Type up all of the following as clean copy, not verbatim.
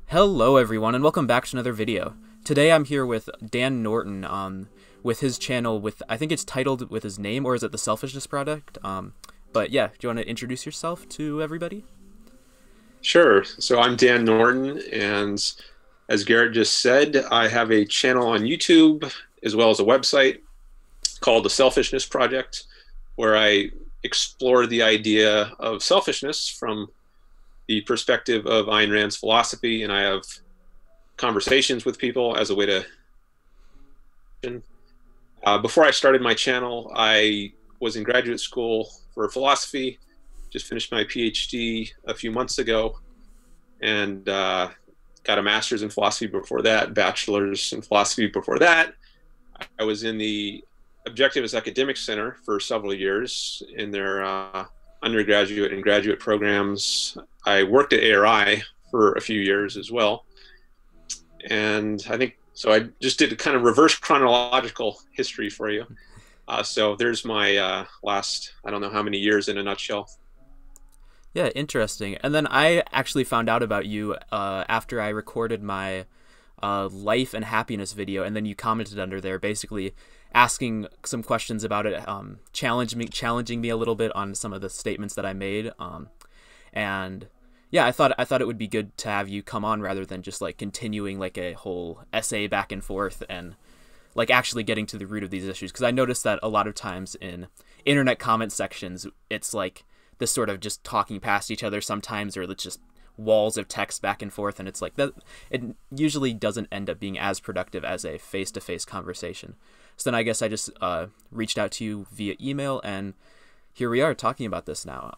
Hello everyone and welcome back to another video. Today I'm here with Dan Norton with his channel with I think it's titled with his name, or is it the Selfishness Project? But yeah, do you want to introduce yourself to everybody? Sure. So I'm Dan Norton, and as Garrett just said, I have a channel on YouTube as well as a website called The Selfishness Project, where I explore the idea of selfishness from the perspective of Ayn Rand's philosophy, and I have conversations with people as a way to. Before I started my channel, I was in graduate school for philosophy, just finished my PhD a few months ago, and got a master's in philosophy before that, bachelor's in philosophy before that. I was in the Objectivist Academic Center for several years in their undergraduate and graduate programs. I worked at ARI for a few years as well. And I think so. I just did a kind of reverse chronological history for you. So there's my last, I don't know how many years in a nutshell. Yeah, interesting. And then I actually found out about you after I recorded my life and happiness video, and then you commented under there, basically asking some questions about it, challenging me a little bit on some of the statements that I made. And yeah, I thought it would be good to have you come on rather than just like continuing like a whole essay back and forth and like actually getting to the root of these issues, because I noticed that a lot of times in internet comment sections it's like this sort of just talking past each other sometimes, or it's just walls of text back and forth, and it's like that it usually doesn't end up being as productive as a face-to-face conversation. So then I guess I just reached out to you via email, and here we are talking about this now.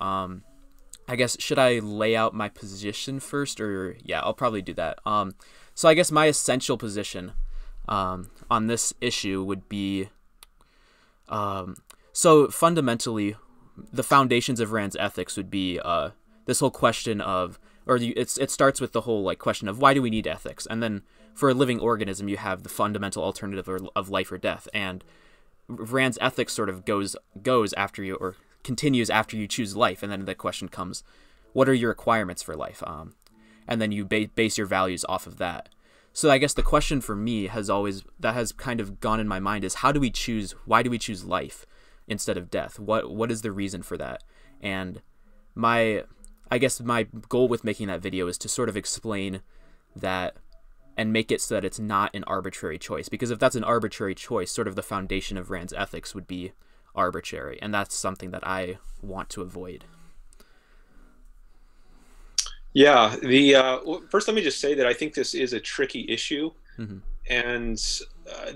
I guess, should I lay out my position first, or yeah, I'll probably do that. So I guess my essential position on this issue would be, so fundamentally, the foundations of Rand's ethics would be this whole question of, it starts with the whole like question of why do we need ethics, and then for a living organism you have the fundamental alternative of life or death, and Rand's ethics sort of goes after you, or continues after you choose life, and then the question comes, what are your requirements for life, and then you base your values off of that. So I guess the question for me has kind of gone in my mind is, why do we choose life instead of death? What is the reason for that? And I guess my goal with making that video is to sort of explain that and make it so that it's not an arbitrary choice, because if that's an arbitrary choice, sort of the foundation of Rand's ethics would be arbitrary, and that's something that I want to avoid. Yeah, first let me just say that I think this is a tricky issue, Mm-hmm. and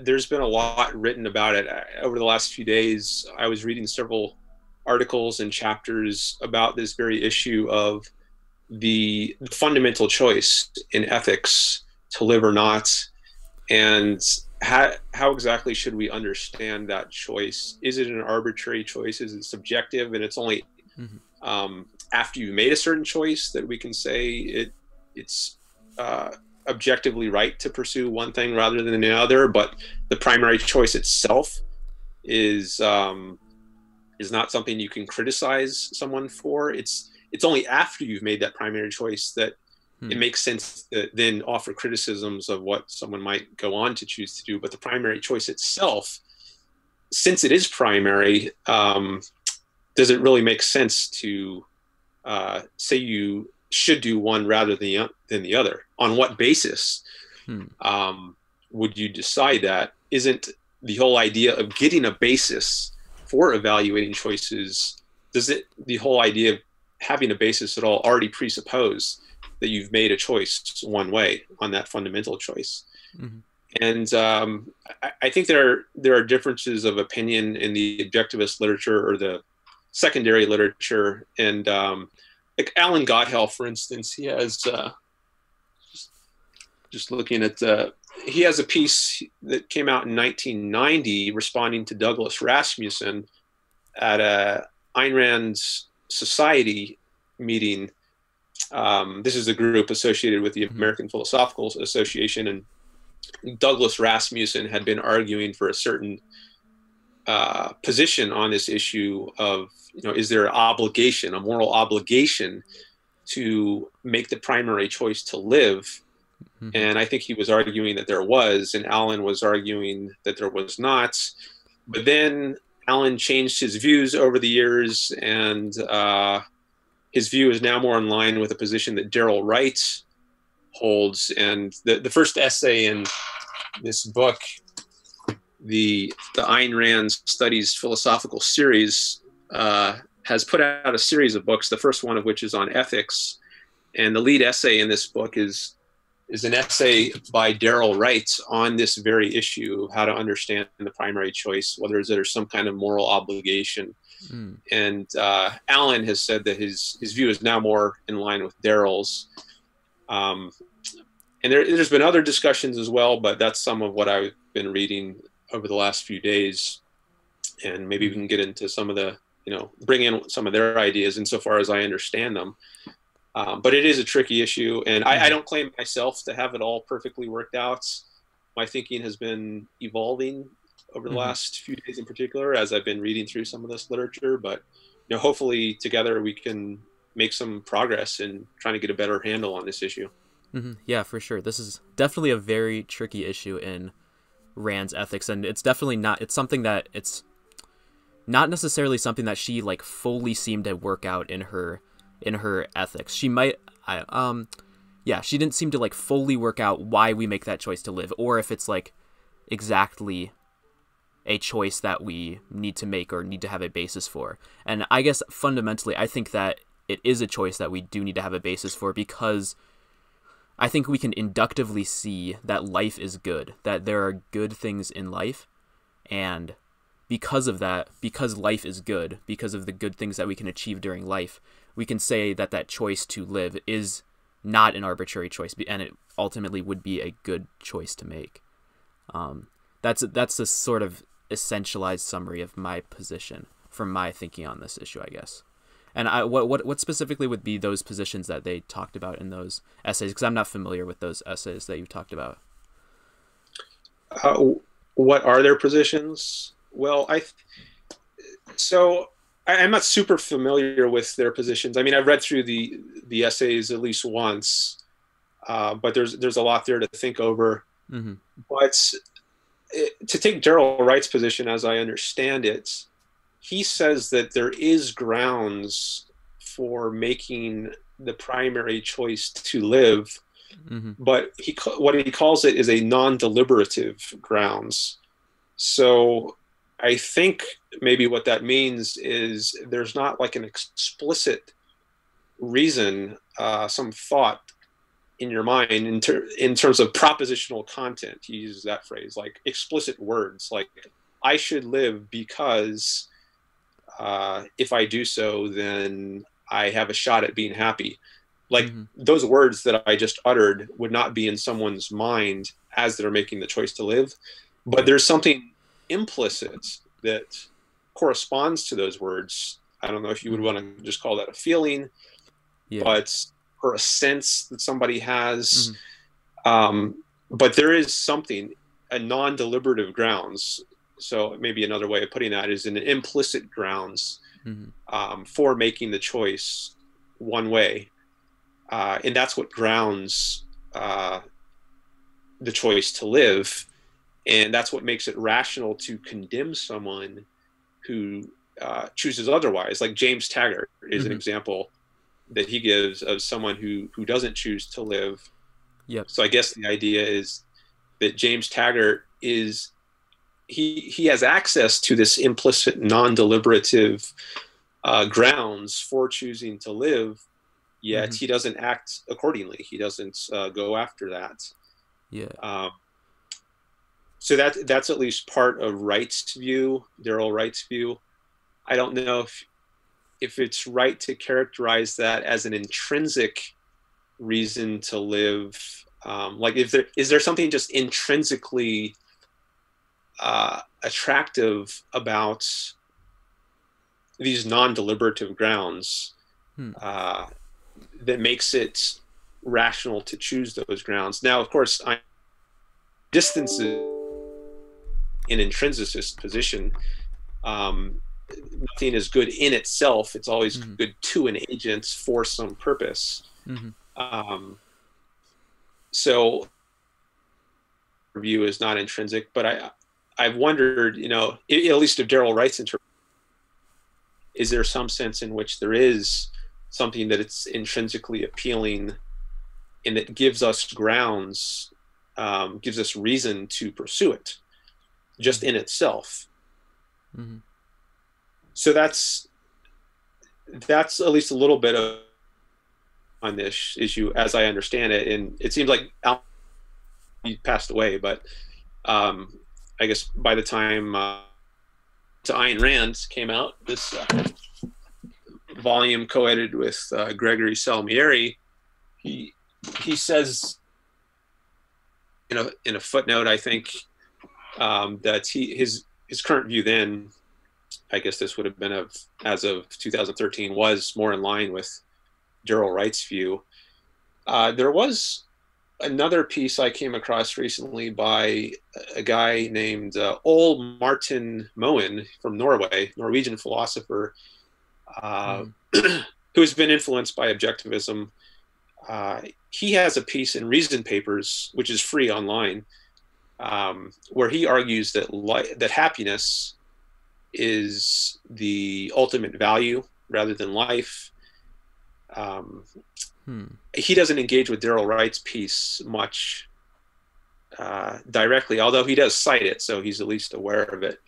there's been a lot written about it over the last few days. I was reading several articles and chapters about this very issue of the fundamental choice in ethics to live or not, and how exactly should we understand that choice? Is it an arbitrary choice? Is it subjective? And it's only Mm-hmm. after you've made a certain choice that we can say it's objectively right to pursue one thing rather than the other. But the primary choice itself is not something you can criticize someone for. It's only after you've made that primary choice that it makes sense to then offer criticisms of what someone might go on to choose to do. But the primary choice itself, since it is primary, does it really make sense to say you should do one rather than the other? On what basis would you decide that? Isn't the whole idea of getting a basis for evaluating choices, the whole idea of having a basis at all already presuppose that you've made a choice one way on that fundamental choice? Mm-hmm. And I think there are differences of opinion in the objectivist literature or the secondary literature. And like Alan Godhell, for instance, he has just looking at he has a piece that came out in 1990 responding to Douglas Rasmussen at a Ayn Rand Society meeting. This is a group associated with the American Philosophical Association, and Douglas Rasmussen had been arguing for a certain position on this issue of, is there an obligation, a moral obligation to make the primary choice to live Mm-hmm. And I think he was arguing that there was, and Alan was arguing that there was not. But then Alan changed his views over the years, and his view is now more in line with a position that Darrell Wright holds. And the first essay in this book, the Ayn Rand Studies Philosophical Series, has put out a series of books, the first one of which is on ethics. And the lead essay in this book is an essay by Darrell Wright on this very issue of how to understand the primary choice, whether there's some kind of moral obligation. Mm. And Alan has said that his view is now more in line with Darrell's. And there's been other discussions as well, but that's some of what I've been reading over the last few days. And maybe we can get into some of the, bring in some of their ideas insofar as I understand them. But it is a tricky issue, and I don't claim myself to have it all perfectly worked out. My thinking has been evolving over the last few days in particular as I've been reading through some of this literature, but hopefully together we can make some progress in trying to get a better handle on this issue. Mm-hmm. Yeah, for sure. This is definitely a very tricky issue in Rand's ethics, and it's definitely not, it's something that it's not necessarily something that she like fully seemed to work out in her ethics. She might she didn't seem to like fully work out why we make that choice to live, or if it's like exactly a choice that we need to make or need to have a basis for. And I guess fundamentally I think that it is a choice that we do need to have a basis for, because I think we can inductively see that life is good, that there are good things in life, and because of that, because life is good, because of the good things that we can achieve during life, we can say that that choice to live is not an arbitrary choice, and it ultimately would be a good choice to make. That's a sort of essentialized summary of my position from my thinking on this issue, I guess. And what specifically would be those positions that they talked about in those essays? Because I'm not familiar with those essays that you talked about. What are their positions? Well, I'm not super familiar with their positions. I mean, I've read through the essays at least once, but there's a lot there to think over. Mm-hmm. But to take Darrell Wright's position, as I understand it, he says that there is grounds for making the primary choice to live, but what he calls it is a non-deliberative grounds. So I think maybe what that means is there's not like an explicit reason, some thought in your mind in terms of propositional content. He uses that phrase, like explicit words, like I should live because if I do so, then I have a shot at being happy. Like those words that I just uttered would not be in someone's mind as they're making the choice to live, but there's something implicit that corresponds to those words. I don't know if you would want to just call that a feeling, but or a sense that somebody has. But there is something, a non-deliberative grounds. So maybe another way of putting that is an implicit grounds for making the choice one way. And that's what grounds the choice to live. And that's what makes it rational to condemn someone who chooses otherwise. Like James Taggart is an example that he gives of someone who doesn't choose to live. Yep. So I guess the idea is that James Taggart is, he has access to this implicit non-deliberative grounds for choosing to live, yet he doesn't act accordingly. He doesn't go after that. Yeah. So that's at least part of Wright's view, Darrell Wright's view. I don't know if it's right to characterize that as an intrinsic reason to live. Like, is there something just intrinsically attractive about these non-deliberative grounds that makes it rational to choose those grounds? Now, of course, distance is an intrinsicist position. Nothing is good in itself. It's always good to an agent for some purpose. So view is not intrinsic, but I've wondered, at least if Daryl writes is there some sense in which there is something that it's intrinsically appealing and that gives us grounds, gives us reason to pursue it just in itself. Mm-hmm. So that's at least a little bit of on this issue as I understand it. And it seems like he passed away, but I guess by the time to Ayn Rand came out, this volume co-edited with Gregory Salmieri, he says in a footnote, I think, that his current view then, I guess this would have been as of 2013, was more in line with Daryl Wright's view. There was another piece I came across recently by a guy named Ole Martin Moen from Norway, Norwegian philosopher, who has been influenced by objectivism. He has a piece in Reason Papers, which is free online, where he argues that happiness is the ultimate value rather than life. He doesn't engage with Daryl Wright's piece much directly, although he does cite it, so he's at least aware of it.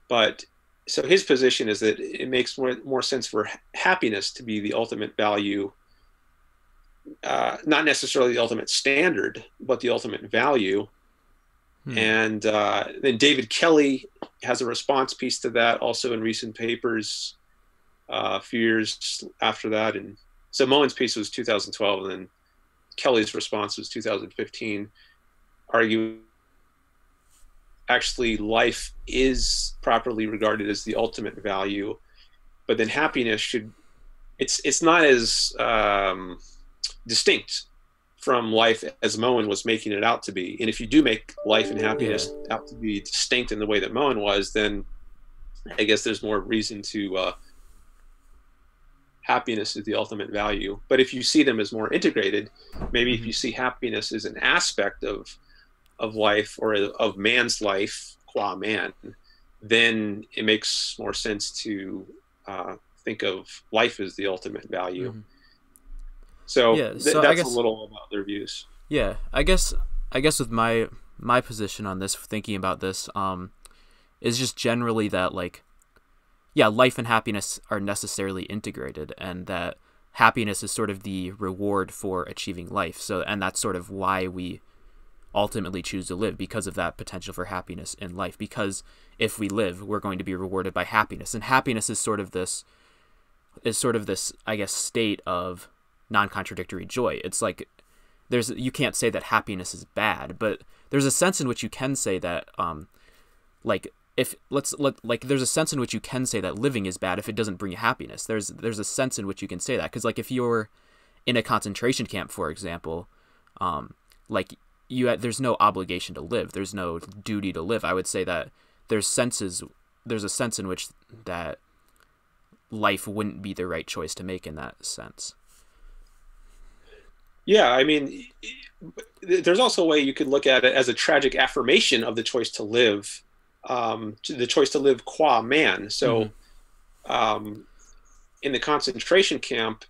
But so his position is that it makes more sense for happiness to be the ultimate value, not necessarily the ultimate standard, but the ultimate value. And then David Kelly has a response piece to that, also in Recent Papers, a few years after that. And so Moen's piece was 2012, and then Kelly's response was 2015, arguing actually life is properly regarded as the ultimate value, but then happiness it's not as distinct from life as Moen was making it out to be. And if you do make life and happiness out to be distinct in the way that Moen was, then I guess there's more reason to happiness is the ultimate value. But if you see them as more integrated, maybe if you see happiness as an aspect of life, or of man's life qua man, then it makes more sense to think of life as the ultimate value. So, that's a little about their views. Yeah, I guess with my position on this, thinking about this, is just generally that, like, life and happiness are necessarily integrated, and that happiness is sort of the reward for achieving life. So, and that's sort of why we ultimately choose to live, because of that potential for happiness in life. Because if we live, we're going to be rewarded by happiness, and happiness is sort of this, I guess, state of non-contradictory joy. It's like you can't say that happiness is bad, but there's a sense in which you can say that there's a sense in which you can say that living is bad if it doesn't bring you happiness. There's a sense in which you can say that, because like if you're in a concentration camp, for example, there's no obligation to live, there's no duty to live. I would say that there's a sense in which that life wouldn't be the right choice to make in that sense. Yeah, I mean, there's also a way you could look at it as a tragic affirmation of the choice to live, the choice to live qua man. So in the concentration camp,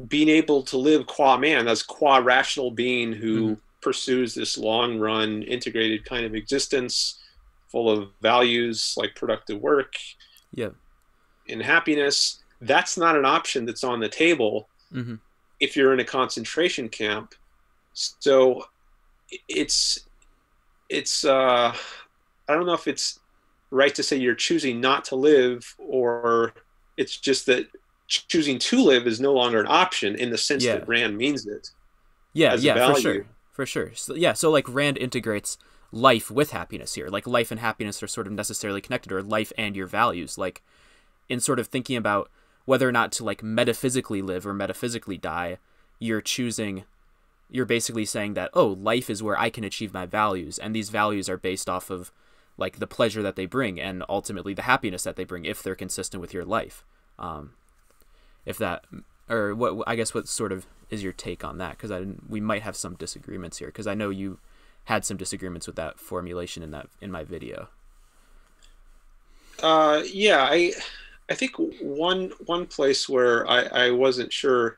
being able to live qua man, that's qua rational being who pursues this long run integrated kind of existence full of values like productive work and happiness, that's not an option that's on the table if you're in a concentration camp. So it's I don't know if it's right to say you're choosing not to live, or it's just that choosing to live is no longer an option in the sense that Rand means it. For sure. So like Rand integrates life with happiness here. Like life and happiness are sort of necessarily connected, or life and your values. Like in sort of thinking about whether or not to like metaphysically live or metaphysically die, you're basically saying that, life is where I can achieve my values, and these values are based off of like the pleasure that they bring and ultimately the happiness that they bring if they're consistent with your life. If that or what, I guess, what sort of is your take on that? Because we might have some disagreements here, because I know you had some disagreements with that formulation in my video. Yeah, I think one place where I wasn't sure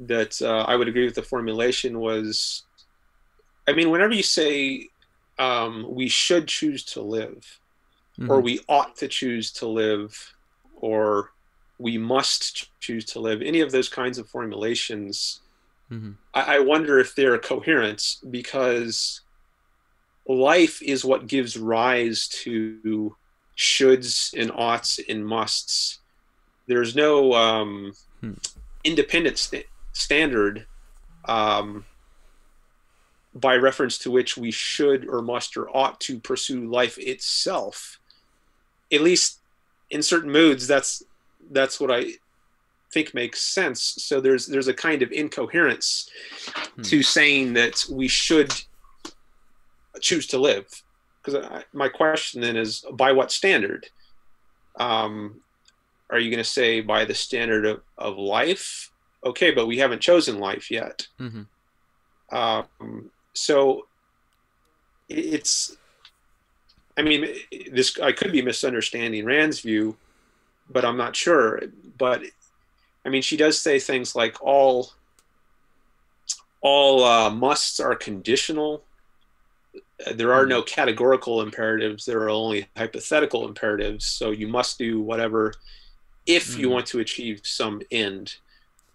that I would agree with the formulation was, I mean, whenever you say we should choose to live, or we ought to choose to live, or we must choose to live, any of those kinds of formulations, I wonder if they're coherent, because life is what gives rise to shoulds and oughts and musts. There's no independent standard by reference to which we should or must or ought to pursue life itself. At least in certain moods, that's what I think makes sense. So there's a kind of incoherence to saying that we should choose to live. Because my question then is, by what standard? Are you going to say by the standard of life? Okay, but we haven't chosen life yet. So it's, I mean, I could be misunderstanding Rand's view, but I'm not sure. But I mean, she does say things like all musts are conditional. There are no categorical imperatives. There are only hypothetical imperatives. So you must do whatever if you want to achieve some end.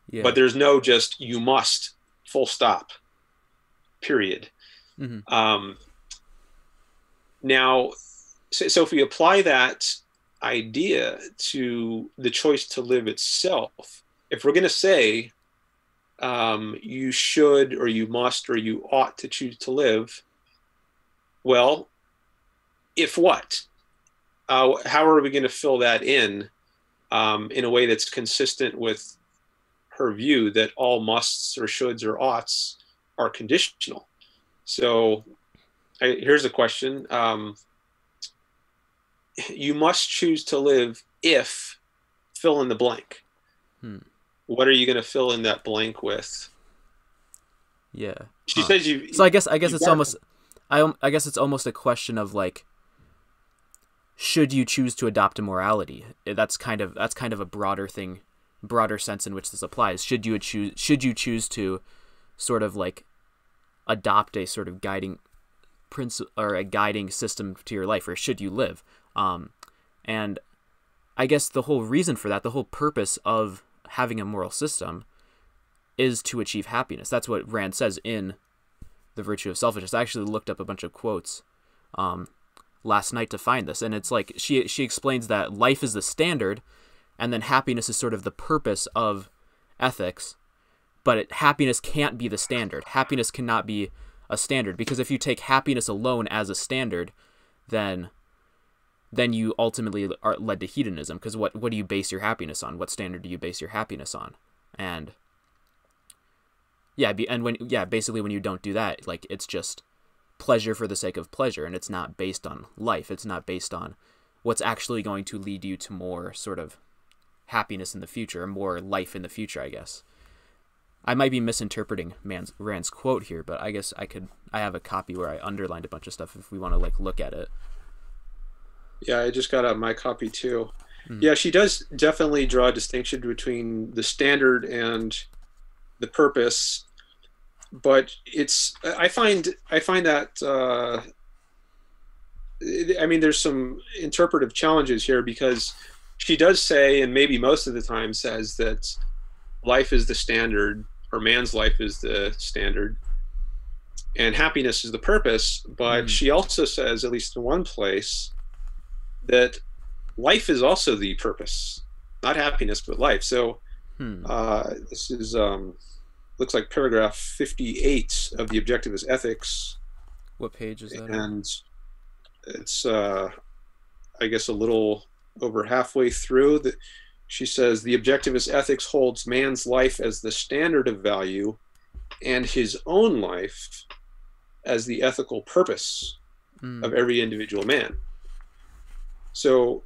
Yeah. But there's no just you must, full stop, period. Now, so if we apply that idea to the choice to live itself, if we're going to say you should or you must or you ought to choose to live, well, if what? How are we going to fill that in a way that's consistent with her view that all musts or shoulds or oughts are conditional? So here's a question. You must choose to live if fill in the blank. What are you going to fill in that blank with? Yeah. She says you. So I guess it's almost, I guess it's almost a question of like, should you choose to adopt a morality? That's kind of a broader sense in which this applies. Should you choose to sort of like adopt a sort of guiding principle or a guiding system to your life, or should you live? And I guess the whole reason for that, the whole purpose of having a moral system, is to achieve happiness. That's what Rand says in The Virtue of Selfishness. I actually looked up a bunch of quotes last night to find this, and it's like she explains that life is the standard, and then happiness is sort of the purpose of ethics, but happiness can't be the standard. Happiness cannot be a standard, because if you take happiness alone as a standard, then you ultimately are led to hedonism, because what do you base your happiness on? What standard do you base your happiness on? And basically when you don't do that, like, it's just pleasure for the sake of pleasure, and it's not based on life. It's not based on what's actually going to lead you to more sort of happiness in the future, or more life in the future, I guess. I might be misinterpreting Rand's quote here, but I guess I have a copy where I underlined a bunch of stuff if we want to like look at it. Yeah, I just got out my copy too. Yeah, she does definitely draw a distinction between the standard and the purpose, but I find that I mean, there's some interpretive challenges here, because she does say, and maybe most of the time says, that life is the standard, or man's life is the standard, and happiness is the purpose. But she also says, at least in one place, that life is also the purpose, not happiness, but life. So this is looks like paragraph 58 of the Objectivist Ethics. What page is that? And it's I guess a little over halfway through. That she says the Objectivist Ethics holds man's life as the standard of value, and his own life as the ethical purpose of every individual man. So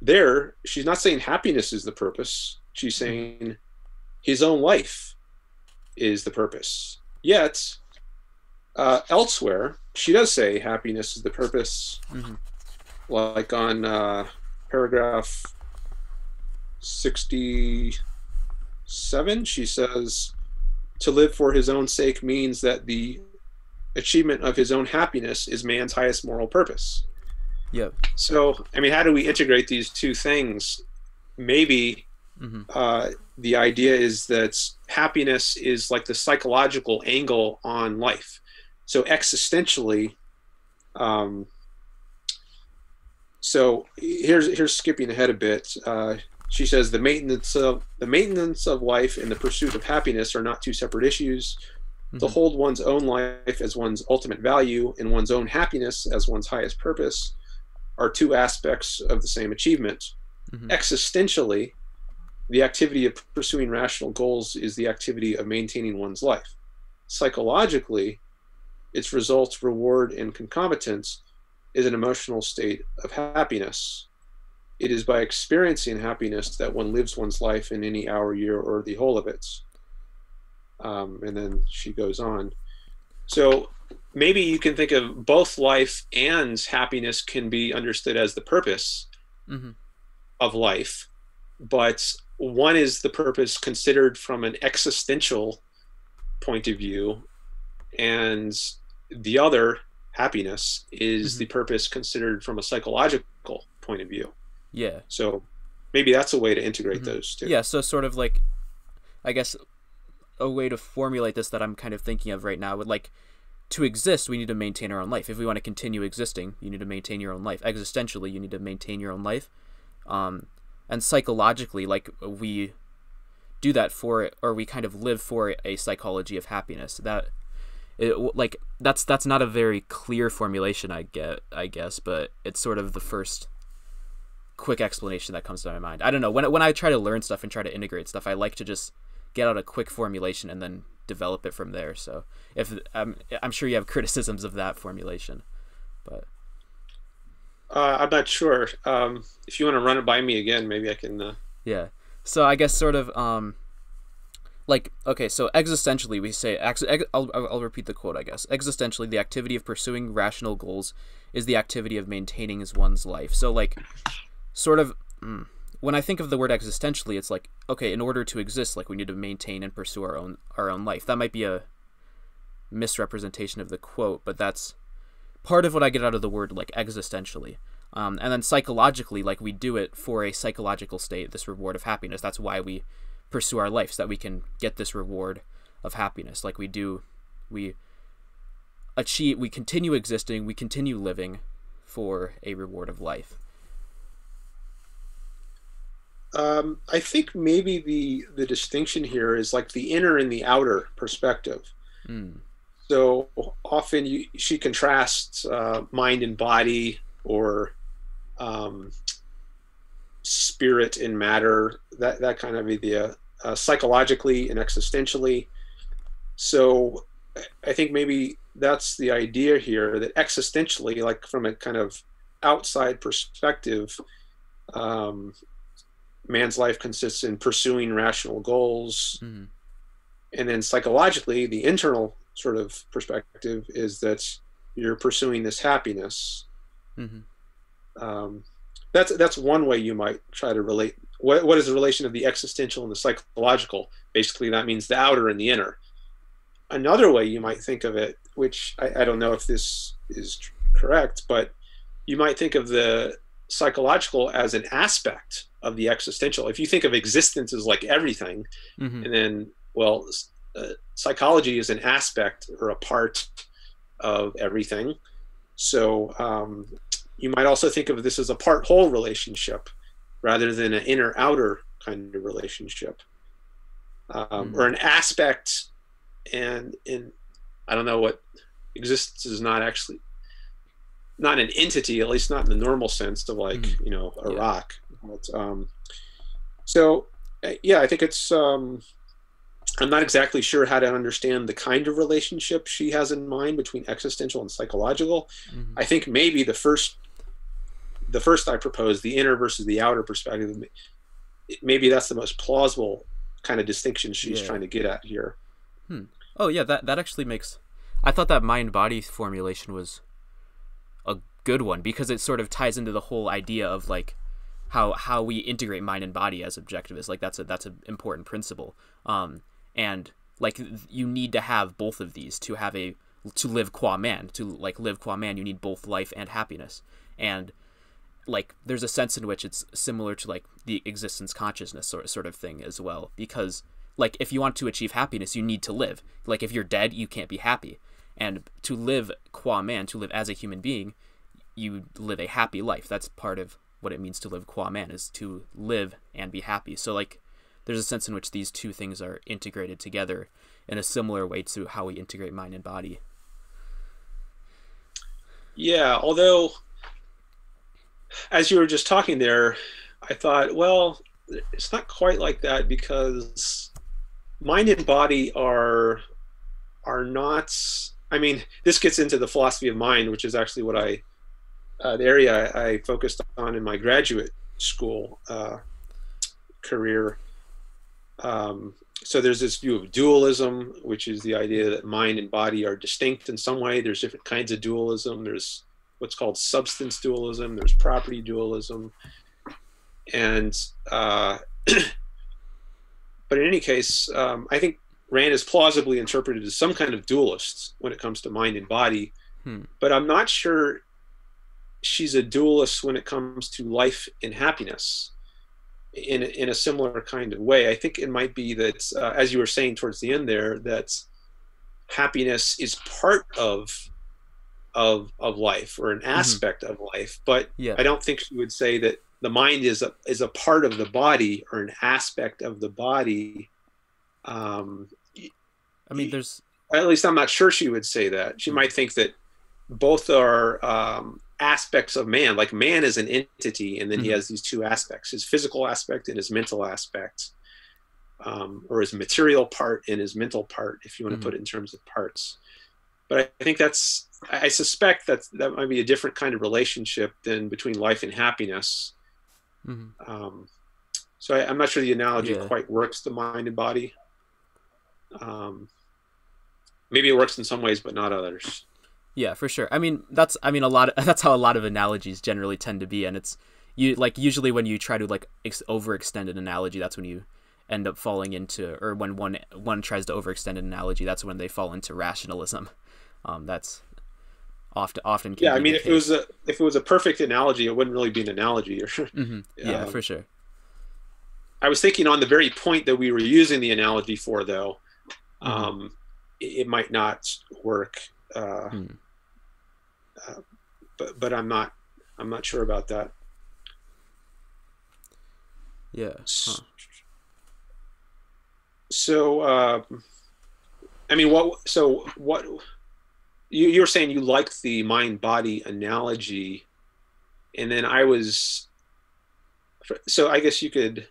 there, she's not saying happiness is the purpose. She's saying his own life is the purpose. Yet, elsewhere, she does say happiness is the purpose. Mm-hmm. Like on paragraph 67, she says, to live for his own sake means that the achievement of his own happiness is man's highest moral purpose. Yep. So, I mean, how do we integrate these two things? Maybe the idea is that happiness is like the psychological angle on life. So existentially, so here's skipping ahead a bit. She says the maintenance of life and the pursuit of happiness are not two separate issues. To hold one's own life as one's ultimate value and one's own happiness as one's highest purpose are two aspects of the same achievement. Existentially, the activity of pursuing rational goals is the activity of maintaining one's life. Psychologically, its result, reward, and concomitance is an emotional state of happiness. It is by experiencing happiness that one lives one's life in any hour, year, or the whole of it. And then she goes on. So maybe you can think of both life and happiness can be understood as the purpose of life, but one is the purpose considered from an existential point of view, and the other, happiness, is the purpose considered from a psychological point of view. Yeah. So maybe that's a way to integrate those two. Yeah, so sort of like, I guess a way to formulate this that I'm kind of thinking of right now would, like, to exist, we need to maintain our own life. If we want to continue existing, you need to maintain your own life. Existentially, you need to maintain your own life. And psychologically, like, we do that for it, or we kind of live for a psychology of happiness. That's not a very clear formulation, I guess, but it's sort of the first quick explanation that comes to my mind. I don't know, when I try to learn stuff and try to integrate stuff, I like to just get out a quick formulation and then develop it from there. So if I'm sure you have criticisms of that formulation, but I'm not sure. If you want to run it by me again, maybe I can. Yeah. So I guess sort of like, okay, so existentially we say, I'll repeat the quote, I guess. Existentially, the activity of pursuing rational goals is the activity of maintaining one's life. So, like, sort of, when I think of the word existentially, it's like, okay, in order to exist, like, we need to maintain and pursue our own life. That might be a misrepresentation of the quote, but that's part of what I get out of the word, like, existentially. And then psychologically, like, we do it for a psychological state, this reward of happiness. That's why we pursue our life, so that we can get this reward of happiness. Like, we continue existing, we continue living for a reward of life. I think maybe the distinction here is like the inner and the outer perspective. So often she contrasts mind and body, or spirit and matter, that kind of idea, psychologically and existentially. So I think maybe that's the idea here, that existentially, like from a kind of outside perspective, man's life consists in pursuing rational goals. And then psychologically, the internal sort of perspective is that you're pursuing this happiness. That's one way you might try to relate. What is the relation of the existential and the psychological? Basically, that means the outer and the inner. Another way you might think of it, which I don't know if this is correct, but you might think of the psychological as an aspect of the existential. If you think of existence as like everything, and then, well, psychology is an aspect or a part of everything. So you might also think of this as a part-whole relationship rather than an inner-outer kind of relationship, or an aspect. And I don't know what existence is, not actually, not an entity, at least not in the normal sense of like, a rock. But, so yeah, I think it's, I'm not exactly sure how to understand the kind of relationship she has in mind between existential and psychological. I think maybe the first I proposed, the inner versus the outer perspective, maybe that's the most plausible kind of distinction she's Yeah. trying to get at here. Oh yeah, that actually makes. I thought that mind body formulation was a good one because it sort of ties into the whole idea of like how we integrate mind and body as objectivists. Like that's an important principle. And like you need to have both of these to live qua man. To like live qua man, you need both life and happiness. And like there's a sense in which it's similar to like the existence consciousness sort of thing as well, because like if you want to achieve happiness, you need to live. Like if you're dead, you can't be happy. And to live qua man, to live as a human being, you live a happy life. That's part of what it means to live qua man, is to live and be happy. So like there's a sense in which these two things are integrated together in a similar way to how we integrate mind and body. Yeah, although as you were just talking there, I thought, well, it's not quite like that, because mind and body are not. I mean, this gets into the philosophy of mind, which is actually what the area I focused on in my graduate school career. So there's this view of dualism, which is the idea that mind and body are distinct in some way. There's different kinds of dualism. There's what's called substance dualism. There's property dualism. And but in any case, I think Rand is plausibly interpreted as some kind of dualist when it comes to mind and body. But I'm not sure she's a dualist when it comes to life and happiness in a similar kind of way. I think it might be that, as you were saying towards the end there, that happiness is part of life, or an aspect of life. But Yeah. I don't think she would say that the mind is a part of the body, or an aspect of the body. I mean, there's At least I'm not sure she would say that. She might think that both are aspects of man. Like man is an entity, and then he has these two aspects: his physical aspect and his mental aspect, or his material part and his mental part, if you want to put it in terms of parts. But I think I suspect that might be a different kind of relationship than between life and happiness. So I'm not sure the analogy quite works, the mind and body. Maybe it works in some ways, but not others. Yeah, for sure. I mean, that's how a lot of analogies generally tend to be, and it's usually when you try to like overextend an analogy, that's when you end up falling into, or when one tries to overextend an analogy, that's when they fall into rationalism. That's often can yeah. be I mean, the if case. it was a perfect analogy, it wouldn't really be an analogy. Yeah, for sure. I was thinking on the very point that we were using the analogy for, though, it might not work. But I'm not sure about that. Yeah. Huh. So, I mean, what you were saying you liked the mind-body analogy, and then so I guess you could,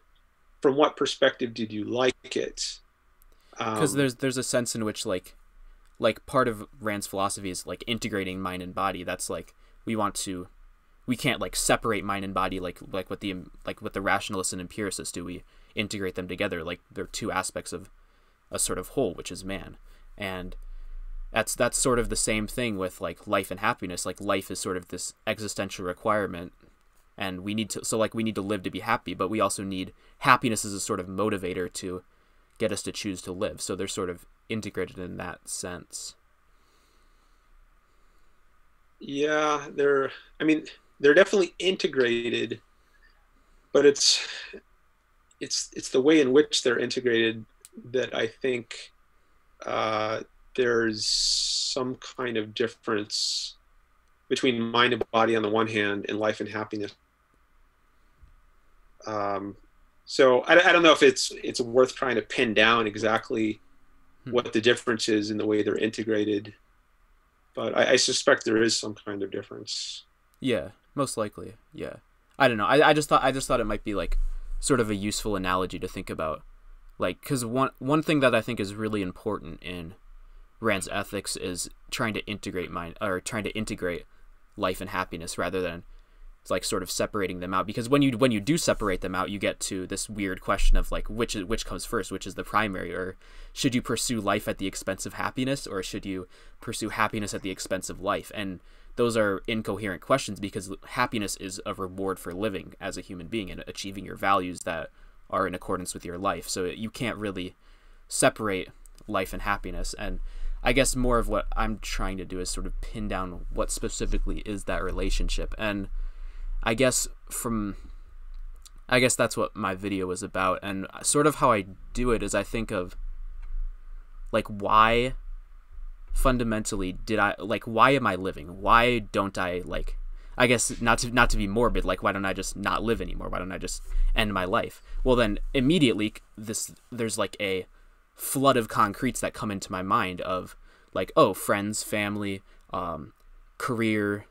from what perspective did you like it? Because there's a sense in which like part of Rand's philosophy is like integrating mind and body. That's like we can't like separate mind and body like what the rationalists and empiricists do. We integrate them together, like they're two aspects of a sort of whole, which is man. And that's sort of the same thing with like life and happiness. Like life is sort of this existential requirement, and we need to live to be happy, but we also need happiness as a sort of motivator to get us to choose to live. So they're sort of integrated in that sense. Yeah, they're definitely integrated, but it's the way in which they're integrated that I think there's some kind of difference between mind and body on the one hand, and life and happiness. So I don't know if it's worth trying to pin down exactly what the difference is in the way they're integrated, but I suspect there is some kind of difference. Yeah, most likely. Yeah, I don't know. I just thought it might be like sort of a useful analogy to think about, like, because one thing that I think is really important in Rand's ethics is trying to integrate life and happiness rather than like sort of separating them out, because when you do separate them out, you get to this weird question of like which comes first, which is the primary, or should you pursue life at the expense of happiness, or should you pursue happiness at the expense of life? And those are incoherent questions, because happiness is a reward for living as a human being and achieving your values that are in accordance with your life. So you can't really separate life and happiness. And I guess more of what I'm trying to do is sort of pin down what specifically is that relationship. And I guess that's what my video was about. And sort of how I do it is I think of like, why fundamentally why am I living? Why don't I, like, I guess not to be morbid, like, why don't I just not live anymore? Why don't I just end my life? Well, then immediately there's like a flood of concretes that come into my mind of like, oh, friends, family, career,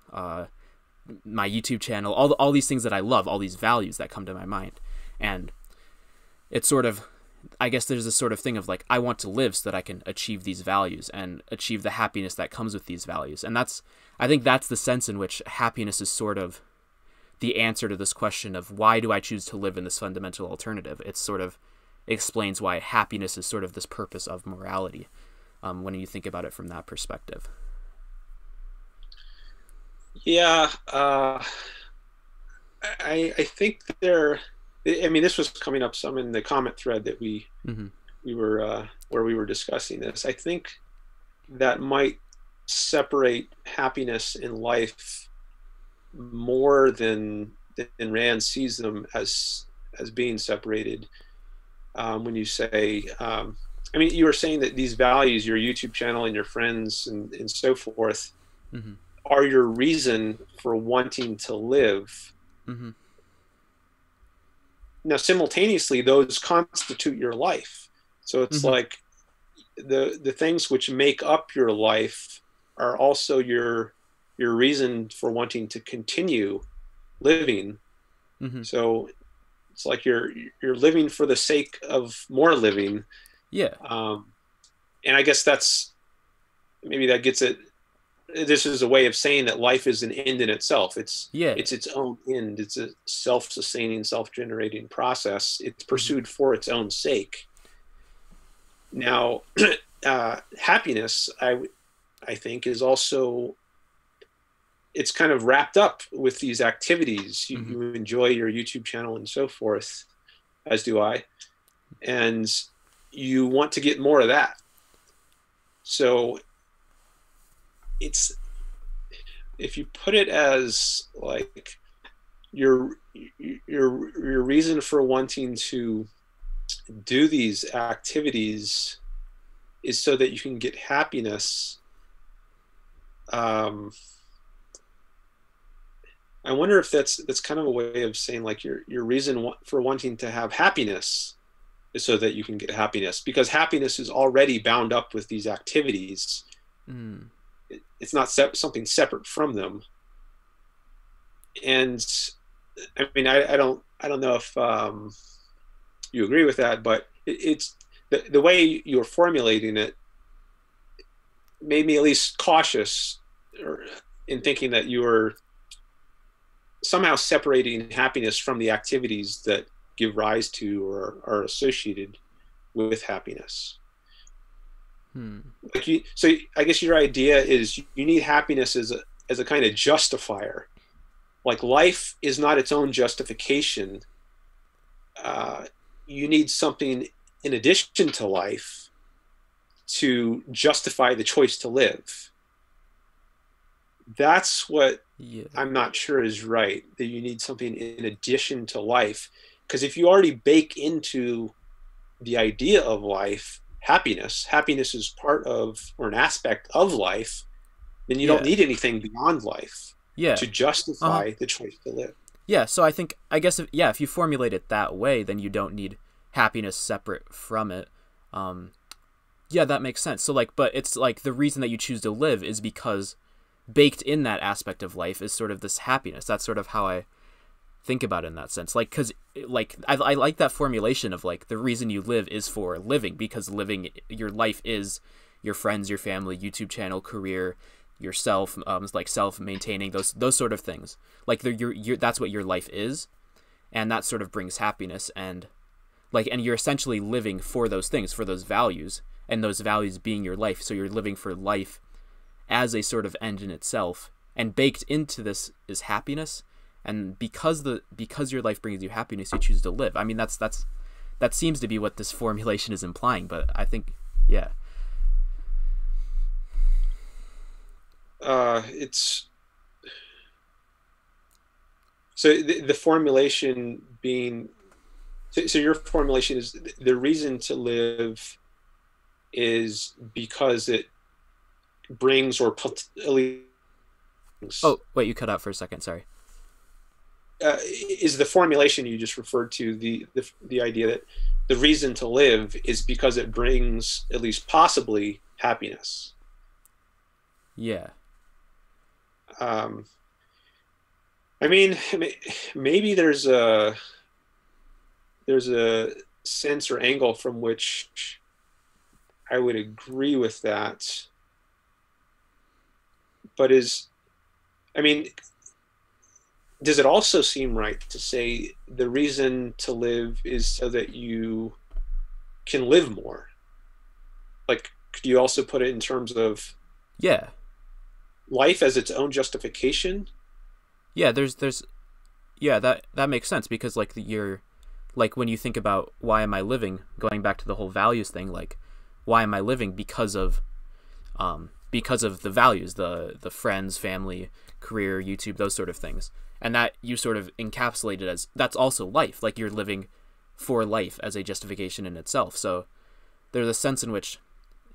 my YouTube channel, all these things that I love, all these values that come to my mind. And it's sort of, I guess there's this sort of thing of like, I want to live so that I can achieve these values and achieve the happiness that comes with these values. And I think that's the sense in which happiness is sort of the answer to this question of why do I choose to live in this fundamental alternative. It sort of explains why happiness is sort of this purpose of morality, when you think about it from that perspective. Yeah, I think this was coming up some in the comment thread that we were where we were discussing this. I think that might separate happiness in life more than Rand sees them as being separated. When you say, you were saying that these values, your YouTube channel and your friends and so forth, are your reason for wanting to live. Now, simultaneously, those constitute your life. So it's like the things which make up your life are also your reason for wanting to continue living. So it's like you're living for the sake of more living. Yeah. And I guess maybe that gets it. This is a way of saying that life is an end in itself. It's its own end. It's a self-sustaining, self-generating process. It's pursued for its own sake. Now, happiness, I think, is also, it's kind of wrapped up with these activities. You enjoy your YouTube channel and so forth, as do I, and you want to get more of that. So if you put it as like your reason for wanting to do these activities is so that you can get happiness, I wonder if that's kind of a way of saying like your reason for wanting to have happiness is so that you can get happiness, because happiness is already bound up with these activities. It's not something separate from them. And I mean, I don't know if you agree with that, but it's the way you're formulating it made me at least cautious in thinking that you were somehow separating happiness from the activities that give rise to or are associated with happiness. So I guess your idea is you need happiness as a kind of justifier. Like life is not its own justification. You need something in addition to life to justify the choice to live. That's what I'm not sure is right, that you need something in addition to life. Because if you already bake into the idea of life happiness is part of or an aspect of life, then you don't need anything beyond life to justify the choice to live. Yeah, so I guess if you formulate it that way, then you don't need happiness separate from it. That makes sense. So but it's like the reason that you choose to live is because baked in that aspect of life is sort of this happiness. That's sort of how I think about it in that sense. Because I like that formulation of like the reason you live is for living, because living, your life is your friends, your family, YouTube channel, career, yourself, like self-maintaining, those sort of things. Like that's what your life is, and that sort of brings happiness, and you're essentially living for those things, for those values, and those values being your life. So you're living for life as a sort of end in itself, and baked into this is happiness. And because your life brings you happiness, you choose to live. I mean, that seems to be what this formulation is implying. But I think, yeah. It's so the formulation being, so your formulation is the reason to live is because it brings or at least. Oh wait, you cut out for a second. Sorry. Is the formulation you just referred to the idea that the reason to live is because it brings at least possibly happiness? Yeah. I mean, maybe there's a sense or angle from which I would agree with that, but I mean, does it also seem right to say the reason to live is so that you can live more? Like, could you also put it in terms of life as its own justification? Yeah, yeah, that makes sense, because like when you think about why am I living, going back to the whole values thing, like why am I living? Because of the values, the friends, family, career, YouTube, those sort of things. And that you sort of encapsulate it as that's also life. Like you're living for life as a justification in itself. So there's a sense in which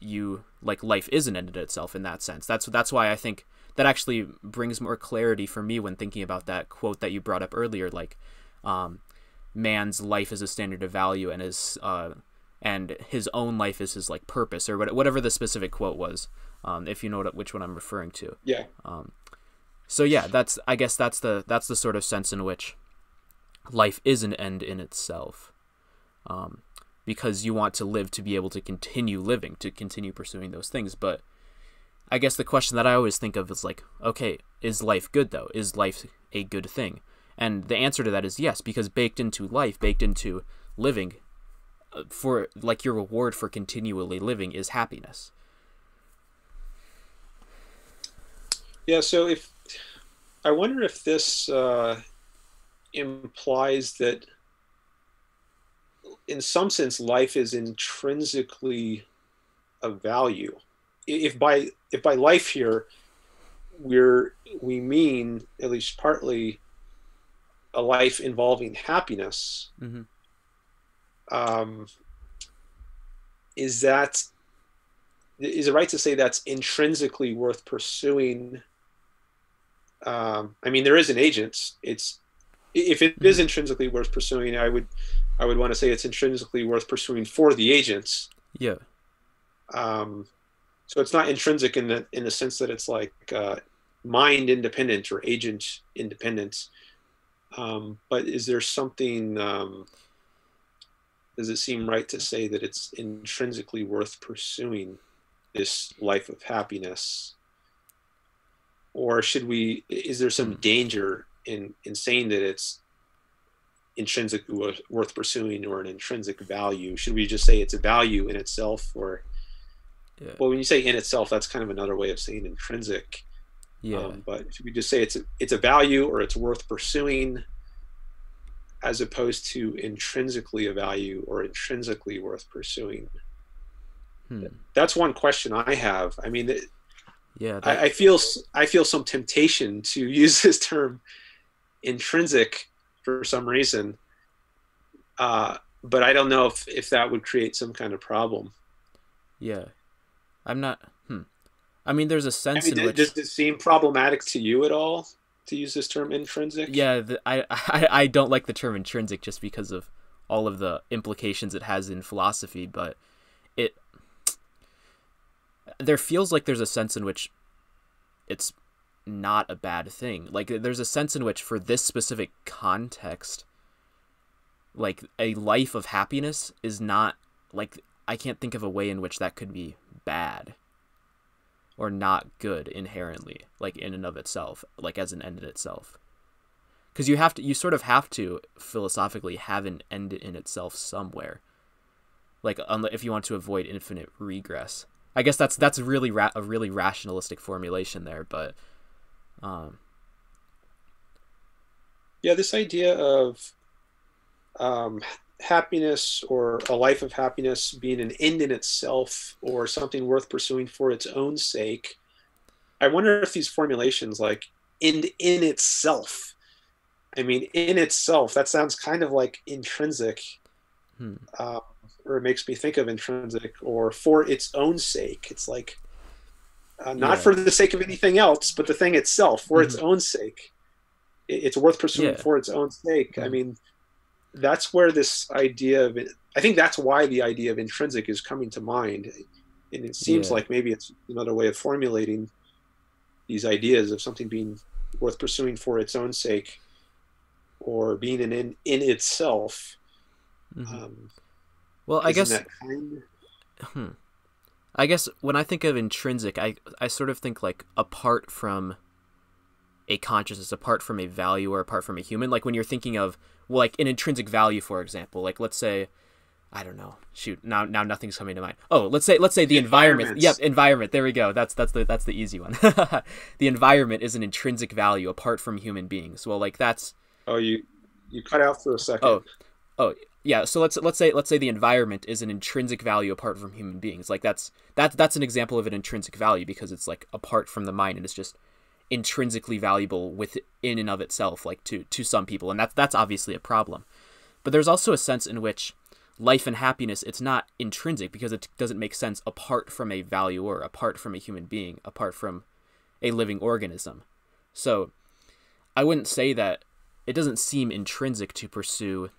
life is an end in itself in that sense. That's why I think that actually brings more clarity for me when thinking about that quote that you brought up earlier, like man's life is a standard of value, and his own life is his like purpose, or whatever the specific quote was, if you know which one I'm referring to. Yeah. So yeah, I guess that's the sort of sense in which life is an end in itself, because you want to live to be able to continue living, to continue pursuing those things. But I guess the question that I always think of is like, okay, is life good though? Is life a good thing? And the answer to that is yes, because baked into living, for like your reward for continually living is happiness. Yeah. So I wonder if this implies that in some sense life is intrinsically of value. If by life here we mean at least partly a life involving happiness, mm-hmm. Is it right to say that's intrinsically worth pursuing? I mean, there is an agent. If it is intrinsically worth pursuing, I would want to say it's intrinsically worth pursuing for the agents. Yeah. So it's not intrinsic in the sense that it's like mind independent or agent independent. But is there something? Does it seem right to say that it's intrinsically worth pursuing this life of happiness? Or is there some danger in saying that it's intrinsically worth pursuing, or an intrinsic value? Should we just say it's a value in itself? Or, yeah. Well, when you say in itself, that's kind of another way of saying intrinsic. Yeah. But should we just say it's a value, or it's worth pursuing, as opposed to intrinsically a value or intrinsically worth pursuing? That's one question I have. I mean, yeah, I feel some temptation to use this term intrinsic for some reason, but I don't know if that would create some kind of problem. Yeah, I'm not. I mean, there's a sense in which, does it seem problematic to you at all to use this term intrinsic? Yeah, I don't like the term intrinsic just because of all of the implications it has in philosophy, but there feels like there's a sense in which it's not a bad thing. Like there's a sense in which for this specific context, like a life of happiness is not, like, I can't think of a way in which that could be bad. or not good inherently, like in and of itself, like as an end in itself. Because you sort of have to philosophically have an end in itself somewhere. Like if you want to avoid infinite regress. I guess that's really a really rationalistic formulation there, but Yeah, this idea of happiness or a life of happiness being an end in itself or something worth pursuing for its own sake. I wonder if these formulations like end in itself, I mean, in itself, that sounds kind of like intrinsic, uh, or it makes me think of intrinsic or for its own sake. It's like not yeah. for the sake of anything else, but the thing itself, for its own sake. It's worth pursuing Yeah. for its own sake. I mean, that's where this idea of it, I think that's why the idea of intrinsic is coming to mind. And it seems Yeah. like maybe it's another way of formulating these ideas of something being worth pursuing for its own sake or being an in itself. Well, Isn't that kind? I guess when I think of intrinsic, I sort of think like apart from a consciousness, apart from a value or apart from a human. Like when you're thinking of, well, like an intrinsic value, for example, like let's say, I don't know, shoot, now nothing's coming to mind. Oh, let's say the environment. Yep, environment. There we go. That's the easy one. The environment is an intrinsic value apart from human beings. Well, like that's. Oh, you cut out for a second. Oh, yeah. So let's say the environment is an intrinsic value apart from human beings. Like that's an example of an intrinsic value because it's like apart from the mind and it's just intrinsically valuable within and of itself, like to some people, and that's obviously a problem. But there's also a sense in which life and happiness, it's not intrinsic because it doesn't make sense apart from a valuer, apart from a human being, apart from a living organism. So I wouldn't say that it doesn't seem intrinsic to pursue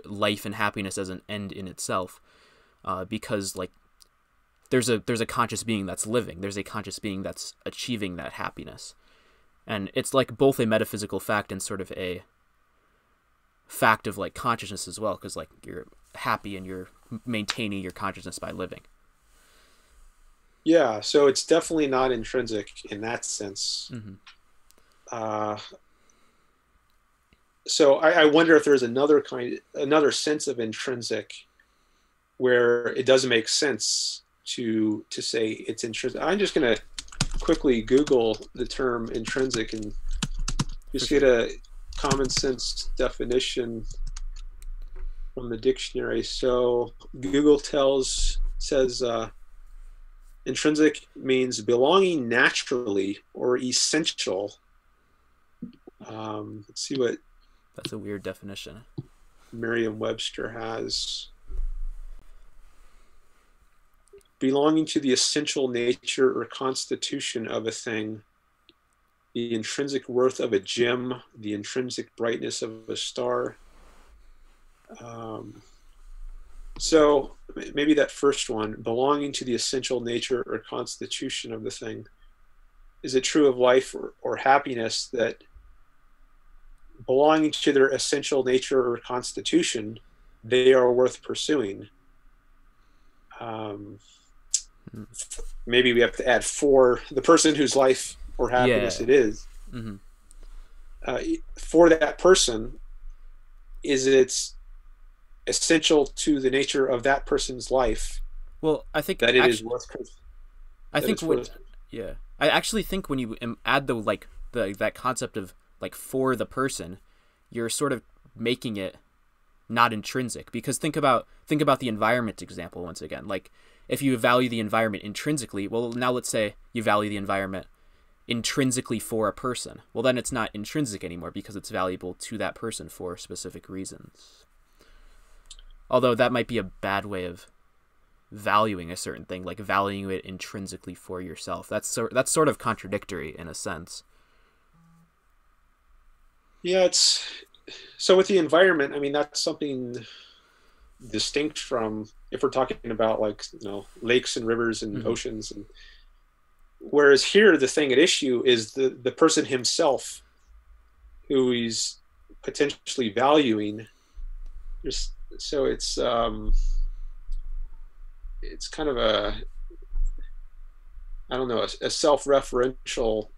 life and happiness as an end in itself, because like there's a conscious being that's living. There's a conscious being that's achieving that happiness. And it's like both a metaphysical fact and sort of a fact of like consciousness as well, because like you're happy and you're maintaining your consciousness by living. Yeah, so it's definitely not intrinsic in that sense. So I wonder if there's another sense of intrinsic where it doesn't make sense to say it's intrinsic. I'm just going to quickly Google the term intrinsic and just get a common sense definition from the dictionary. So Google says intrinsic means belonging naturally or essential. Let's see what that's a weird definition Merriam-Webster has. Belonging to the essential nature or constitution of a thing, the intrinsic worth of a gem, the intrinsic brightness of a star. So maybe that first one, belonging to the essential nature or constitution of the thing. Is it true of life or happiness that belonging to their essential nature or constitution, they are worth pursuing? Maybe we have to add for the person whose life or happiness it is. For that person, is it essential to the nature of that person's life? Well, I think that it is worth. I actually think when you add that concept of like for the person, you're sort of making it not intrinsic, because think about the environment example once again. Like if you value the environment intrinsically, well, now let's say you value the environment intrinsically for a person. Well, then it's not intrinsic anymore because it's valuable to that person for specific reasons. Although that might be a bad way of valuing a certain thing, like valuing it intrinsically for yourself. That's sort of contradictory in a sense. Yeah, so with the environment, I mean, that's something distinct from if we're talking about like, lakes and rivers and oceans. And whereas here, the thing at issue is the person himself who he's potentially valuing. So it's kind of I don't know, a self-referential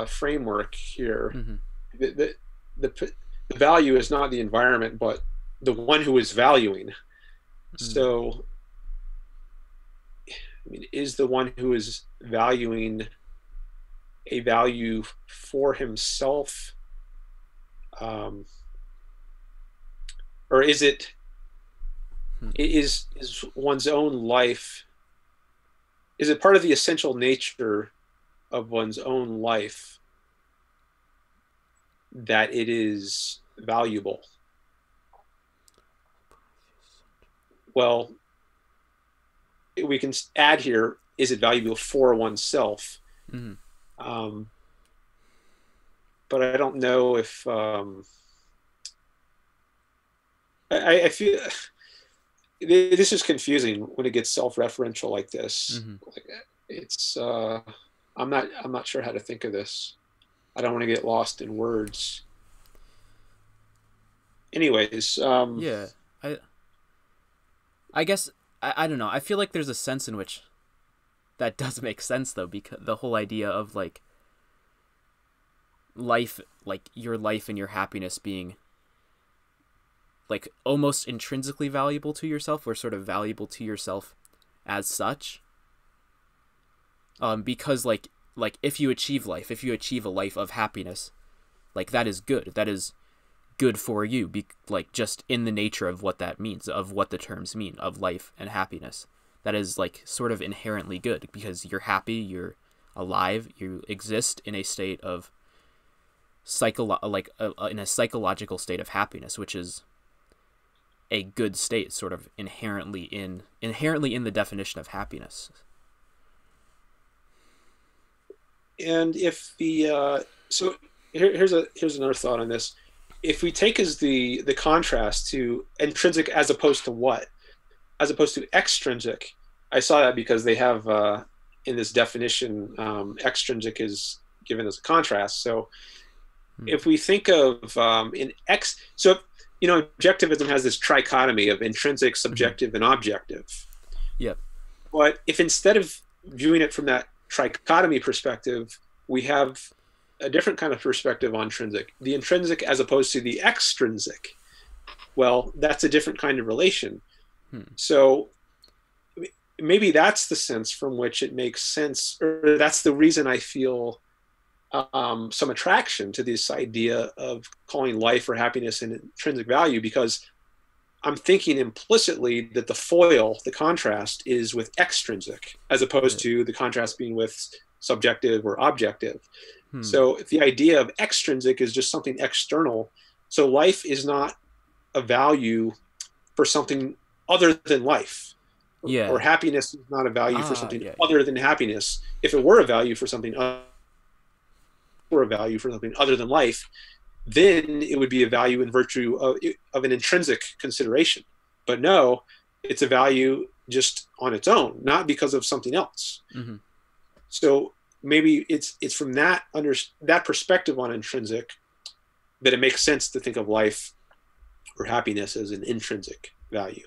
framework here. Mm-hmm. The, the the value is not the environment, but the one who is valuing. Mm. So, I mean, is the one who is valuing a value for himself, um, or is it is one's own life? Is it part of the essential nature of one's own life that it is valuable? Well, we can add here, is it valuable for oneself? Mm-hmm. Um, but I don't know if I feel this is confusing when it gets self-referential like this. Mm-hmm. Like, it's I'm not sure how to think of this. I don't want to get lost in words. Anyways, Yeah, I guess I don't know. I feel like there's a sense in which that does make sense though, because the whole idea of like life, like your life and your happiness being like almost intrinsically valuable to yourself, or sort of valuable to yourself as such. Because like if you achieve life, if you achieve a life of happiness, like that is good. That is good for you, like just in the nature of what that means, of what the terms mean of life and happiness. That is like sort of inherently good because you're happy, you're alive, you exist in a state of in a psychological state of happiness, which is a good state, sort of inherently in the definition of happiness. and if the so here's another thought on this. If we take as the contrast to intrinsic as opposed to what, as opposed to extrinsic, I saw that because they have in this definition, extrinsic is given as a contrast. So if we think of so objectivism has this trichotomy of intrinsic, subjective, and objective. Yep. But if instead of viewing it from that trichotomy perspective, we have a different kind of perspective on the intrinsic as opposed to the extrinsic, well, that's a different kind of relation. So maybe that's the sense from which it makes sense, or that's the reason I feel some attraction to this idea of calling life or happiness an intrinsic value, because I'm thinking implicitly that the foil, the contrast, is with extrinsic as opposed to the contrast being with subjective or objective. So the idea of extrinsic is just something external. So life is not a value for something other than life. Yeah. Or happiness is not a value for something other than happiness. If it were a value for something other than life, then it would be a value in virtue of an intrinsic consideration. But no, it's a value just on its own, not because of something else. Mm-hmm. So maybe it's from that perspective on intrinsic that it makes sense to think of life or happiness as an intrinsic value.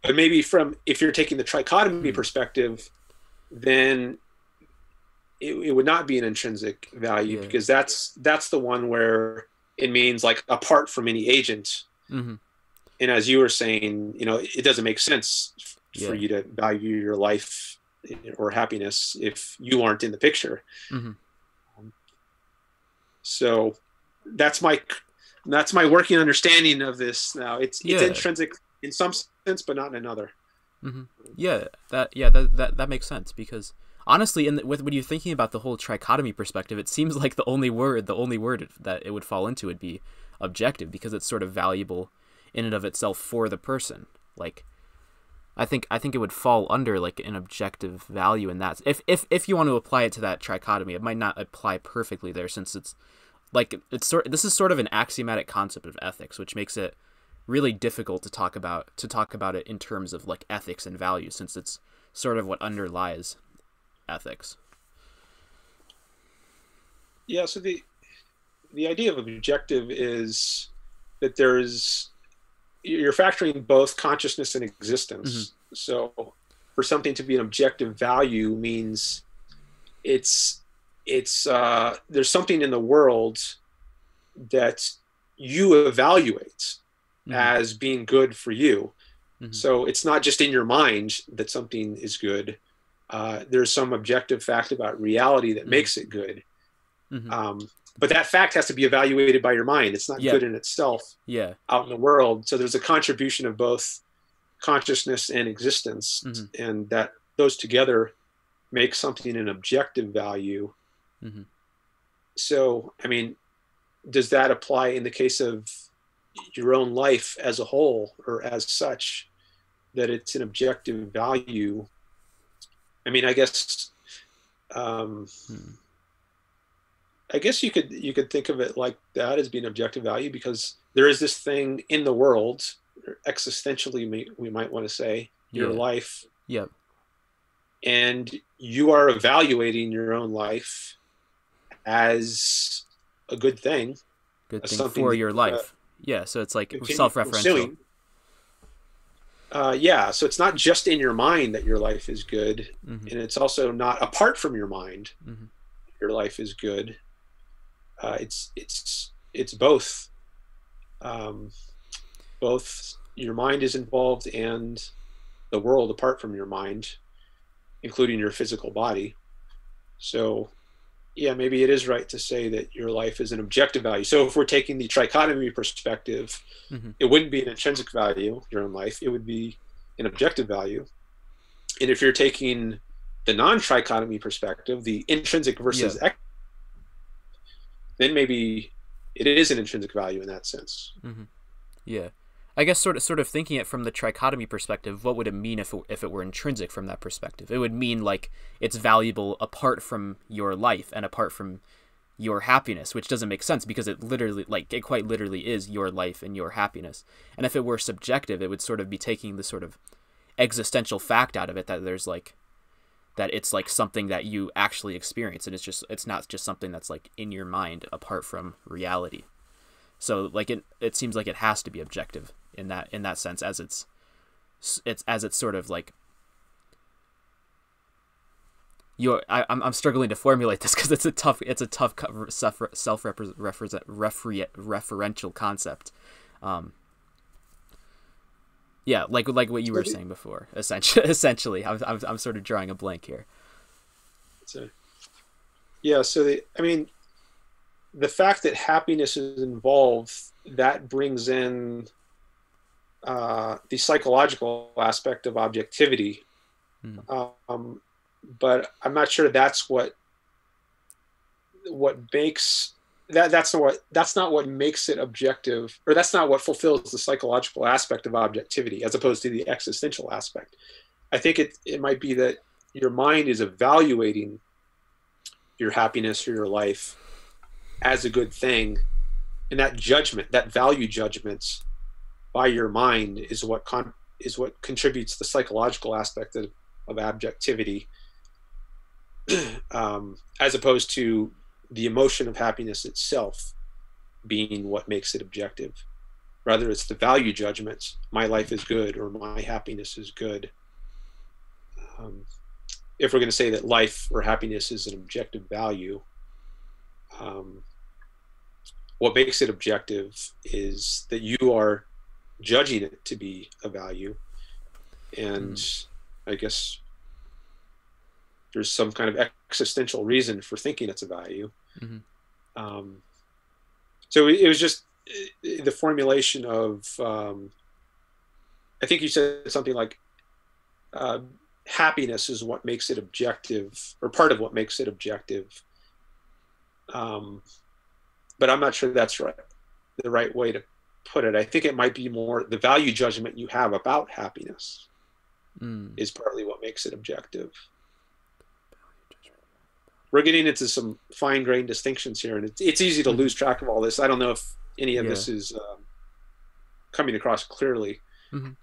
But maybe if you're taking the trichotomy perspective, then it would not be an intrinsic value, because that's the one where it means like apart from any agent. Mm-hmm. And as you were saying, it doesn't make sense for you to value your life or happiness if you aren't in the picture. Mm-hmm. So that's my working understanding of this now. It's intrinsic in some sense, but not in another. Mm-hmm. That makes sense, because honestly, when you're thinking about the whole trichotomy perspective, it seems like the only word that it would fall into would be objective, because it's sort of valuable in and of itself for the person. Like, I think it would fall under like an objective value in that. If you want to apply it to that trichotomy, it might not apply perfectly there, since it's like this is sort of an axiomatic concept of ethics, which makes it really difficult to talk about it in terms of like ethics and values, since it's sort of what underlies ethics. Yeah, so the idea of objective is that you're factoring both consciousness and existence. Mm-hmm. So, for for something to be an objective value means it's there's something in the world that you evaluate as being good for you. So it's not just in your mind that something is good. There's some objective fact about reality that makes it good. But that fact has to be evaluated by your mind. It's not good in itself out in the world. So there's a contribution of both consciousness and existence, and that those together make something an objective value. So, I mean, does that apply in the case of your own life as a whole or as such, that it's an objective value? I mean, I guess you could think of it like that, as being objective value, because there is this thing in the world, or existentially, we might want to say, your life. And you are evaluating your own life as a good thing. Good thing for your life. So it's like self-referential. So it's not just in your mind that your life is good, and it's also not apart from your mind your life is good. It's both. Both your mind is involved and the world apart from your mind, including your physical body. So maybe it is right to say that your life is an objective value. So if we're taking the trichotomy perspective, it wouldn't be an intrinsic value, your own life, it would be an objective value. And if you're taking the non-trichotomy perspective, the intrinsic versus then maybe it is an intrinsic value in that sense. I guess sort of thinking it from the trichotomy perspective, what would it mean if it were intrinsic from that perspective? It would mean like it's valuable apart from your life and apart from your happiness, which doesn't make sense because it quite literally is your life and your happiness. And if it were subjective, it would sort of be taking the sort of existential fact out of it, that there's like, that it's like something that you actually experience, and it's not just something that's like in your mind apart from reality. So like it seems like it has to be objective in that sense, as it's sort of like I'm struggling to formulate this because it's a tough self-referential concept. Like what you were saying before. Essentially, I'm sort of drawing a blank here. So the fact that happiness is involved, that brings in the psychological aspect of objectivity. But I'm not sure that's what makes that's not what makes it objective, or that's not what fulfills the psychological aspect of objectivity as opposed to the existential aspect. I think it might be that your mind is evaluating your happiness or your life as a good thing, and that judgment, that value judgment by your mind, is what contributes the psychological aspect of objectivity, as opposed to the emotion of happiness itself being what makes it objective. Rather, it's the value judgments. My life is good, or my happiness is good. If we're going to say that life or happiness is an objective value, what makes it objective is that you are judging it to be a value. And I guess there's some kind of existential reason for thinking it's a value. So it was just the formulation of, I think you said something like, happiness is what makes it objective, or part of what makes it objective. But I'm not sure that's the right way to put it. I think it might be more the value judgment you have about happiness is partly what makes it objective. We're getting into some fine-grained distinctions here, and it's easy to lose track of all this. I don't know if any of this is coming across clearly. I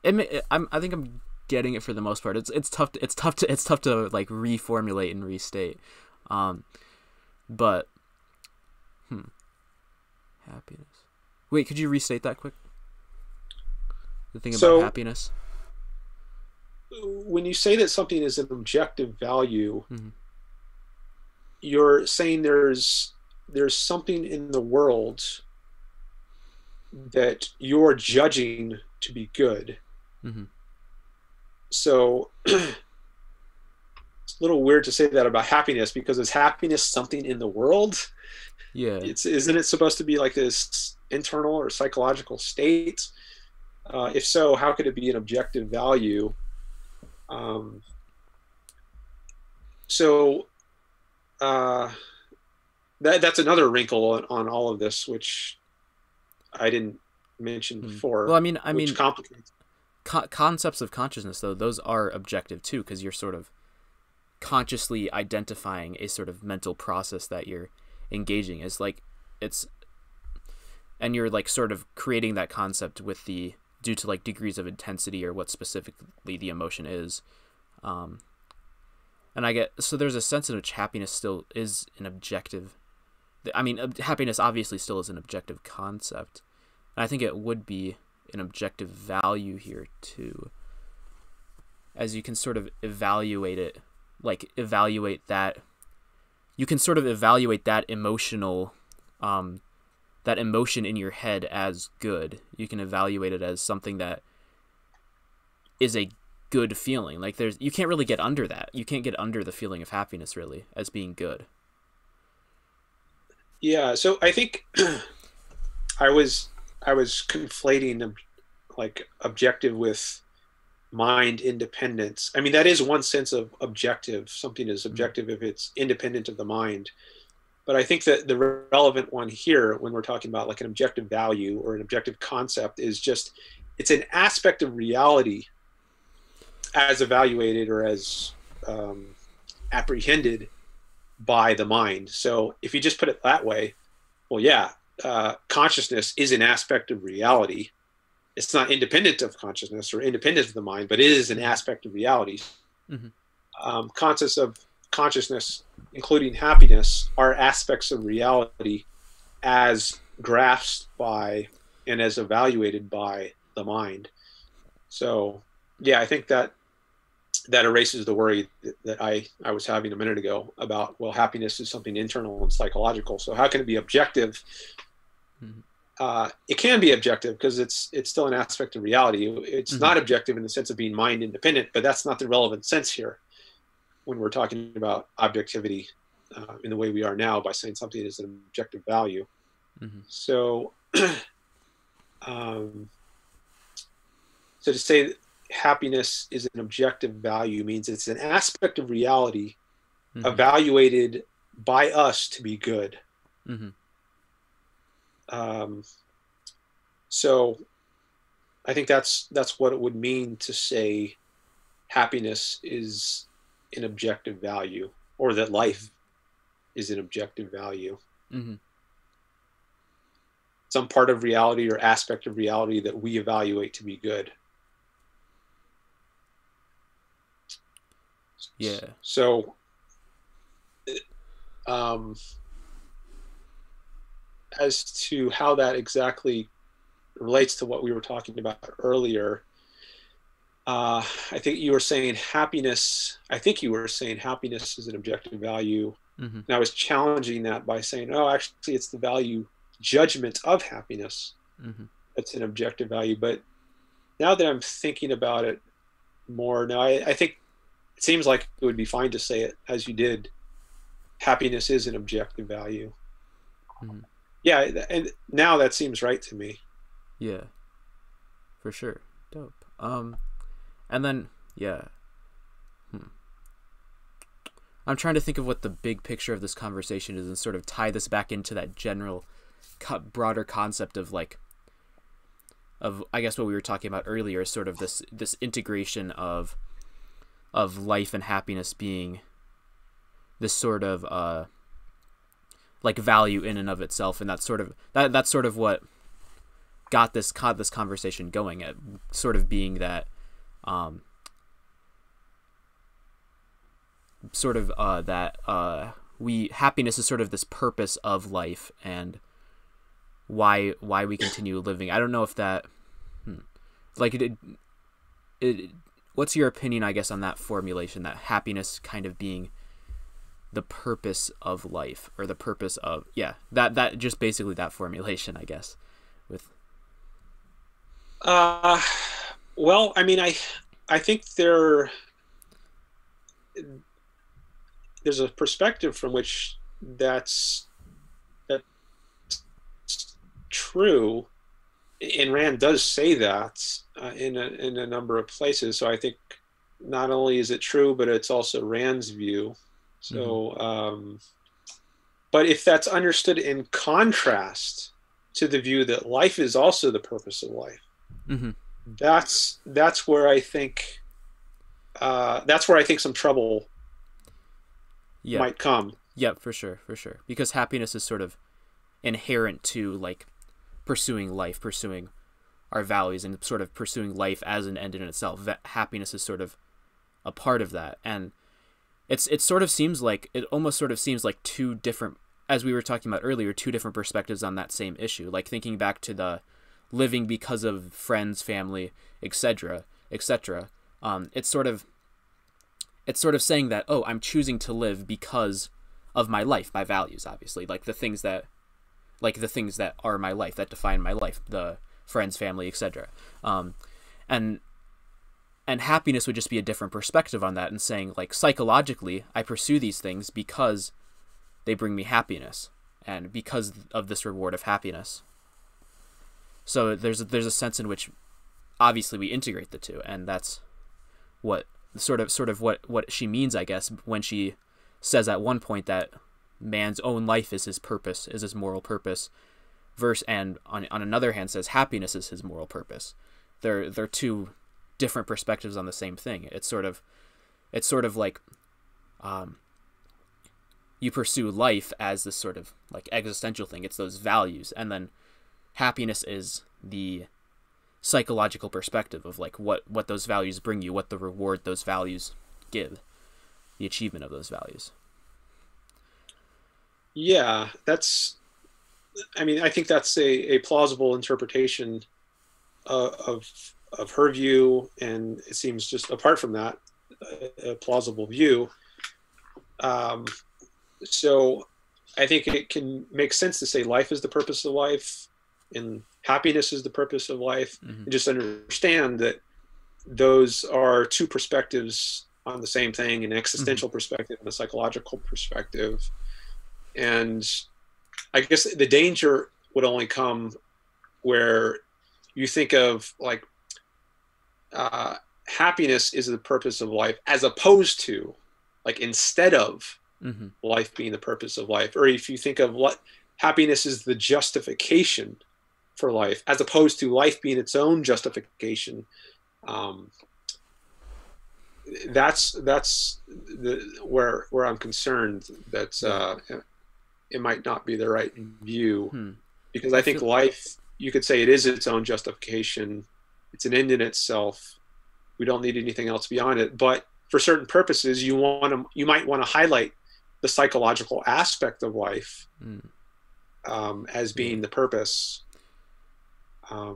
think I'm getting it for the most part. It's tough to like reformulate and restate. But happiness. Wait, could you restate that quick? The thing about happiness. when you say that something is an objective value, Mm-hmm. you're saying there's something in the world that you're judging to be good. Mm-hmm. So it's a little weird to say that about happiness, because is happiness something in the world? Yeah. Isn't it supposed to be like this internal or psychological state? If so, how could it be an objective value? Um, so uh, that's another wrinkle on all of this, which I didn't mention Well, before, which complicates. Concepts of consciousness, though, those are objective too, because you're sort of consciously identifying a sort of mental process that you're engaging. Is like it's, and you're like sort of creating that concept with the due to like degrees of intensity or what specifically the emotion is. And I get, so there's a sense in which happiness still is an objective. I mean, happiness obviously still is an objective concept. And I think it would be an objective value here too, as you can sort of evaluate it, like evaluate that. You can sort of evaluate that emotional, that emotion in your head as good. You can evaluate it as something that is a good feeling. Like you can't really get under that. You can't get under the feeling of happiness really as being good. Yeah, so I think I was conflating like objective with mind independence. I mean, that is one sense of objective. Something is objective if it's independent of the mind. But I think that the relevant one here, when we're talking about like an objective value or an objective concept, is just it's an aspect of reality as evaluated or as apprehended by the mind. So if you just put it that way, well, yeah, consciousnness is an aspect of reality. It's not independent of consciousness or independent of the mind, but it is an aspect of reality. Mm-hmm. Concepts of consciousness, including happiness, are aspects of reality as grasped by and as evaluated by the mind. So, yeah, I think that erases the worry that I was having a minute ago about, well, happiness is something internal and psychological. So how can it be objective? Mm-hmm. It can be objective because it's still an aspect of reality. It's not objective in the sense of being mind independent, but that's not the relevant sense here when we're talking about objectivity in the way we are now by saying something is an objective value. Mm-hmm. So, so to say that happiness is an objective value means it's an aspect of reality evaluated by us to be good. Mm-hmm. So I think that's what it would mean to say happiness is an objective value, or that life is an objective value. Mm-hmm. Some part of reality or aspect of reality that we evaluate to be good. Yeah. So, as to how that exactly relates to what we were talking about earlier, I think you were saying happiness. I think you were saying happiness is an objective value, and I was challenging that by saying, "Oh, actually, it's the value judgment of happiness that's an objective value." But now that I'm thinking about it more, now I think it seems like it would be fine to say it as you did. Happiness is an objective value. Mm-hmm. Yeah, and now that seems right to me. Yeah, for sure. Dope. And then, yeah. I'm trying to think of what the big picture of this conversation is and sort of tie this back into that general, broader concept of like, I guess what we were talking about earlier, sort of this integration of life and happiness being this sort of like value in and of itself, and that's sort of what got this conversation going, at sort of being that happiness is sort of this purpose of life and why we continue living. I don't know if that like it what's your opinion, I guess, on that formulation, that happiness kind of being the purpose of life, or the purpose of, that just basically that formulation, I guess, with. Well, I mean, I think there's a perspective from which that's true, and Rand does say that in a number of places. So I think not only is it true, but it's also Rand's view. So, but if that's understood in contrast to the view that life is also the purpose of life, that's where I think some trouble might come. Yeah, for sure, because happiness is sort of inherent to like pursuing life, pursuing our values, and sort of pursuing life as an end in itself. That happiness is sort of a part of that, and it almost sort of seems like two different, as we were talking about earlier, two different perspectives on that same issue. Like thinking back to the living because of friends, family, etc., etc. It's sort of saying that, oh, I'm choosing to live because of my life, my values, obviously, like the things that are my life, that define my life, the friends, family, etc. And happiness would just be a different perspective on that, and saying, like, psychologically, I pursue these things because they bring me happiness, and because of this reward of happiness. So there's a sense in which, obviously, we integrate the two, and that's what sort of what she means, I guess, when she says at one point that man's own life is his purpose, is his moral purpose, and on another hand says happiness is his moral purpose. They're two different perspectives on the same thing. It's sort of like you pursue life as this sort of like existential thing. It's those values, and then happiness is the psychological perspective of like what those values bring you, what the reward those values give, the achievement of those values. Yeah, I think that's a plausible interpretation of her view, and it seems, just apart from that, a plausible view. So I think it can make sense to say life is the purpose of life and happiness is the purpose of life, and just understand that those are two perspectives on the same thing, an existential perspective and a psychological perspective. And I guess the danger would only come where you think of like happiness is the purpose of life, as opposed to, like, instead of life being the purpose of life. Or if you think of what happiness is the justification for life, as opposed to life being its own justification. That's where I'm concerned that it might not be the right view, because I think life, you could say it is its own justification. It's an end in itself. We don't need anything else beyond it. But for certain purposes, you might want to highlight the psychological aspect of life as being the purpose. I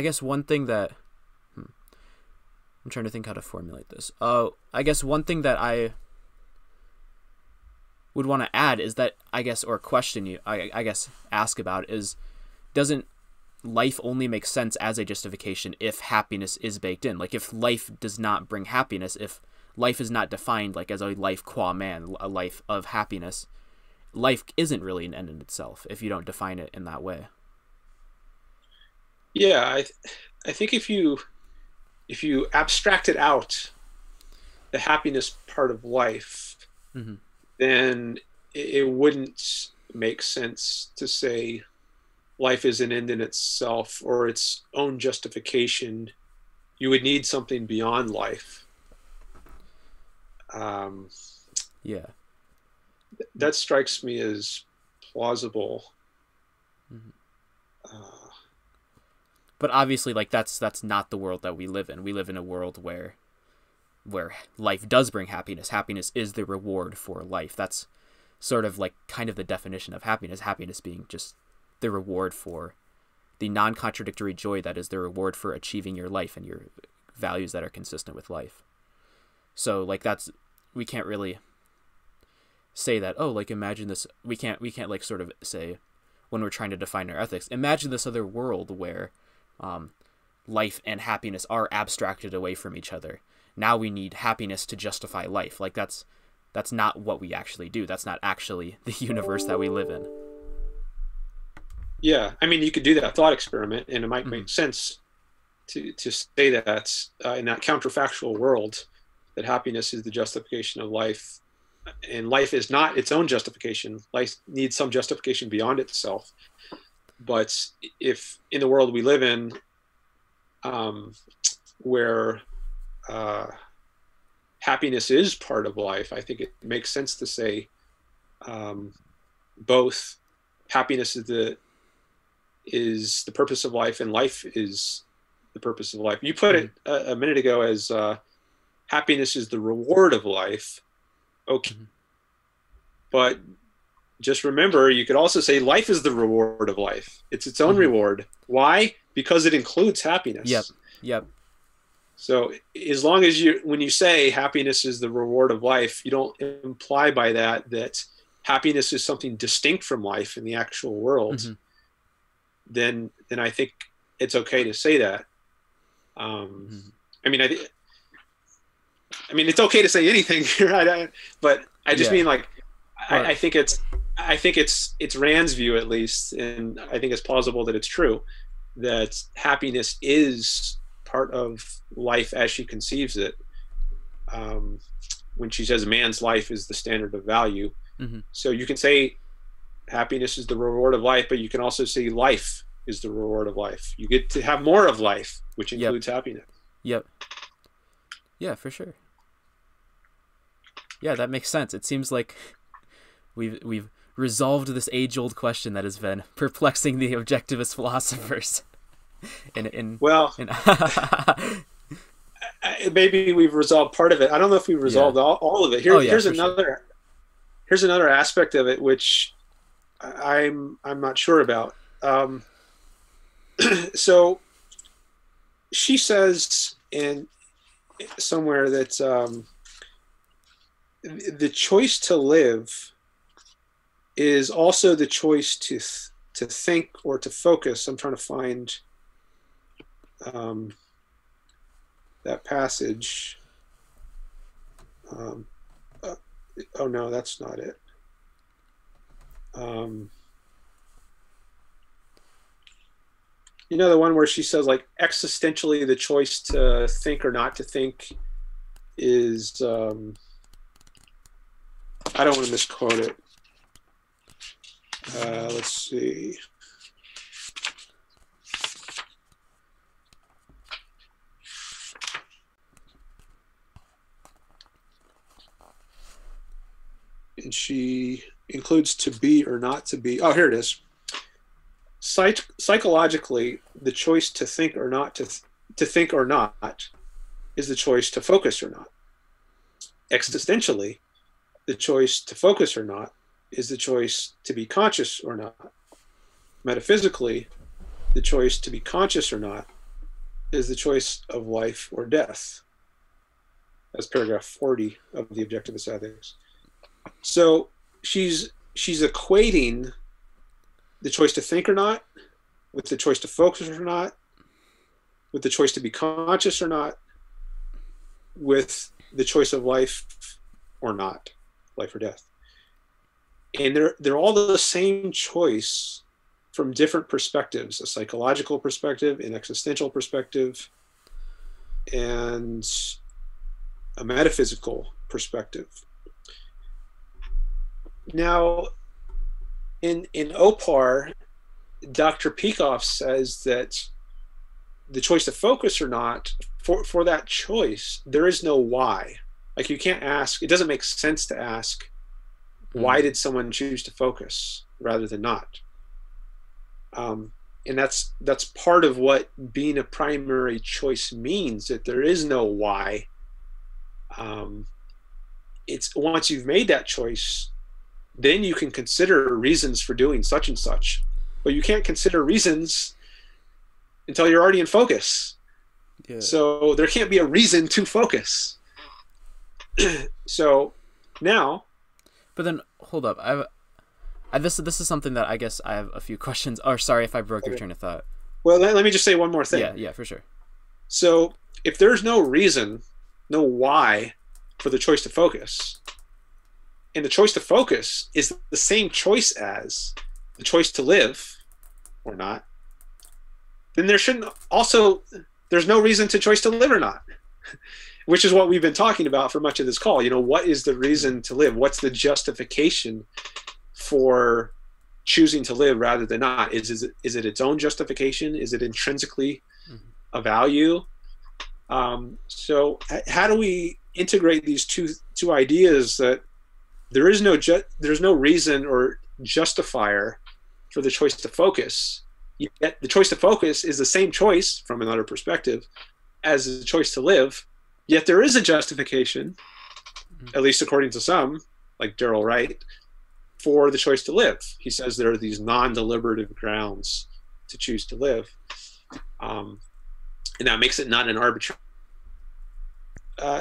guess one thing that I'm trying to think how to formulate this. I guess one thing that I would want to add is that, I guess, or question you, I guess, ask about is, doesn't life only make sense as a justification if happiness is baked in? Like, if life does not bring happiness, if life is not defined like as a life qua man, a life of happiness, life isn't really an end in itself if you don't define it in that way. Yeah, I think if you abstracted out the happiness part of life, then it wouldn't make sense to say life is an end in itself or its own justification. You would need something beyond life. That strikes me as plausible. But obviously, like, that's not the world that we live in. We live in a world where life does bring happiness. Happiness is the reward for life. That's sort of like kind of the definition of happiness. Happiness being just the reward for the non-contradictory joy that is the reward for achieving your life and your values that are consistent with life. So like we can't really say that, oh, like imagine this, we can't like sort of say when we're trying to define our ethics, imagine this other world where life and happiness are abstracted away from each other. Now we need happiness to justify life. Like that's not what we actually do. That's not actually the universe that we live in. Yeah, I mean, you could do that thought experiment, and it might make sense to say that in that counterfactual world, that happiness is the justification of life, and life is not its own justification. Life needs some justification beyond itself. But if in the world we live in, where happiness is part of life, I think it makes sense to say both happiness is the purpose of life, and life is the purpose of life. You put it a minute ago as happiness is the reward of life. Okay. But just remember, you could also say life is the reward of life. It's its own reward. Why? Because it includes happiness. Yep. So as long as when you say happiness is the reward of life, you don't imply by that happiness is something distinct from life in the actual world. Then I think it's okay to say that. I mean, it's okay to say anything, right? But I just mean like, I think it's Rand's view, at least, and I think it's plausible that it's true, that happiness is part of life as she conceives it. When she says man's life is the standard of value. So you can say happiness is the reward of life, but you can also say life is the reward of life. You get to have more of life, which includes happiness. Yep. Yeah, for sure. Yeah, that makes sense. It seems like we've resolved this age-old question that has been perplexing the objectivist philosophers. Maybe we've resolved part of it. I don't know if we've resolved all of it. Here's another aspect of it which I'm not sure about. So she says in somewhere that the choice to live is also the choice to think or to focus. I'm trying to find that passage. Oh no, that's not it. You know, the one where she says, like, existentially the choice to think or not to think is, I don't want to misquote it. Let's see. And she includes to be or not to be. Oh, here it is. Psychologically, the choice to think or not to think or not is the choice to focus or not. Existentially, the choice to focus or not is the choice to be conscious or not. Metaphysically, the choice to be conscious or not is the choice of life or death. That's paragraph 40 of the Objectivist Ethics. So she's equating the choice to think or not with the choice to focus or not, with the choice to be conscious or not, with the choice of life or not, life or death. And they're all the same choice from different perspectives: a psychological perspective, an existential perspective, and a metaphysical perspective. Now, in OPAR, Dr. Peikoff says that the choice to focus or not, for that choice, there is no why. Like, you can't ask, it doesn't make sense to ask, why did someone choose to focus rather than not? And that's part of what being a primary choice means, that there is no why. It's once you've made that choice, then you can consider reasons for doing such and such, but you can't consider reasons until you're already in focus. Yeah. So there can't be a reason to focus. So now, But then hold up. This is something that I guess I have a few questions. Or sorry if I broke your train of thought. well, let me just say one more thing. Yeah, for sure. So if there's no reason, no why for the choice to focus, and the choice to focus is the same choice as the choice to live or not, then there's no reason to choice to live or not, which is what we've been talking about for much of this call. What is the reason to live? What's the justification for choosing to live rather than not? Is it its own justification? Is it intrinsically a value? So how do we integrate these two ideas that there's no reason or justifier for the choice to focus, yet the choice to focus is the same choice from another perspective as the choice to live, yet there is a justification, at least according to some, like Daryl Wright, for the choice to live. He says there are these non-deliberative grounds to choose to live, and that makes it not an arbitrary.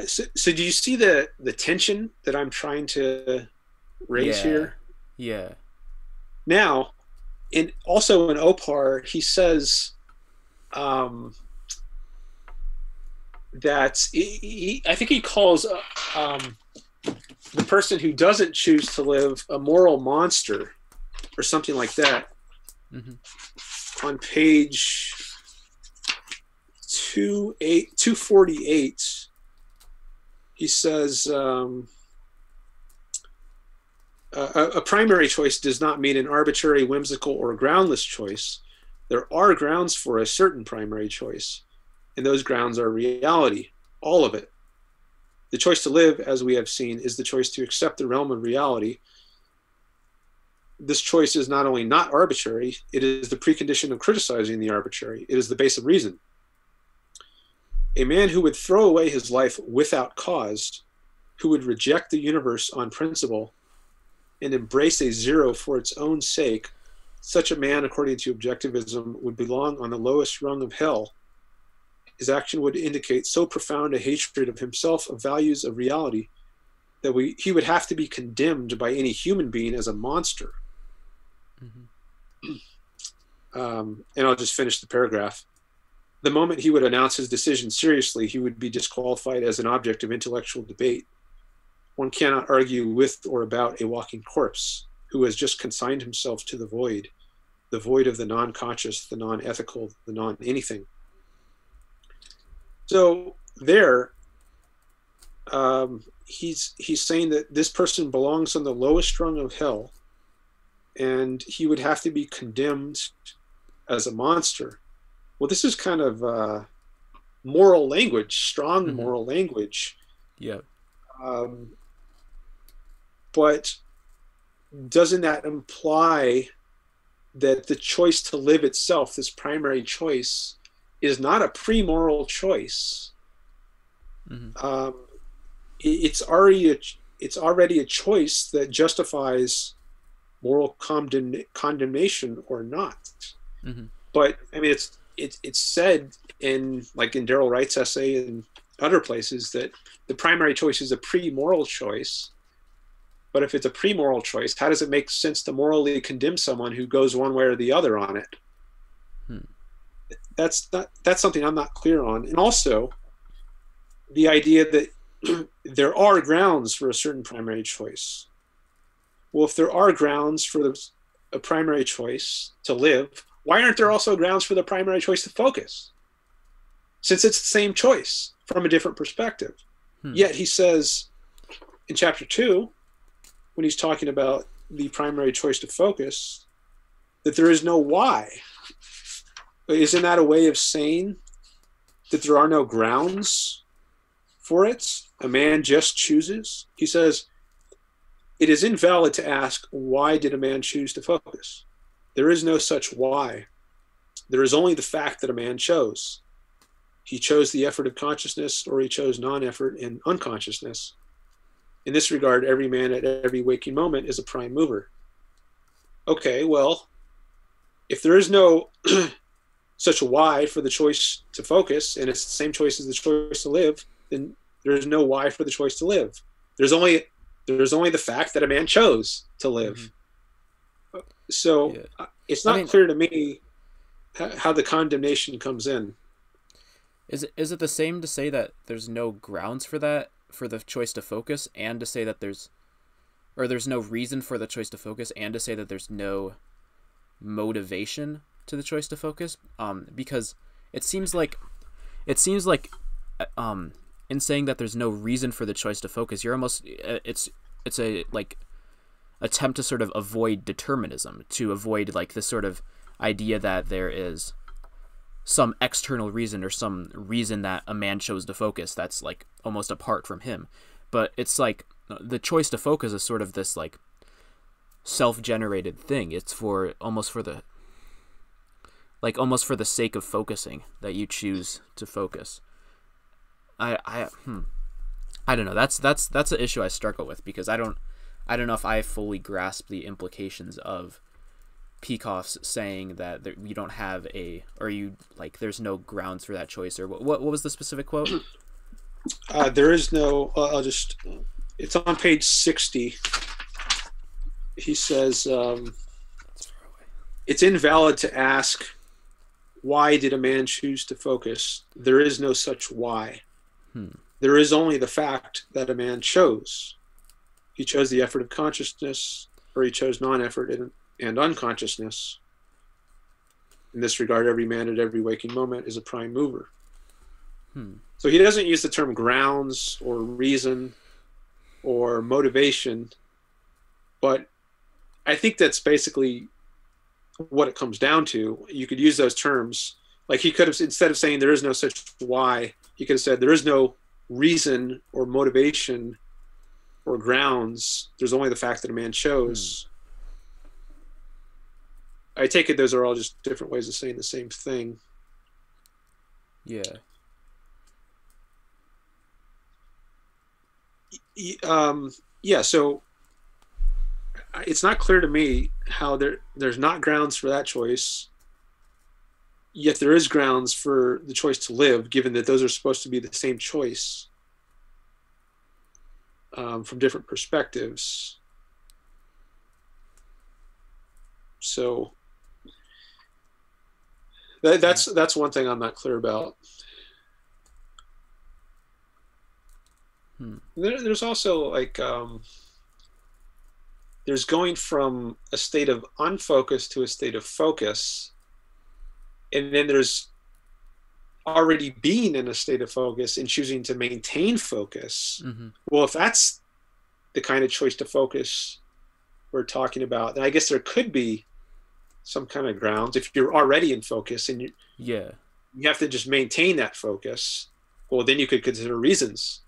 So do you see the tension that I'm trying to raise here? Yeah. Now, also in Opar, he says that I think he calls the person who doesn't choose to live a moral monster or something like that. On page 248. He says a primary choice does not mean an arbitrary, whimsical, or groundless choice. There are grounds for a certain primary choice, and those grounds are reality, all of it. The choice to live, as we have seen, is the choice to accept the realm of reality. This choice is not only not arbitrary, it is the precondition of criticizing the arbitrary. It is the base of reason. A man who would throw away his life without cause, who would reject the universe on principle, and embrace a zero for its own sake, such a man, according to objectivism, would belong on the lowest rung of hell. His action would indicate so profound a hatred of himself, of values, of reality, that he would have to be condemned by any human being as a monster. And I'll just finish the paragraph. The moment he would announce his decision seriously, he would be disqualified as an object of intellectual debate. One cannot argue with or about a walking corpse who has just consigned himself to the void of the non-conscious, the non-ethical, the non-anything. So there, he's saying that this person belongs on the lowest rung of hell, and he would have to be condemned as a monster. Well, this is kind of moral language, strong moral language. Yeah. But doesn't that imply that the choice to live itself, this primary choice, is not a pre-moral choice? It's already a choice that justifies moral condemnation or not. But I mean, it's said in Daryl Wright's essay and other places that the primary choice is a pre-moral choice. But if it's a pre-moral choice, how does it make sense to morally condemn someone who goes one way or the other on it? That's something I'm not clear on. And also, the idea that there are grounds for a certain primary choice. Well, if there are grounds for a primary choice to live, why aren't there also grounds for the primary choice to focus? Since it's the same choice from a different perspective. Yet he says in chapter 2, when he's talking about the primary choice to focus, that there is no why. Isn't that a way of saying that there are no grounds for it? A man just chooses? He says, it is invalid to ask, why did a man choose to focus? There is no such why. There is only the fact that a man chose. He chose the effort of consciousness, or he chose non-effort and unconsciousness. In this regard, every man at every waking moment is a prime mover. Okay, well, if there is no such a why for the choice to focus, and it's the same choice as the choice to live, then there's no why for the choice to live. There's only the fact that a man chose to live. So it's not clear to me how the condemnation comes in. Is it the same to say that there's no grounds for that, for the choice to focus, and to say that there's no reason for the choice to focus, and to say that there's no motivation to the choice to focus? Because it seems like in saying that there's no reason for the choice to focus, you're almost it's a like attempt to sort of avoid determinism, to avoid like this sort of idea that there is some external reason or some reason that a man chose to focus that's like almost apart from him. But it's like the choice to focus is sort of this like self-generated thing. It's almost for the sake of focusing that you choose to focus. I don't know. That's an issue I struggle with, because I don't know if I fully grasp the implications of Peikoff's saying that you don't have there's no grounds for that choice, or what was the specific quote? There is no. It's on page 60. He says it's invalid to ask, why did a man choose to focus? There is no such why. There is only the fact that a man chose. He chose the effort of consciousness, or he chose non-effort and unconsciousness. In this regard, every man at every waking moment is a prime mover. So he doesn't use the term grounds or reason or motivation, but I think that's basically what it comes down to. You could use those terms. Like he could have, instead of saying there is no such why, he could have said there is no reason or motivation or grounds. There's only the fact that a man chose. I take it those are all just different ways of saying the same thing. Yeah. So it's not clear to me how there's not grounds for that choice, yet there is grounds for the choice to live, given that those are supposed to be the same choice from different perspectives. So that's one thing I'm not clear about. There's also like there's going from a state of unfocus to a state of focus, and then there's already being in a state of focus and choosing to maintain focus. Well, if that's the kind of choice to focus we're talking about, then I guess there could be some kind of grounds. If you're already in focus and you have to just maintain that focus, well, then you could consider reasons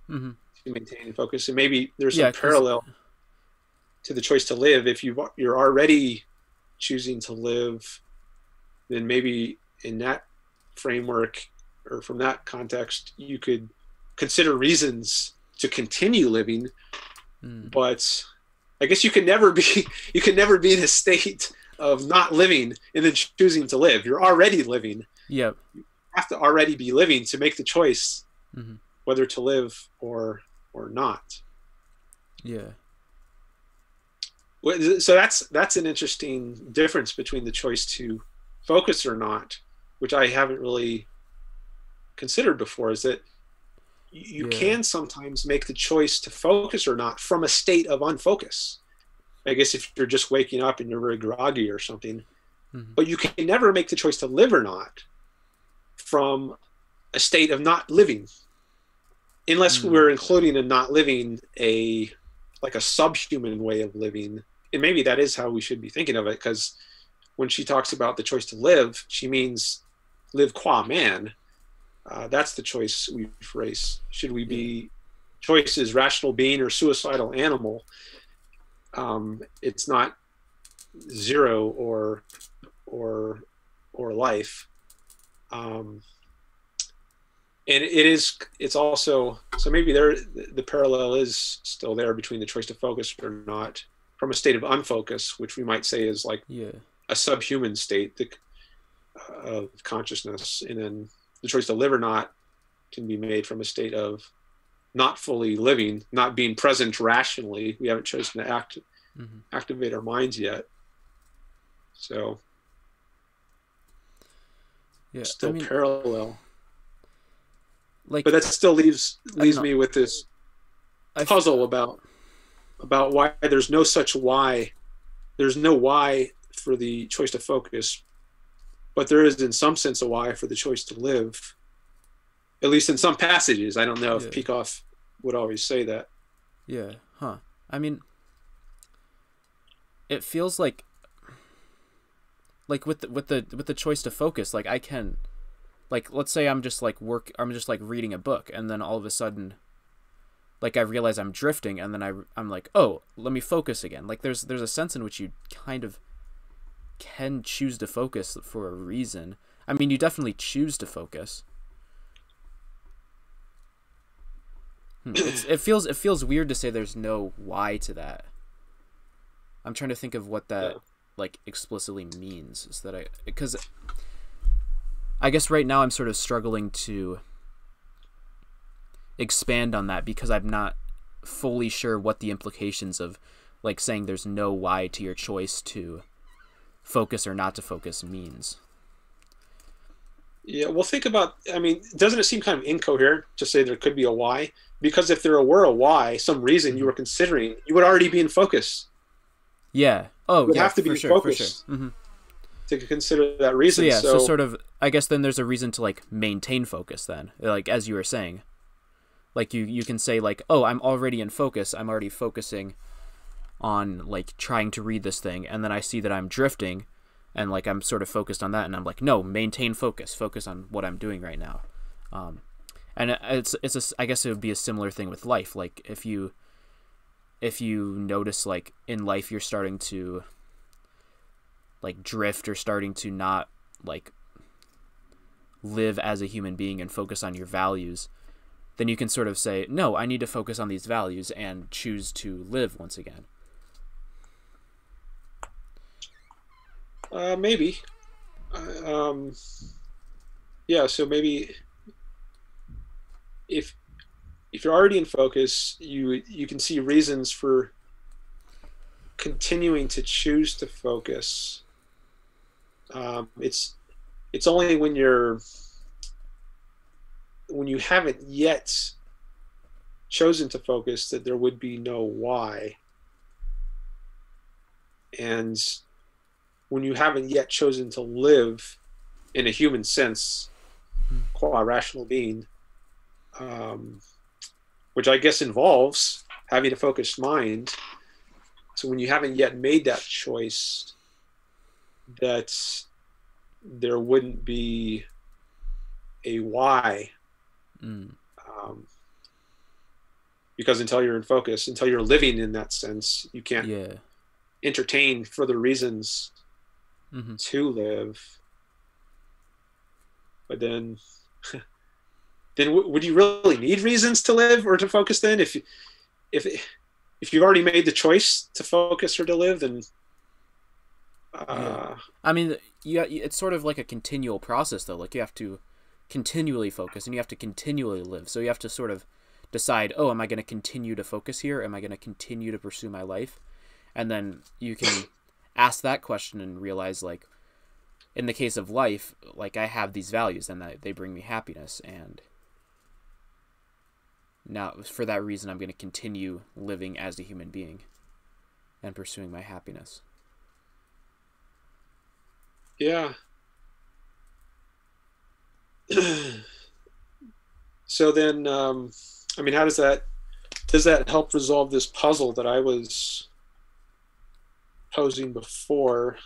to maintain focus, and maybe there's some parallel to the choice to live. If you're already choosing to live, then maybe in that framework or from that context, you could consider reasons to continue living. But I guess you can never be in a state of not living and then choosing to live. You're already living. You have to already be living to make the choice whether to live or not. So that's an interesting difference between the choice to focus or not, which I haven't really considered before, is that you can sometimes make the choice to focus or not from a state of unfocus. I guess if you're just waking up and you're very groggy or something, but you can never make the choice to live or not from a state of not living, unless we're including in not living like a subhuman way of living. And maybe that is how we should be thinking of it, because when she talks about the choice to live, she means live qua man. That's the choice we phrase. Should we be choice is rational being or suicidal animal? It's not zero or life. And it's also, so maybe the parallel is still there between the choice to focus or not from a state of unfocus, which we might say is like a subhuman state. of consciousness, and then the choice to live or not can be made from a state of not fully living, not being present rationally. We haven't chosen to activate our minds yet. So Yeah, still parallel. Like, but that still leaves me with this puzzle about why there's no such why. There's no why for the choice to focus, but there is in some sense a why for the choice to live, at least in some passages. I don't know if Peikoff would always say that. Yeah. Huh. I mean, it feels like with the choice to focus, like I can, like, let's say I'm just like reading a book, and then all of a sudden, like, I realize I'm drifting, and then I'm like, oh, let me focus again. Like, there's a sense in which you kind of can choose to focus for a reason. I mean, you definitely choose to focus. It feels weird to say there's no why to that. I'm trying to think of what that like explicitly means. Is that because I guess right now I'm sort of struggling to expand on that, because I'm not fully sure what the implications of like saying there's no why to your choice to focus or not to focus means. Yeah, well, think about, I mean, doesn't it seem kind of incoherent to say there could be a why? Because if there were a why, some reason you were considering, you would already be in focus. Yeah. Oh, you would have to be for in sure, focus for sure. to consider that reason. So sort of, I guess then there's a reason to like maintain focus then, like as you were saying. Like you can say like, oh, I'm already in focus. I'm already focusing on like trying to read this thing, and then I see that I'm drifting, and like I'm sort of focused on that, and I'm like, no, maintain focus on what I'm doing right now. And I guess it would be a similar thing with life. Like if you notice like in life you're starting to like drift, or starting to not like live as a human being and focus on your values, then you can sort of say, no, I need to focus on these values and choose to live once again. Maybe. Yeah, so maybe if you're already in focus, you can see reasons for continuing to choose to focus. It's only when you haven't yet chosen to focus that there would be no why. And when you haven't yet chosen to live in a human sense, qua rational being, which I guess involves having a focused mind. So when you haven't yet made that choice, that there wouldn't be a why. Because until you're in focus, until you're living in that sense, you can't entertain further reasons to live. But then would you really need reasons to live or to focus then? If you've already made the choice to focus or to live, then I mean, it's sort of like a continual process though. Like you have to continually focus and you have to continually live. So you have to sort of decide, oh, am I going to continue to focus here? Am I going to continue to pursue my life? And then you can ask that question and realize, like, in the case of life, like I have these values and they bring me happiness, and now for that reason I'm going to continue living as a human being and pursuing my happiness. Yeah. So then, I mean, how does that help resolve this puzzle that I was posing before?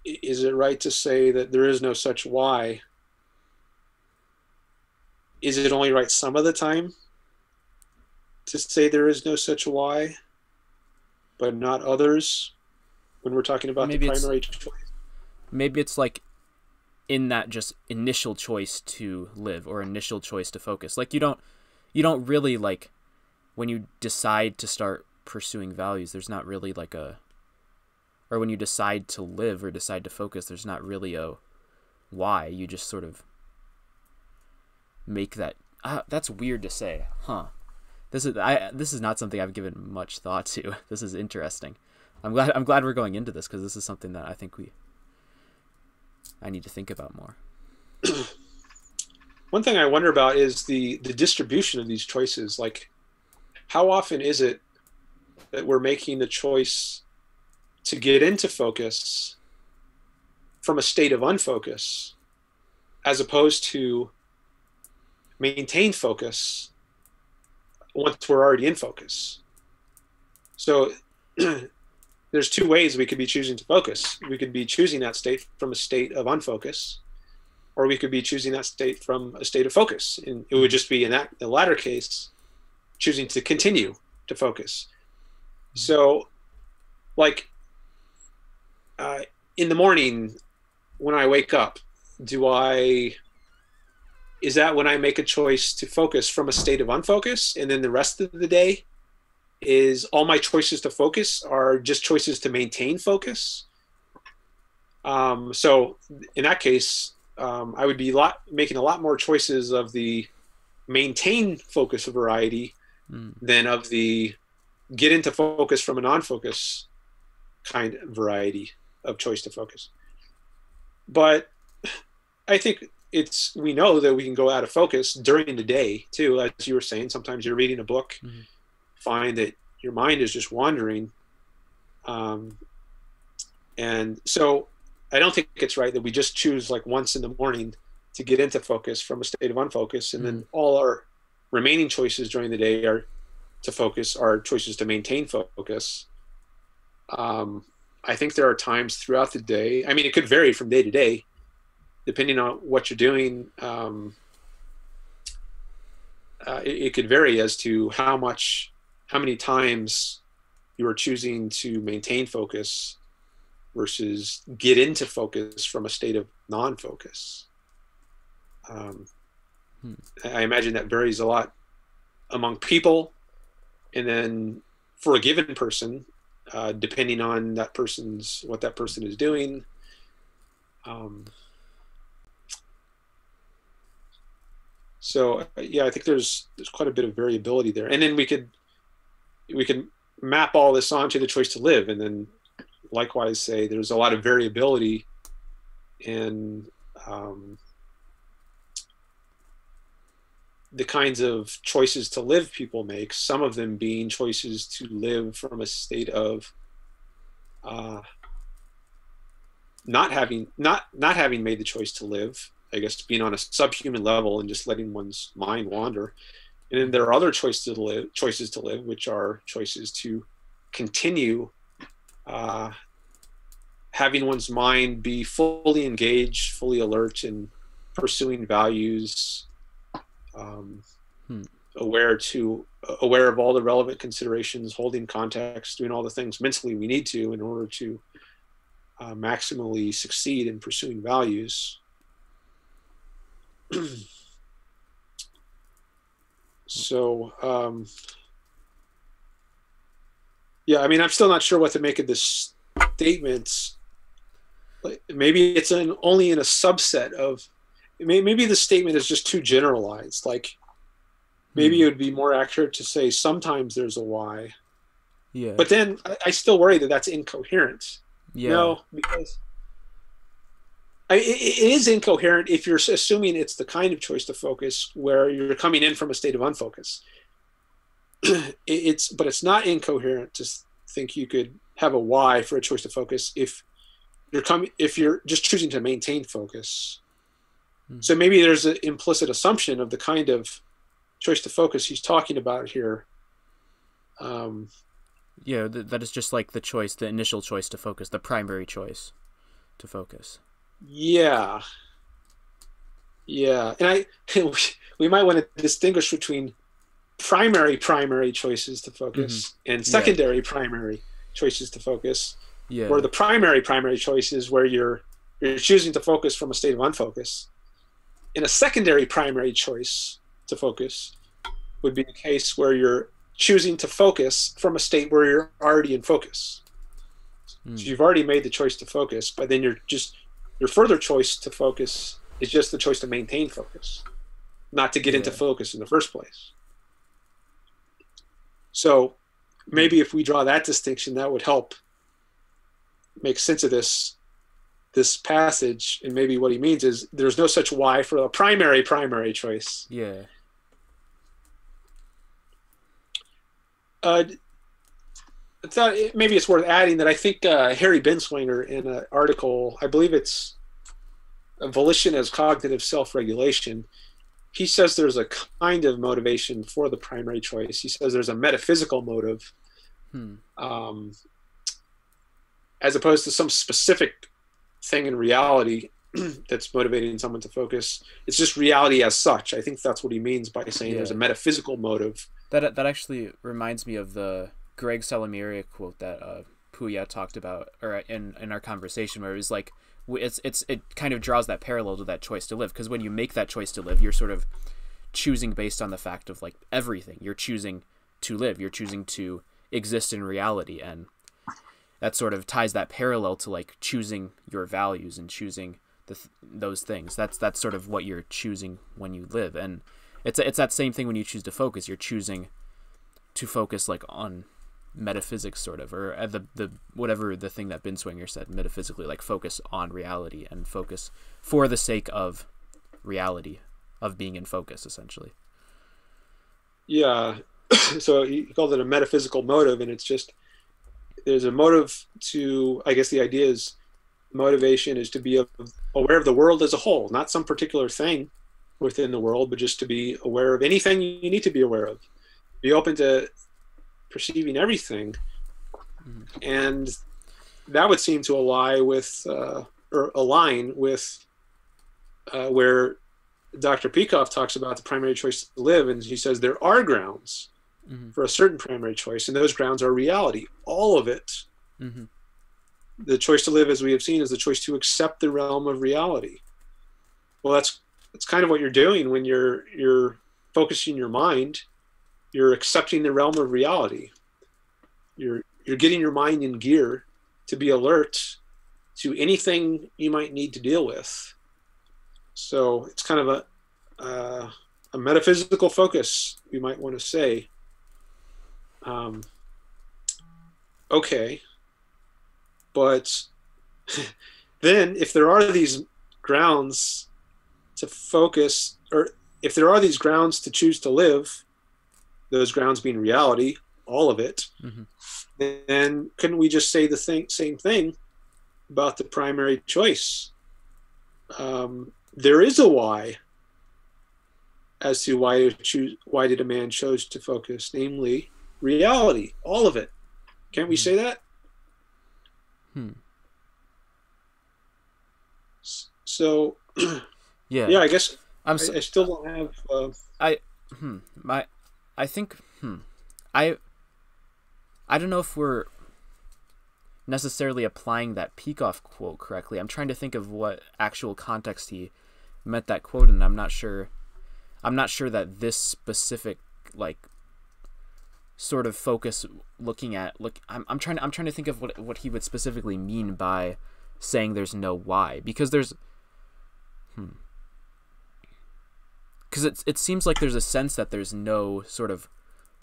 Is it right to say that there is no such why? Is it only right some of the time to say there is no such why, but not others, when we're talking about maybe the primary choice? Maybe it's like in that just initial choice to live or initial choice to focus. Like you don't really, like, when you decide to start pursuing values, there's not really like a or when you decide to live or decide to focus, there's not really a why. You just sort of make that. That's weird to say, huh? This is not something I've given much thought to. This is interesting. I'm glad we're going into this, because this is something that I think I need to think about more. One thing I wonder about is the distribution of these choices. Like, how often is it that we're making the choice to get into focus from a state of unfocus, as opposed to maintain focus once we're already in focus? So there's two ways we could be choosing to focus. We could be choosing that state from a state of unfocus, or we could be choosing that state from a state of focus. And it would just be, in the latter case, choosing to continue to focus. So, like, in the morning when I wake up, is that when I make a choice to focus from a state of unfocus, and then the rest of the day is all my choices to focus are just choices to maintain focus? So in that case, I would be making a lot more choices of the maintain focus variety than of the get into focus from a non-focus kind of variety of choice to focus. But I think we know that we can go out of focus during the day too. As you were saying, sometimes you're reading a book, find that your mind is just wandering. And so I don't think it's right that we just choose like once in the morning to get into focus from a state of unfocus, and then all our remaining choices during the day are choices to maintain focus. I think there are times throughout the day, I mean, it could vary from day to day, depending on what you're doing. It could vary as to how many times you are choosing to maintain focus versus get into focus from a state of non-focus. I imagine that varies a lot among people, and then for a given person, depending on what that person is doing. So yeah, I think there's quite a bit of variability there, and then we could map all this onto the choice to live, and then likewise say there's a lot of variability in the kinds of choices to live people make. Some of them being choices to live from a state of not having made the choice to live, I guess, being on a subhuman level and just letting one's mind wander. And then there are other choices to live, which are choices to continue having one's mind be fully engaged, fully alert in pursuing values, aware of all the relevant considerations, holding context, doing all the things mentally we need to in order to maximally succeed in pursuing values. So yeah, I mean, I'm still not sure what to make of this statement. Maybe it's only in a subset of, maybe the statement is just too generalized. Like, maybe it would be more accurate to say sometimes there's a why. Yeah. But then I still worry that that's incoherent. Yeah. No, because it is incoherent if you're assuming it's the kind of choice to focus where you're coming in from a state of unfocus. But it's not incoherent to think you could have a why for a choice to focus if you're just choosing to maintain focus. So maybe there's an implicit assumption of the kind of choice to focus he's talking about here. Yeah, that is just like the initial choice to focus, the primary choice to focus. Yeah. And we might want to distinguish between primary choices to focus and secondary primary choices to focus. Yeah. Where the primary choice is where you're choosing to focus from a state of unfocus. In a secondary primary choice to focus would be the case where you're choosing to focus from a state where you're already in focus. So you've already made the choice to focus, but then your further choice to focus is just the choice to maintain focus, not to get into focus in the first place. So maybe if we draw that distinction, that would help make sense of this passage. And maybe what he means is there's no such why for a primary choice. Yeah. I thought maybe it's worth adding that I think Harry Binswanger, in an article, I believe it's Volition as Cognitive Self-Regulation, he says there's a kind of motivation for the primary choice. He says there's a metaphysical motive, as opposed to some specific thing in reality that's motivating someone to focus. It's just reality as such. I think that's what he means by saying there's a metaphysical motive. That actually reminds me of the Greg Salamiria quote that Puya talked about, or in our conversation, where it was like, it kind of draws that parallel to that choice to live, because when you make that choice to live, you're sort of choosing based on the fact of like everything. You're choosing to live. You're choosing to exist in reality, and that sort of ties that parallel to like choosing your values and choosing those things. That's sort of what you're choosing when you live, and it's that same thing when you choose to focus. You're choosing to focus like on metaphysics, sort of, or the whatever the thing that Binswanger said, metaphysically, like focus on reality and focus for the sake of reality, of being in focus, essentially. Yeah. So he called it a metaphysical motive, and it's just, there's a motive to, I guess the idea is, motivation is to be aware of the world as a whole, not some particular thing within the world, but just to be aware of anything you need to be aware of. Be open to perceiving everything. And that would seem to align with where Dr. Peikoff talks about the primary choice to live, and he says there are grounds for a certain primary choice, and those grounds are reality, all of it. The choice to live, as we have seen, is the choice to accept the realm of reality. Well, that's kind of what you're doing when you're focusing your mind. You're accepting the realm of reality. You're getting your mind in gear to be alert to anything you might need to deal with. So it's kind of a metaphysical focus, we might want to say. Okay. But then if there are these grounds to focus, or if there are these grounds to choose to live, those grounds being reality, all of it, then couldn't we just say the same thing about the primary choice? There is a why as to why did a man choose to focus, namely reality, all of it. Can't we say that? So yeah, I guess I still don't have I think I don't know if we're necessarily applying that Peikoff quote correctly. I'm trying to think of what actual context he meant that quote in. I'm not sure that this specific like sort of focus I'm trying to think of what he would specifically mean by saying there's no why, because there's because it seems like there's a sense that there's no sort of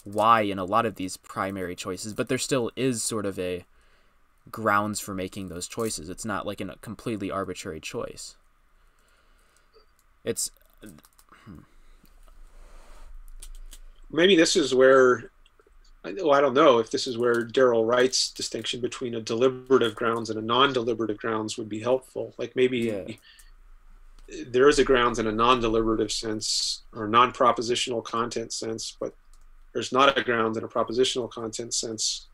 why in a lot of these primary choices, but there still is sort of a grounds for making those choices. It's not like a completely arbitrary choice. It's maybe this is where, well, I don't know if this is where Darrell Wright's distinction between a deliberative grounds and a non-deliberative grounds would be helpful. Like maybe there is a grounds in a non-deliberative sense or non-propositional content sense, but there's not a grounds in a propositional content sense.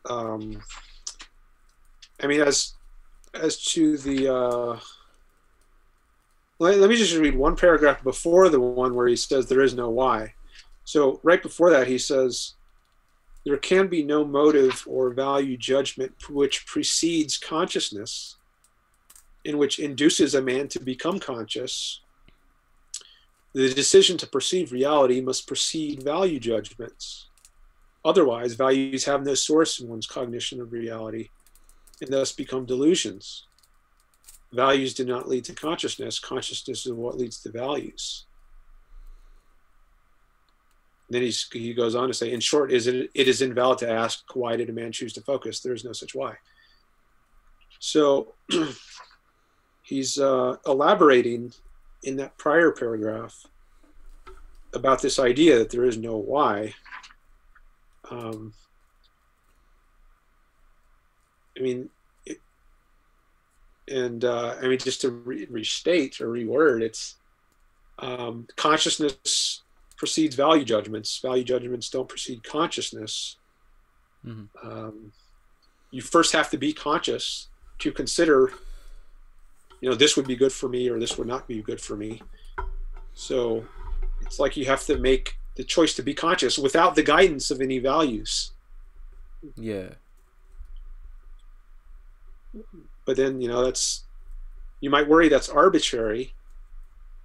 I mean, as to the let me just read one paragraph before the one where he says there is no why. So right before that, he says, there can be no motive or value judgment which precedes consciousness, in which induces a man to become conscious. The decision to perceive reality must precede value judgments. Otherwise, values have no source in one's cognition of reality and thus become delusions. Values do not lead to consciousness. Consciousness is what leads to values. And then he goes on to say, in short, it is invalid to ask, why did a man choose to focus? There is no such why. So he's elaborating in that prior paragraph about this idea that there is no why. I mean, just to restate or reword, it's consciousness precedes value judgments. Value judgments don't precede consciousness. Mm-hmm. You first have to be conscious to consider, this would be good for me or this would not be good for me. So it's like you have to make the choice to be conscious without the guidance of any values. Yeah. But then, you might worry that's arbitrary.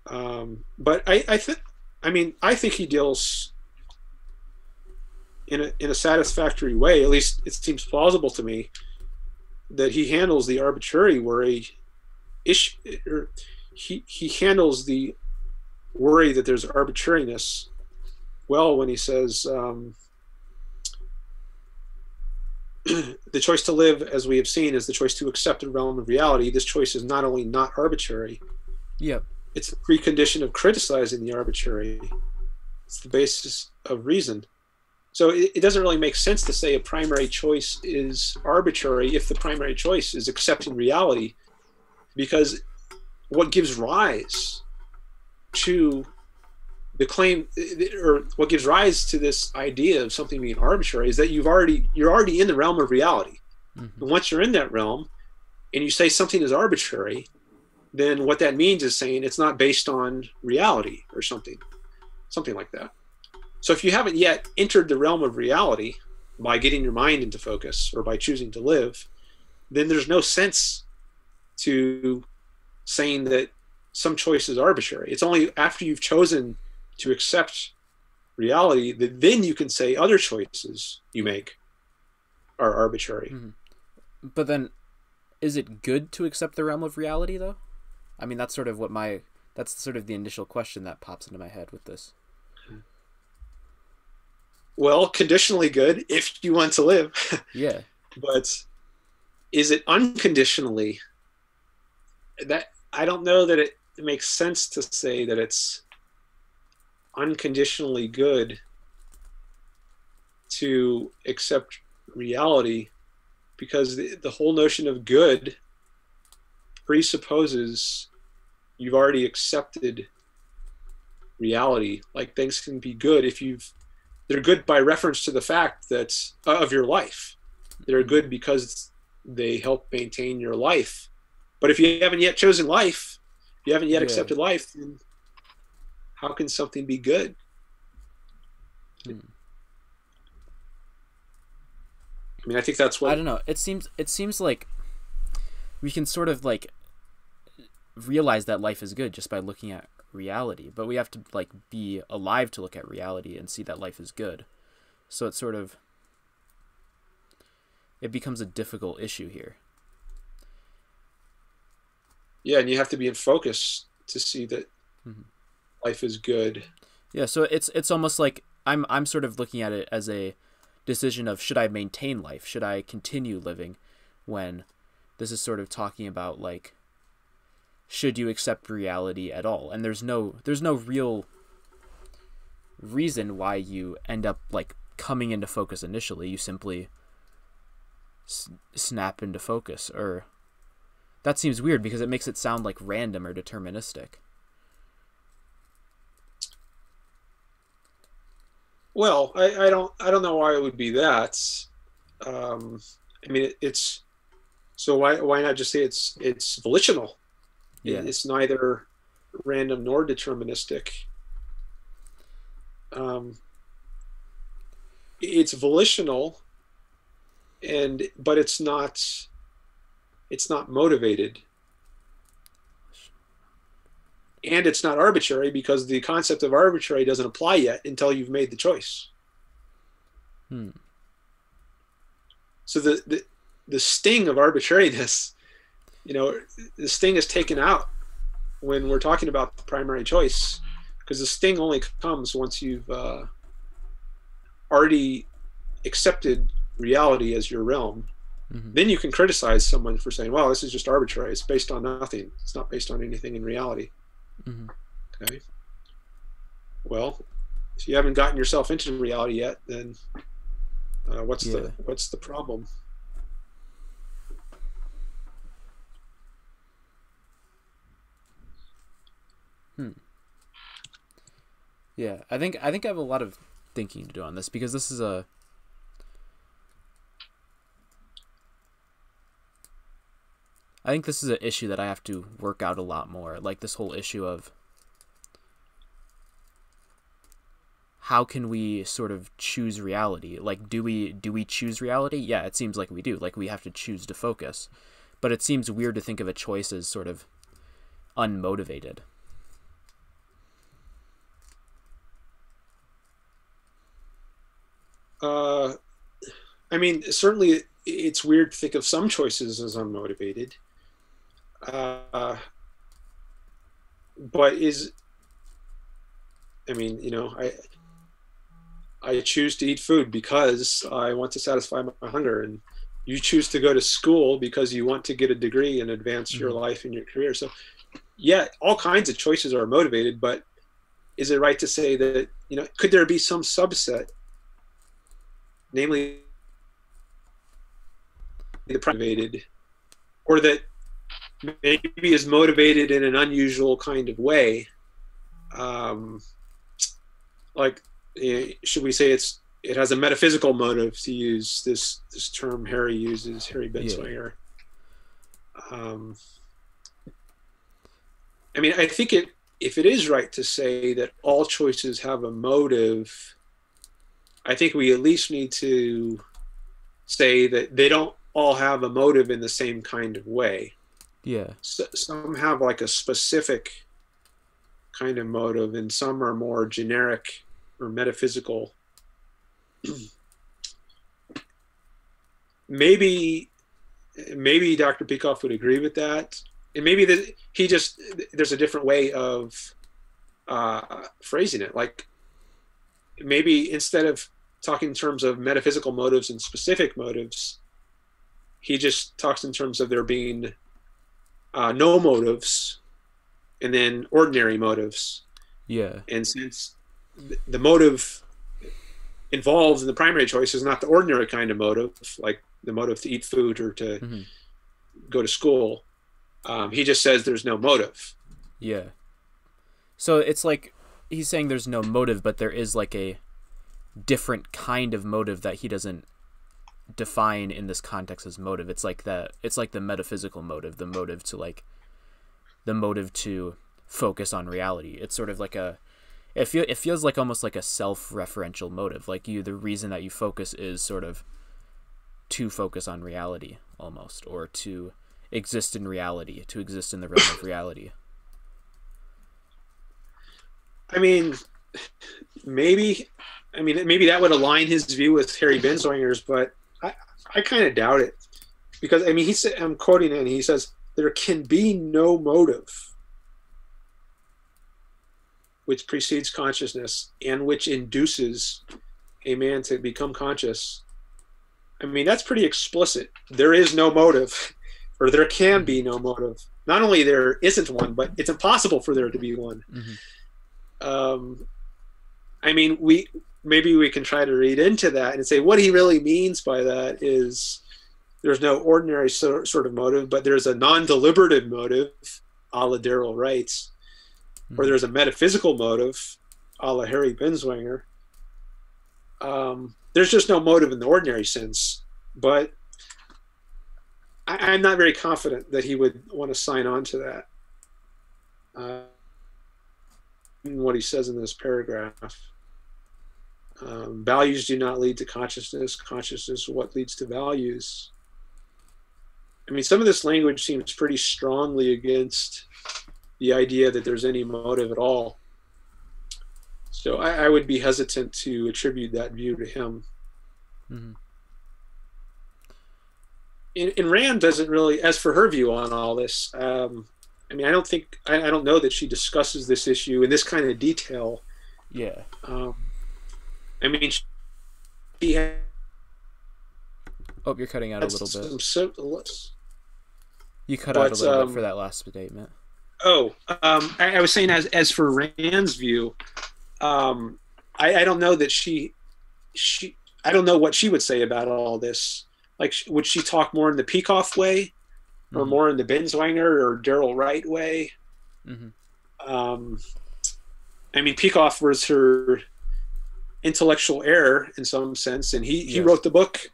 But I think he deals in a satisfactory way. At least it seems plausible to me that he handles the arbitrary worry issue, or he handles the worry that there's arbitrariness well when he says the choice to live, as we have seen, is the choice to accept the realm of reality. This choice is not only not arbitrary, it's the precondition of criticizing the arbitrary. It's the basis of reason. So it doesn't really make sense to say a primary choice is arbitrary if the primary choice is accepting reality, because what gives rise to the claim, or what gives rise to this idea of something being arbitrary, is that you're already in the realm of reality. Mm-hmm. And once you're in that realm and you say something is arbitrary, then what that means is saying it's not based on reality or something like that. So if you haven't yet entered the realm of reality by getting your mind into focus or by choosing to live, then there's no sense to saying that some choice is arbitrary. It's only after you've chosen to accept reality that then you can say other choices you make are arbitrary. Mm-hmm. But then, is it good to accept the realm of reality, though? I mean, that's sort of the initial question that pops into my head with this. Well, conditionally good if you want to live. Yeah. But is it unconditionally? That I don't know that it makes sense to say that it's unconditionally good to accept reality, because the whole notion of good presupposes you've already accepted reality. Like, things can be good if they're good by reference to the fact that of your life. They're good because they help maintain your life. But if you haven't yet chosen life, if you haven't yet accepted life, then how can something be good? I mean, I think that's what... I don't know. It seems like we can sort of like realize that life is good just by looking at reality, but we have to like be alive to look at reality and see that life is good. So it's sort of, it becomes a difficult issue here. Yeah, and you have to be in focus to see that life is good. Yeah, so it's almost like I'm sort of looking at it as a decision of, should I maintain life? Should I continue living? When this is sort of talking about like, should you accept reality at all? And there's no real reason why you end up like coming into focus initially. You simply snap into focus, or that seems weird because it makes it sound like random or deterministic. Well, I don't know why it would be that. I mean, it's so why not just say it's volitional? Yeah. It's neither random nor deterministic. It's volitional, but it's not motivated, and it's not arbitrary, because the concept of arbitrary doesn't apply yet until you've made the choice. Hmm. So the sting of arbitrariness, the sting is taken out when we're talking about the primary choice, because the sting only comes once you've already accepted reality as your realm. Mm-hmm. Then you can criticize someone for saying, well, this is just arbitrary. It's based on nothing. It's not based on anything in reality. Mm-hmm. Okay. Well, if you haven't gotten yourself into reality yet, then what's Yeah. the problem? Hmm. Yeah. I think I have a lot of thinking to do on this, because this is a I think this is an issue that I have to work out a lot more. Like this whole issue of how can we sort of choose reality? Like, do we choose reality? Yeah, it seems like we do. Like we have to choose to focus, but it seems weird to think of a choice as sort of unmotivated. Uh, I mean, certainly it's weird to think of some choices as unmotivated. Uh, but I mean, I choose to eat food because I want to satisfy my hunger, and you choose to go to school because you want to get a degree and advance your Mm-hmm. life and your career. So, yeah, all kinds of choices are motivated, but is it right to say that, could there be some subset, namely the motivated, or that maybe is motivated in an unusual kind of way? Um, like, should we say it has a metaphysical motive, to use this term Harry uses, Harry Yeah. Benswanger. Um, I mean, I think if it is right to say that all choices have a motive, I think we at least need to say that they don't all have a motive in the same kind of way. Yeah. So, some have like a specific kind of motive, and some are more generic or metaphysical. maybe maybe Dr. Peikoff would agree with that, and maybe there's a different way of phrasing it. Like maybe instead of talking in terms of metaphysical motives and specific motives, he just talks in terms of there being no motives and then ordinary motives. Yeah. And since the motive involved in the primary choice is not the ordinary kind of motive, like the motive to eat food or to Mm-hmm. go to school, he just says there's no motive. Yeah. So it's like he's saying there's no motive, but there is like a different kind of motive that he doesn't define in this context as motive. It's like that. It's like the metaphysical motive, the motive to focus on reality. It's sort of like it feels like almost like a self-referential motive. Like the reason that you focus is sort of to focus on reality almost, or to exist in reality, to exist in the realm of reality. I mean, maybe, maybe that would align his view with Harry Benswanger's, but I kind of doubt it, because I mean, I'm quoting him, and he says there can be no motive which precedes consciousness and which induces a man to become conscious. I mean, that's pretty explicit. There is no motive, or there can be no motive. Not only there isn't one, but it's impossible for there to be one. Mm-hmm. I mean, maybe we can try to read into that and say what he really means by that is there's no ordinary sort of motive, but there's a non-deliberative motive, a la Darrell Wright's, or there's a metaphysical motive, a la Harry Benswanger. There's just no motive in the ordinary sense, but I'm not very confident that he would want to sign on to that. What he says in this paragraph. Values do not lead to consciousness. Consciousness is what leads to values. I mean, some of this language seems pretty strongly against the idea that there's any motive at all. So I would be hesitant to attribute that view to him. Mm-hmm. And Rand doesn't really, as for her view on all this, I mean, I don't know that she discusses this issue in this kind of detail. Yeah. Um, I mean, she had Oh, you're cutting out a little bit. some, You cut out a but little bit for that last statement. I was saying, as for Rand's view, I don't know that she I don't know what she would say about all this. Like, would she talk more in the Peikoff way, or Mm-hmm. more in the Binswanger or Daryl Wright way? Mm-hmm. I mean, Peikoff was her intellectual heir in some sense, and he Yes. wrote the book,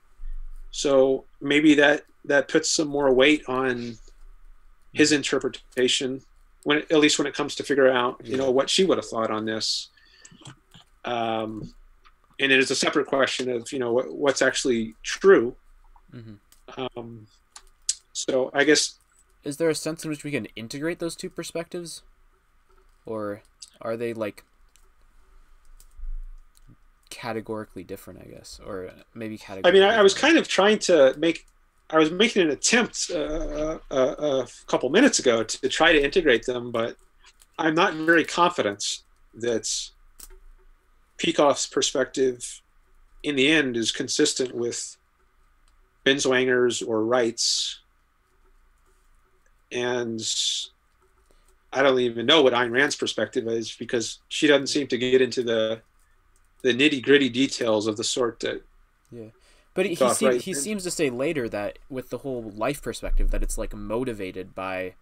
so maybe that puts some more weight on his interpretation, at least when it comes to figure out, what she would have thought on this. And it is a separate question of, what's actually true. Mm-hmm. So I guess, is there a sense in which we can integrate those two perspectives, or are they like categorically different? I guess, or maybe categorically. I mean, I was kind of trying to I was making an attempt a couple minutes ago to try to integrate them, but I'm not very confident that Peikoff's perspective in the end is consistent with Binswanger's or Wright's. And I don't even know what Ayn Rand's perspective is, because she doesn't seem to get into the nitty-gritty details of the sort that... Yeah. But he seems to say later that with the whole life perspective, that it's like motivated by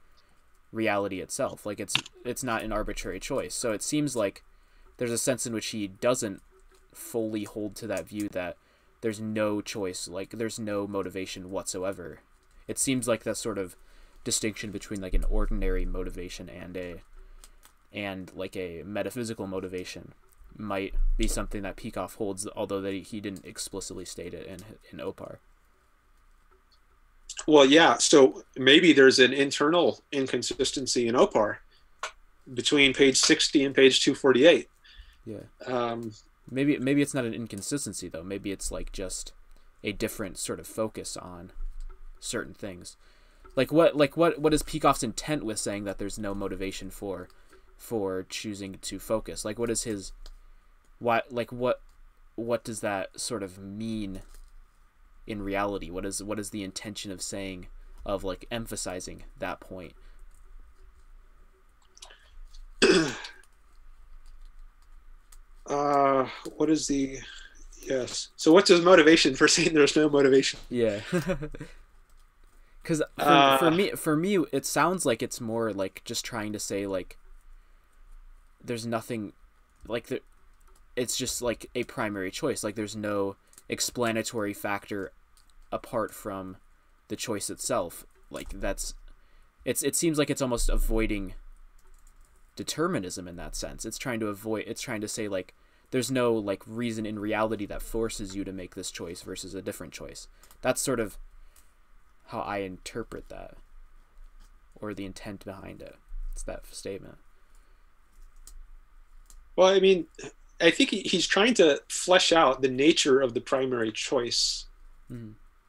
reality itself. Like it's not an arbitrary choice. So it seems like there's a sense in which he doesn't fully hold to that view that there's no choice, like there's no motivation whatsoever. It seems like that sort of distinction between like an ordinary motivation and like a metaphysical motivation might be something that Peikoff holds, although that he didn't explicitly state it in Opar. Well, yeah, so maybe there's an internal inconsistency in Opar between page 60 and page 248. Yeah. Maybe it's not an inconsistency though. Maybe it's like just a different sort of focus on certain things. What is Peikoff's intent with saying that there's no motivation for choosing to focus? Like, what is his what does that sort of mean in reality? What is the intention of saying, of like emphasizing that point? What is the... Yes. So what's his motivation for saying there's no motivation? Yeah. Because for me, it sounds like it's more like just trying to say like there's nothing, like it's just like a primary choice. Like there's no explanatory factor apart from the choice itself. Like it seems like it's almost avoiding determinism in that sense. It's trying to say like there's no like reason in reality that forces you to make this choice versus a different choice. That's sort of how I interpret that, or the intent behind it. It's that statement. Well, I mean, I think he's trying to flesh out the nature of the primary choice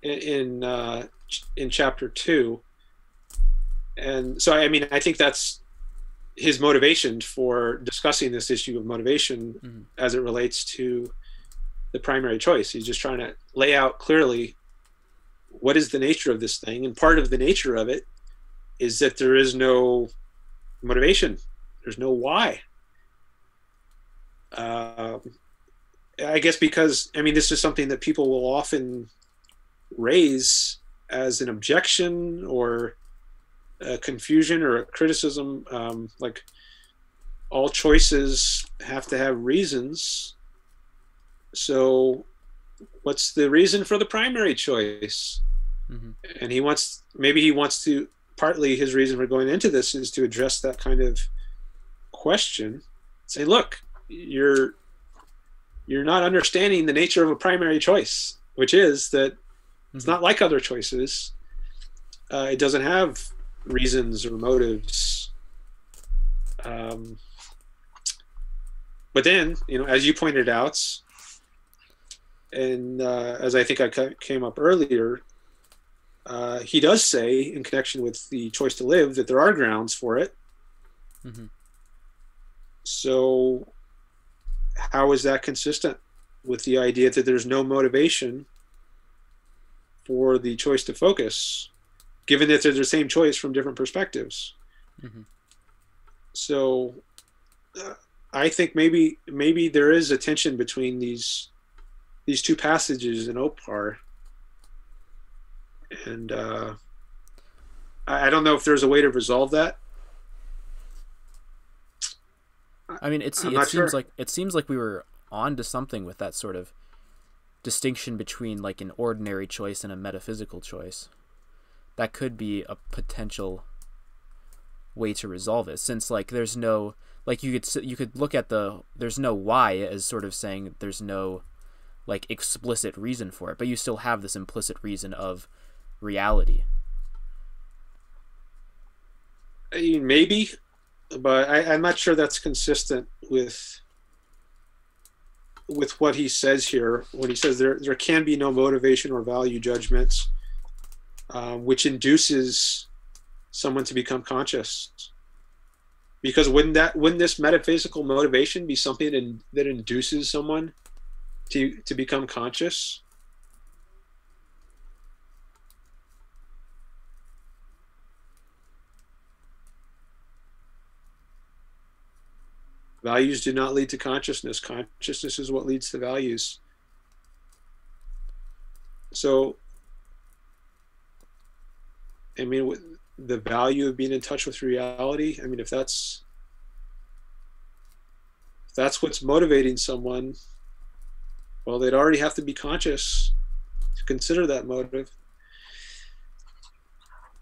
in chapter 2. And so, I mean, I think that's his motivation for discussing this issue of motivation as it relates to the primary choice. He's just trying to lay out clearly what is the nature of this thing. And part of the nature of it is that there is no motivation. There's no why. I guess because, I mean, this is something that people will often raise as an objection or a confusion or a criticism. Like, all choices have to have reasons. So what's the reason for the primary choice? And maybe he wants to, partly his reason for going into this is to address that kind of question. Say, look, you're not understanding the nature of a primary choice, which is that it's not like other choices. It doesn't have reasons or motives. But then, as you pointed out, And as I think I came up earlier, he does say, in connection with the choice to live, that there are grounds for it. Mm-hmm. So, how is that consistent with the idea that there's no motivation for the choice to focus, given that they're the same choice from different perspectives? Mm-hmm. So, I think maybe there is a tension between these two passages in Opar, and I don't know if there's a way to resolve that. I mean, I'm not sure. it seems like we were on to something with that sort of distinction between like an ordinary choice and a metaphysical choice. That could be a potential way to resolve it, since like there's no, like you could look at the, there's no why as sort of saying there's no like explicit reason for it, but you still have this implicit reason of reality. I mean, maybe, but I'm not sure that's consistent with what he says here when he says there can be no motivation or value judgments, which induces someone to become conscious. Because wouldn't this metaphysical motivation be something that induces someone to become conscious? Values do not lead to consciousness. Consciousness is what leads to values. So, I mean, the value of being in touch with reality. I mean, if that's what's motivating someone, well, they'd already have to be conscious to consider that motive.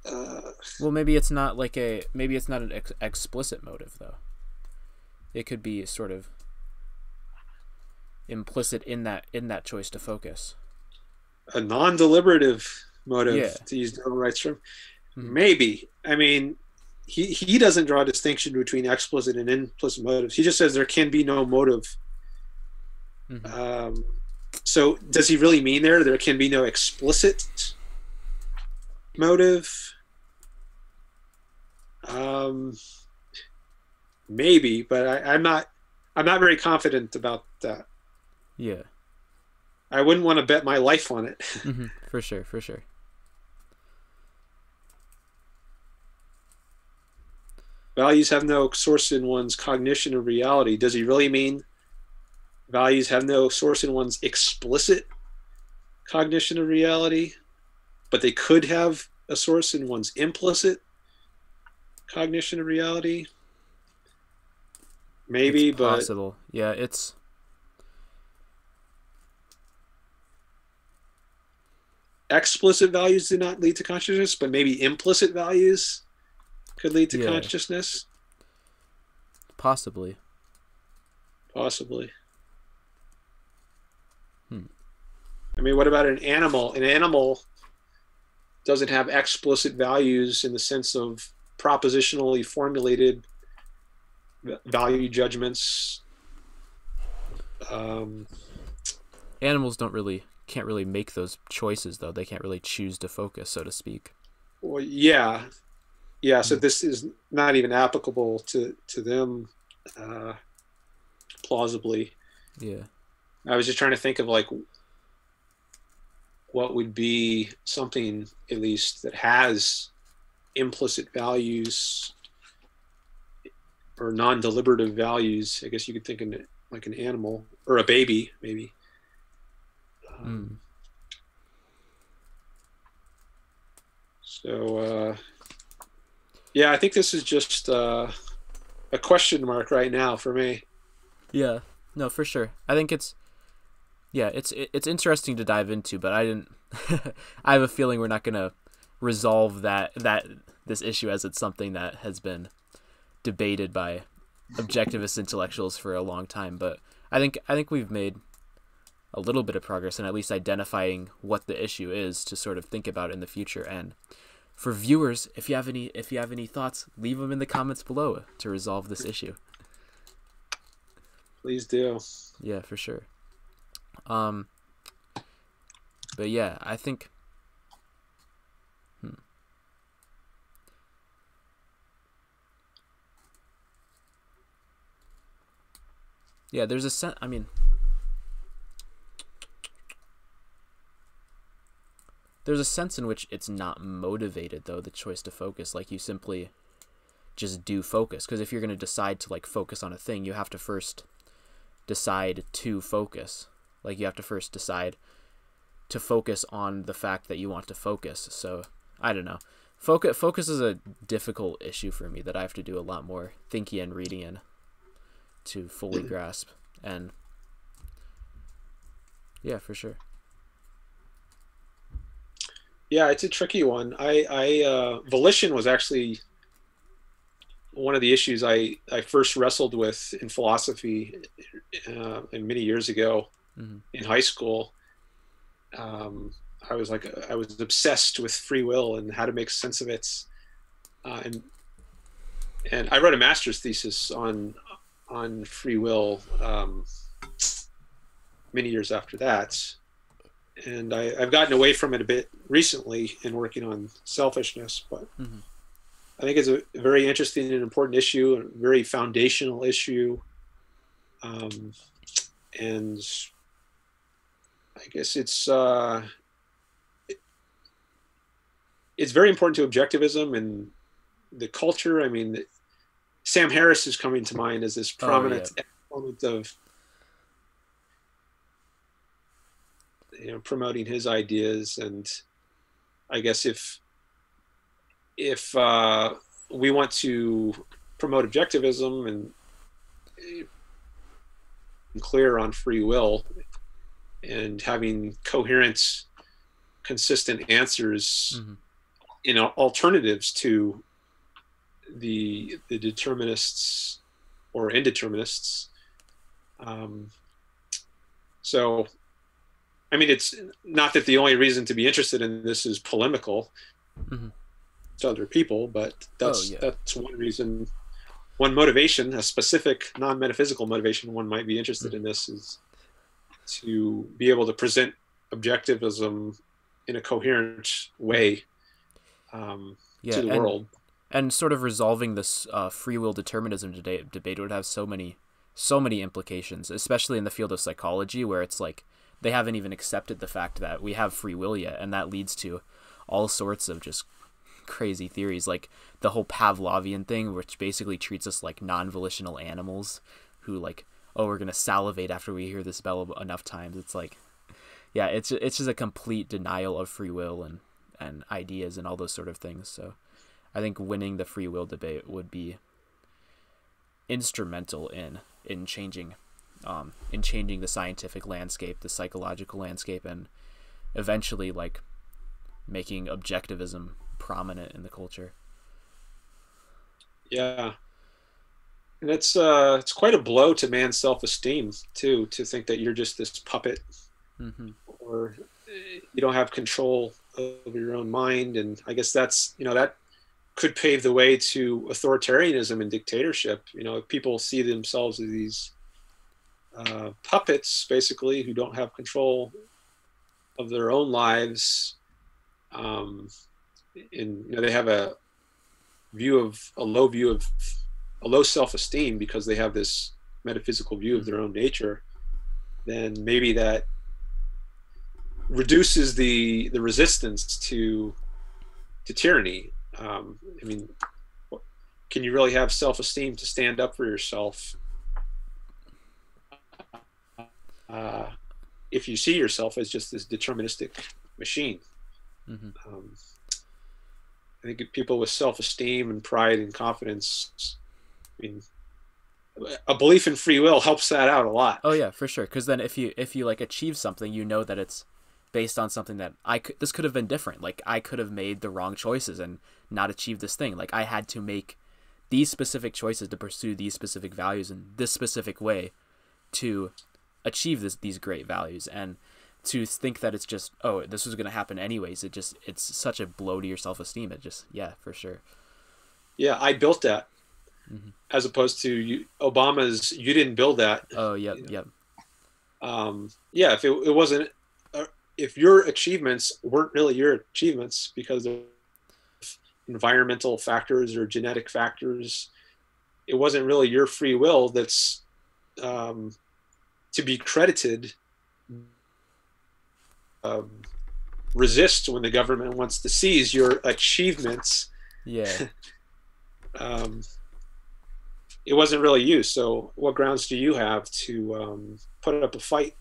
Well, maybe it's not like maybe it's not an explicit motive though. It could be sort of implicit in that choice to focus. A non-deliberative motive, Yeah. to use Darrell Wright's term. Mm-hmm. Maybe. I mean, he doesn't draw a distinction between explicit and implicit motives. He just says there can be no motive. Mm-hmm. So does he really mean there can be no explicit motive? Maybe, but I'm not very confident about that. Yeah. I wouldn't want to bet my life on it. Mm-hmm. For sure. Values have no source in one's cognition of reality. Does he really mean values have no source in one's explicit cognition of reality, but they could have a source in one's implicit cognition of reality? Maybe, it's possible. But yeah, it's explicit values do not lead to consciousness, but maybe implicit values could lead to consciousness. Possibly. I mean, what about an animal? An animal doesn't have explicit values in the sense of propositionally formulated value judgments. Animals can't really make those choices though. They can't really choose to focus, so to speak. Well, yeah. So this is not even applicable to them plausibly. Yeah. I was just trying to think of like what would be something at least that has implicit values or non-deliberative values. I guess you could think of it like an animal or a baby, maybe. So, yeah, I think this is just a question mark right now for me. Yeah, no, for sure. I think it's interesting to dive into, but I didn't. I have a feeling we're not gonna resolve this issue, as it's something that has been debated by objectivist intellectuals for a long time. But I think we've made a little bit of progress in at least identifying what the issue is to sort of think about in the future. And for viewers, if you have any thoughts, leave them in the comments below to resolve this issue. Please do. Yeah, for sure. But yeah, I think. Yeah, there's a sense. I mean, there's a sense in which it's not motivated though. The choice to focus, like you simply just do focus. Because if you're going to decide to like focus on a thing, you have to first decide to focus. Like you have to first decide to focus on the fact that you want to focus. So I don't know. Focus is a difficult issue for me that I have to do a lot more thinking and reading in to fully grasp. And yeah, for sure. Yeah, it's a tricky one. Volition was actually one of the issues I first wrestled with in philosophy and many years ago in high school. I was obsessed with free will and how to make sense of it. And I wrote a master's thesis on free will many years after that. And I've gotten away from it a bit recently in working on selfishness, but I think it's a very interesting and important issue, a very foundational issue. And I guess it's very important to objectivism and the culture. I mean, Sam Harris is coming to mind as this prominent exponent of promoting his ideas. And I guess if we want to promote objectivism and clear on free will and having coherent, consistent answers, alternatives to the determinists or indeterminists. So, I mean, it's not that the only reason to be interested in this is polemical to other people, but that's one reason, one motivation, a specific non-metaphysical motivation one might be interested in this is to be able to present objectivism in a coherent way to the world. And sort of resolving this free will determinism debate would have so many implications, especially in the field of psychology, where it's like they haven't even accepted the fact that we have free will yet, and that leads to all sorts of just crazy theories, like the whole Pavlovian thing, which basically treats us like non-volitional animals who like, oh, we're gonna salivate after we hear this bell enough times. It's like, yeah, it's just a complete denial of free will and ideas and all those sort of things. So I think winning the free will debate would be instrumental in changing the scientific landscape, the psychological landscape, and eventually like making objectivism prominent in the culture. Yeah. And it's quite a blow to man's self-esteem too, to think that you're just this puppet or you don't have control over your own mind. And I guess that's, that could pave the way to authoritarianism and dictatorship. If people see themselves as these puppets, basically, who don't have control of their own lives, and they have a low self-esteem because they have this metaphysical view of their own nature, then maybe that reduces the resistance to tyranny. I mean, can you really have self-esteem to stand up for yourself if you see yourself as just this deterministic machine? I think people with self-esteem and pride and confidence, I mean, a belief in free will helps that out a lot. Oh yeah, for sure. Because then if you like achieve something, that it's based on something that this could have been different. Like I could have made the wrong choices and not achieved this thing. Like I had to make these specific choices to pursue these specific values in this specific way to achieve these great values. And to think that it's just, oh, this was going to happen anyways, it's such a blow to your self-esteem. It just, yeah, for sure. Yeah, I built that. As opposed to Obama's, you didn't build that. Oh, yeah, yeah. Yeah, if it wasn't if your achievements weren't really your achievements because of environmental factors or genetic factors, it wasn't really your free will that's to be credited. Resist when the government wants to seize your achievements. Yeah. It wasn't really you. So what grounds do you have to put up a fight,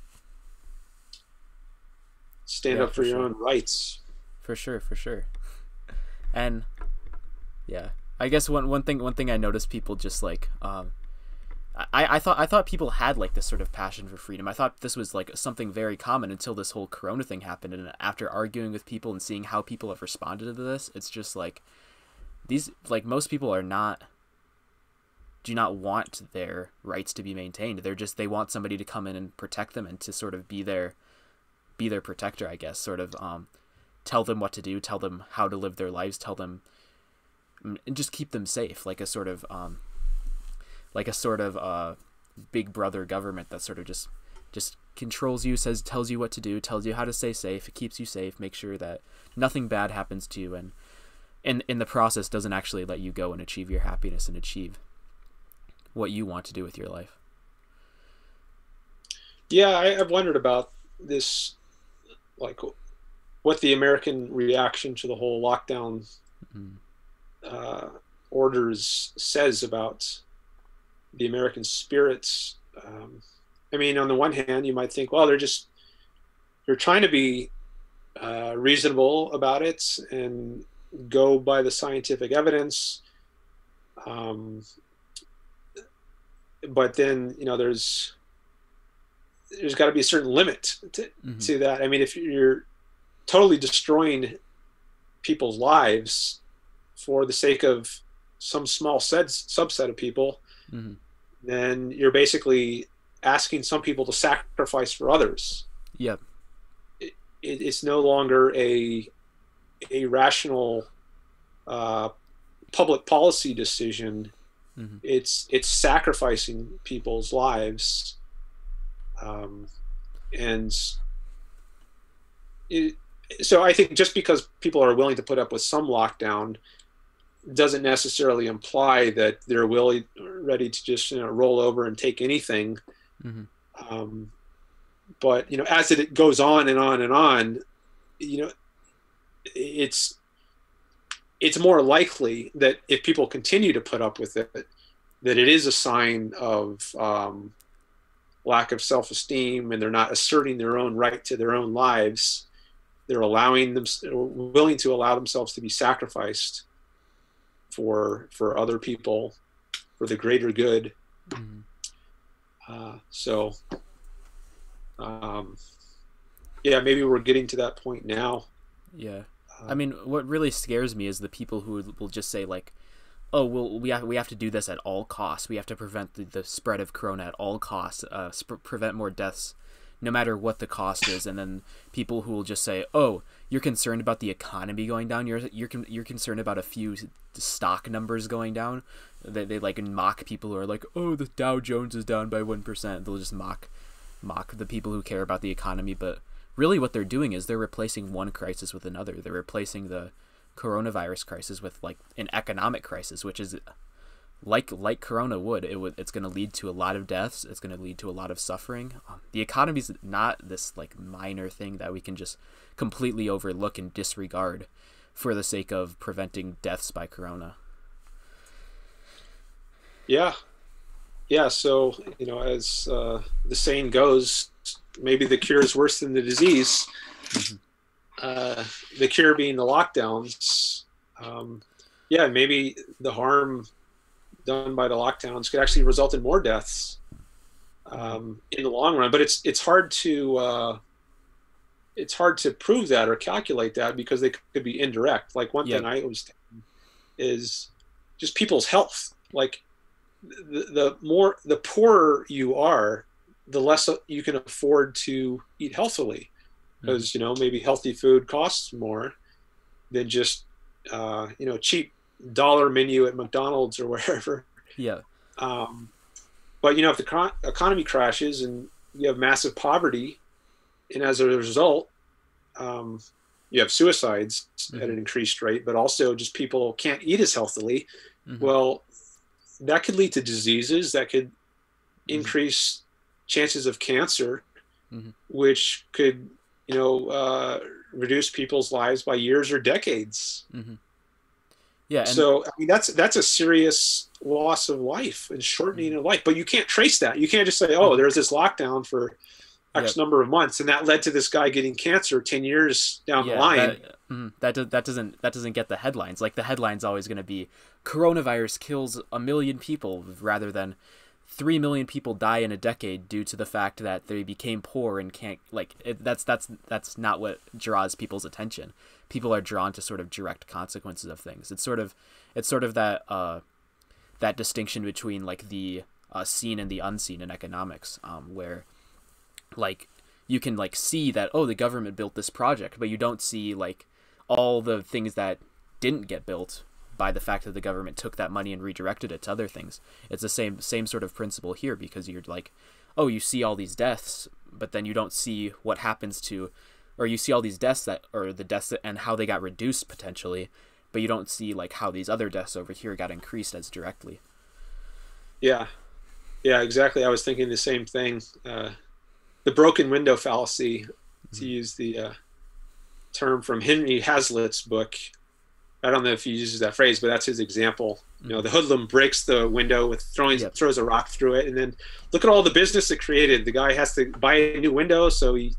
stand up for your own rights? For sure. And yeah, I guess one thing I noticed people just like I thought people had like this sort of passion for freedom. I thought this was like something very common until this whole Corona thing happened. And after arguing with people and seeing how people have responded to this, it's just like these, like, most people do not want their rights to be maintained. They want somebody to come in and protect them and to sort of be their protector, I guess, sort of tell them what to do, tell them how to live their lives, tell them, and just keep them safe, like a sort of big brother government that sort of just controls you, tells you what to do, tells you how to stay safe, it keeps you safe, makes sure that nothing bad happens to you, and in the process doesn't actually let you go and achieve your happiness and achieve what you want to do with your life. Yeah, I've wondered about this, like what the American reaction to the whole lockdown orders says about the American spirits. I mean, on the one hand, you might think, well, they're trying to be reasonable about it and go by the scientific evidence. But then, there's got to be a certain limit to that. I mean, if you're totally destroying people's lives for the sake of some small subset of people, then you're basically asking some people to sacrifice for others. Yep. It's no longer a rational public policy decision. It's sacrificing people's lives, so I think just because people are willing to put up with some lockdown doesn't necessarily imply that they're ready to just roll over and take anything. But as it goes on and on and on, it's more likely that if people continue to put up with it, that it is a sign of lack of self-esteem, and they're not asserting their own right to their own lives. They're willing to allow themselves to be sacrificed for other people, for the greater good. Yeah, maybe we're getting to that point now. Yeah. I mean, what really scares me is the people who will just say, like, oh, well, we have to do this at all costs. We have to prevent the spread of Corona at all costs, prevent more deaths, no matter what the cost is. And then people who will just say, oh, you're concerned about the economy going down. You're concerned about a few stock numbers going down. They like mock people who are like, oh, the Dow Jones is down by 1%. They'll just mock the people who care about the economy. But really what they're doing is they're replacing one crisis with another. They're replacing the coronavirus crisis with like an economic crisis, which is like Corona it's going to lead to a lot of deaths. It's going to lead to a lot of suffering. The economy is not this like minor thing that we can just completely overlook and disregard for the sake of preventing deaths by Corona. Yeah. So, as the saying goes, maybe the cure is worse than the disease. The cure being the lockdowns. Maybe the harm done by the lockdowns could actually result in more deaths in the long run. But it's hard to prove that or calculate that because they could be indirect. Like one thing I was thinking is just people's health. Like the poorer you are, the less you can afford to eat healthily, because maybe healthy food costs more than just cheap dollar menu at McDonald's or wherever. But if the economy crashes and you have massive poverty, and as a result um, you have suicides at Mm-hmm. an increased rate, but also just people can't eat as healthily. Mm-hmm. Well, that could lead to diseases that could Mm-hmm. increase chances of cancer, Mm-hmm. which could, reduce people's lives by years or decades. Mm-hmm. Yeah, and So I mean that's a serious loss of life and shortening mm-hmm. of life. But you can't trace that. You can't just say, oh, Mm-hmm. there's this lockdown for Yeah, X number of months, and that led to this guy getting cancer 10 years down the yeah, line. that doesn't get the headlines. Like the headline's always going to be coronavirus kills 1 million people rather than 3 million people die in a decade due to the fact that they became poor and can't that's not what draws people's attention. People are drawn to sort of direct consequences of things. It's sort of that that distinction between like the seen and the unseen in economics, where like you can like see that, oh, the government built this project, but you don't see like all the things that didn't get built by the fact that the government took that money and redirected it to other things. It's the same sort of principle here, because you're like, oh, you see all these deaths, but then you don't see what happens to, or you see all these deaths that, or the deaths that, and how they got reduced potentially, but you don't see like how these other deaths over here got increased as directly. Yeah, yeah, exactly. I was thinking the same thing. The broken window fallacy, to Mm-hmm. use the term from Henry Hazlitt's book. I don't know if he uses that phrase, but that's his example. Mm-hmm. The hoodlum breaks the window with Yep. throws a rock through it, and then look at all the business it created. The guy has to buy a new window, so he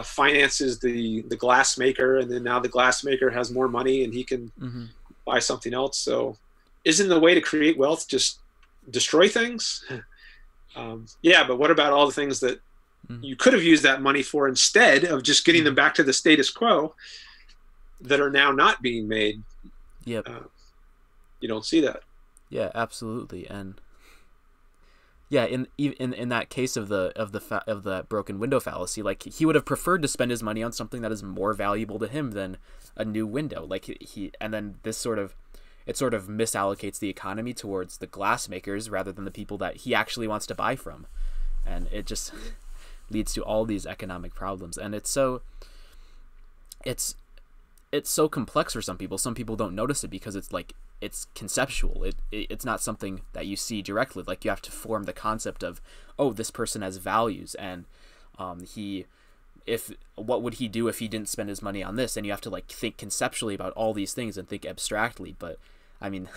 finances the glass maker, and then now the glass maker has more money, and he can Mm-hmm. buy something else. So, isn't the way to create wealth just destroy things? Yeah, but what about all the things that Mm-hmm. you could have used that money for instead of just getting them Mm-hmm. back to the status quo that are now not being made? Yep. Uh, you don't see that. Yeah, absolutely. And yeah, in that case of the broken window fallacy, like he would have preferred to spend his money on something that is more valuable to him than a new window. Like he and then this sort of it sort of misallocates the economy towards the glass makers rather than the people that he actually wants to buy from, and it just leads to all these economic problems. And it's it's so complex for some people. Some people don't notice it because it's like it's conceptual. It's not something that you see directly. Like you have to form the concept of, oh, this person has values, and he if what would he do if he didn't spend his money on this, and you have to like think conceptually about all these things and think abstractly. But I mean,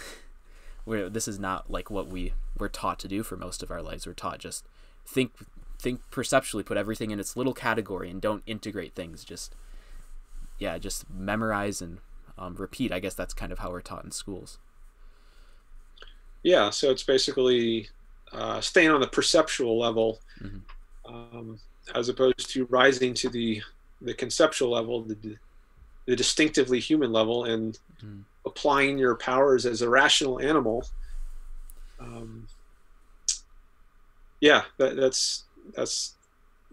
this is not like what we're taught to do for most of our lives. We're taught just think think perceptually, put everything in its little category, and don't integrate things. Just memorize and repeat. I guess that's kind of how we're taught in schools. Yeah, so it's basically staying on the perceptual level, Mm-hmm. um, as opposed to rising to the conceptual level, the distinctively human level, and Mm-hmm. applying your powers as a rational animal. Um, yeah, that's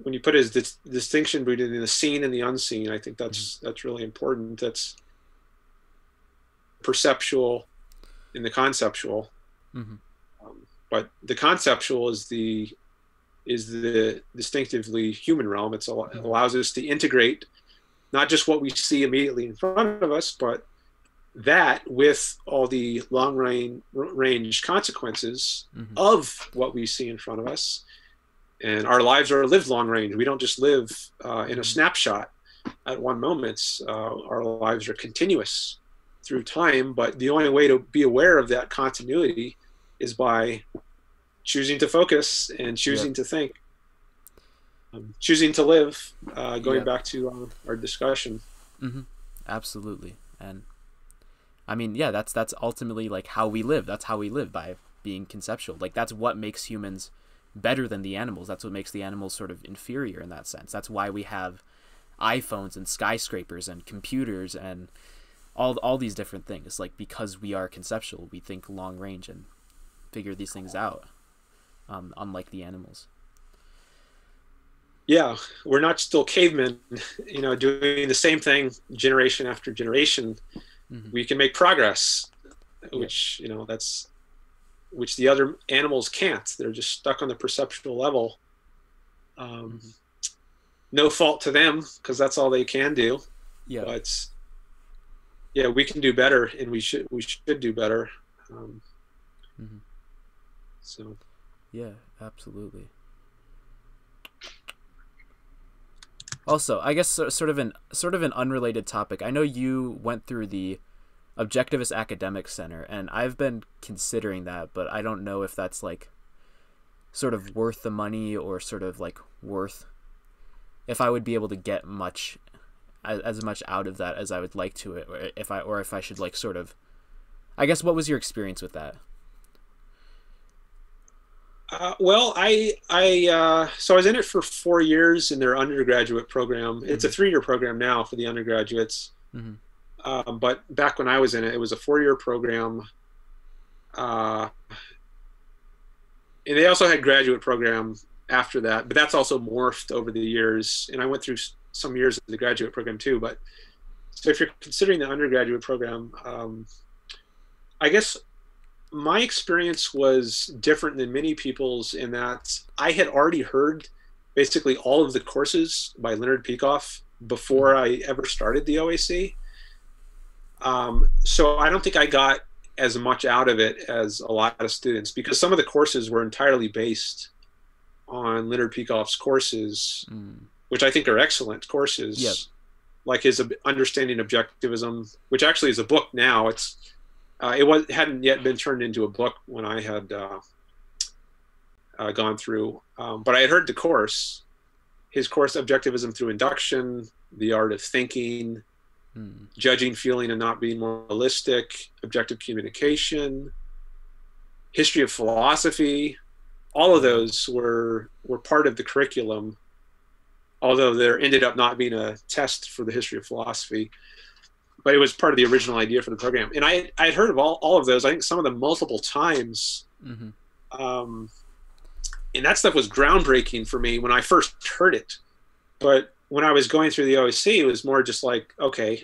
when you put it as the distinction between the seen and the unseen. I think that's really important. That's perceptual and the conceptual. Mm-hmm. But the conceptual is the distinctively human realm. It allows us to integrate not just what we see immediately in front of us, but that with all the long range consequences Mm-hmm. of what we see in front of us. And our lives are lived long range. We don't just live in a snapshot at one moment. Our lives are continuous through time, but the only way to be aware of that continuity is by choosing to focus and choosing Yep. to think, choosing to live. Going Yep. back to our discussion. Mm-hmm. Absolutely. And I mean, yeah, that's ultimately like how we live. That's how we live, by being conceptual. Like that's what makes humans better than the animals. That's what makes the animals sort of inferior in that sense. That's why we have iPhones and skyscrapers and computers and all these different things. Like because we are conceptual, we think long range and figure these things out. Unlike the animals. Yeah, we're not still cavemen, doing the same thing generation after generation. Mm-hmm. We can make progress, Yeah. which the other animals can't. They're just stuck on the perceptual level. Mm-hmm. no fault to them because that's all they can do. Yeah. But yeah, we can do better, and we should do better. Um, Hmm. so Yeah, absolutely. Also, I guess sort of an unrelated topic. I know you went through the Objectivist Academic Center, and I've been considering that, but I don't know if that's like sort of worth the money or sort of like worth if I would be able to get much as much out of that as I would like to it, or if I should like sort of. I guess what was your experience with that? well, so I was in it for 4 years in their undergraduate program. It's a Mm-hmm. 3-year program now for the undergraduates. Mm-hmm. But back when I was in it, it was a 4-year program. Uh, and they also had graduate program after that, but that's also morphed over the years. And I went through some years of the graduate program too. But so if you're considering the undergraduate program, I guess my experience was different than many people's in that I had already heard basically all of the courses by Leonard Peikoff Mm-hmm. before I ever started the OAC. So I don't think I got as much out of it as a lot of students because some of the courses were entirely based on Leonard Peikoff's courses, Mm. which I think are excellent Yep. courses, like his Understanding Objectivism, which actually is a book now. It hadn't yet been turned into a book when I had gone through, but I had heard the course. His course, Objectivism Through Induction, The Art of Thinking, Mm. Judging, Feeling, and Not Being Moralistic, Objective Communication, History of Philosophy. All of Yeah. those were part of the curriculum, although there ended up not being a test for the history of philosophy. But it was part of the original idea for the program. And I had heard of all of those, I think some of them multiple times. Mm-hmm. Um, and that stuff was groundbreaking for me when I first heard it. But when I was going through the OSC, it was more just like, okay,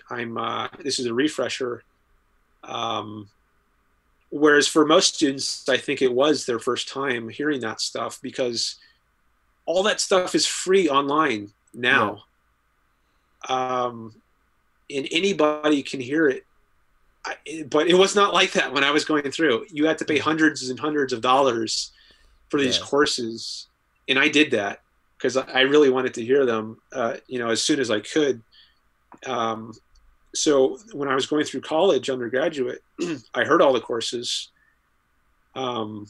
this is a refresher. Um, whereas for most students, I think it was their first time hearing that stuff because all that stuff is free online Yeah. now. Um, and anybody can hear it. But it was not like that when I was going through. You had to pay Mm-hmm. hundreds and hundreds of dollars for these Yeah. courses, and I did that because I really wanted to hear them, as soon as I could. Um, so when I was going through college, undergraduate, I heard all the courses, um,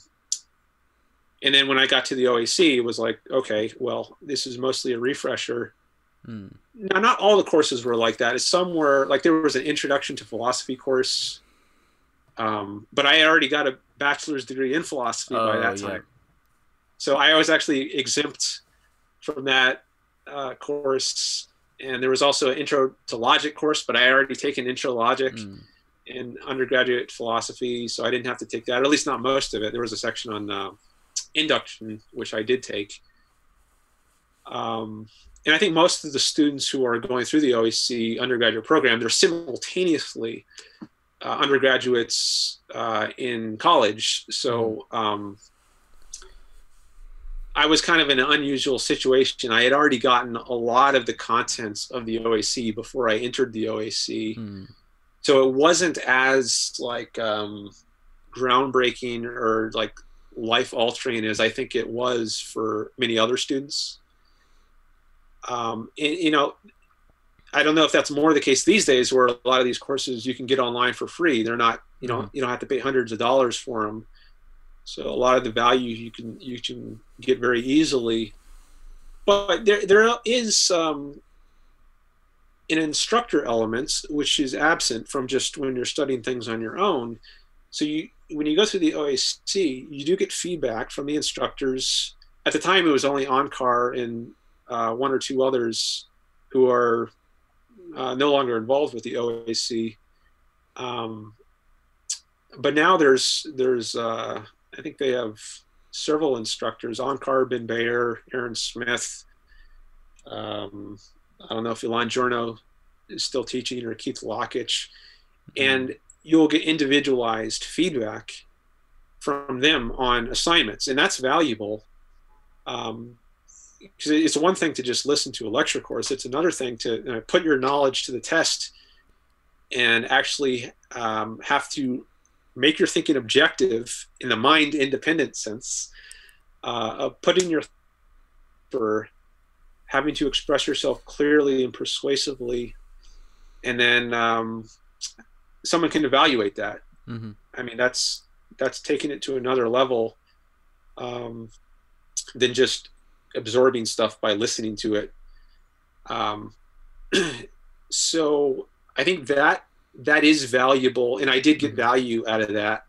and then when I got to the OAC, it was like, okay, well, this is mostly a refresher. Mm. Now, not all the courses were like that. Some were like there was an introduction to philosophy course, but I had already got a bachelor's degree in philosophy by Oh, that yeah. time. So I was actually exempt from that course. And there was also an intro to logic course, but I had already taken intro logic Mm. in undergraduate philosophy, so I didn't have to take that, or at least not most of it. There was a section on induction, which I did take. And I think most of the students who are going through the OEC undergraduate program, they're simultaneously undergraduates in college. Mm-hmm. So I was kind of in an unusual situation. I had already gotten a lot of the contents of the OAC before I entered the OAC. Mm. So it wasn't as like groundbreaking or like life altering as I think it was for many other students. I don't know if that's more the case these days where a lot of these courses you can get online for free. They're not, Mm-hmm. you don't have to pay hundreds of dollars for them. So a lot of the value you can get very easily. But there is an instructor element which is absent from just when you're studying things on your own. So when you go through the OAC, you do get feedback from the instructors. At the time, it was only OnCar and one or two others who are no longer involved with the OAC. But now there's I think they have several instructors: OnCar, Ben Bayer, Aaron Smith. I don't know if Ilan Jorno is still teaching or Keith Lockitch, Mm. and you'll get individualized feedback from them on assignments, and that's valuable. Um, because it's one thing to just listen to a lecture course. It's another thing to put your knowledge to the test and actually have to make your thinking objective in the mind independent sense of putting your for having to express yourself clearly and persuasively, and then someone can evaluate that. Mm-hmm. I mean, that's taking it to another level than just absorbing stuff by listening to it. So I think that is valuable, and I did get value out of that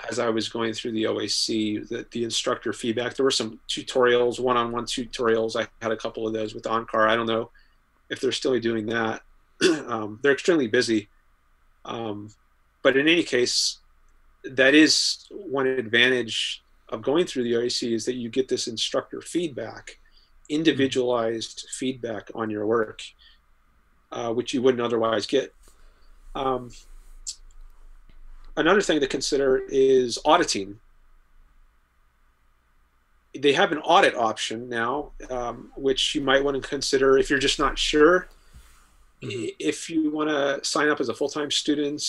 as I was going through the OAC. The instructor feedback. There were some tutorials, one-on-one tutorials. I had a couple of those with OnCar. I don't know if they're still doing that. They're extremely busy, but in any case, that is one advantage of going through the OAC, is that you get this instructor feedback, individualized feedback on your work, which you wouldn't otherwise get. Another thing to consider is auditing. They have an audit option now, which you might want to consider if you're just not sure. If you want to sign up as a full-time student,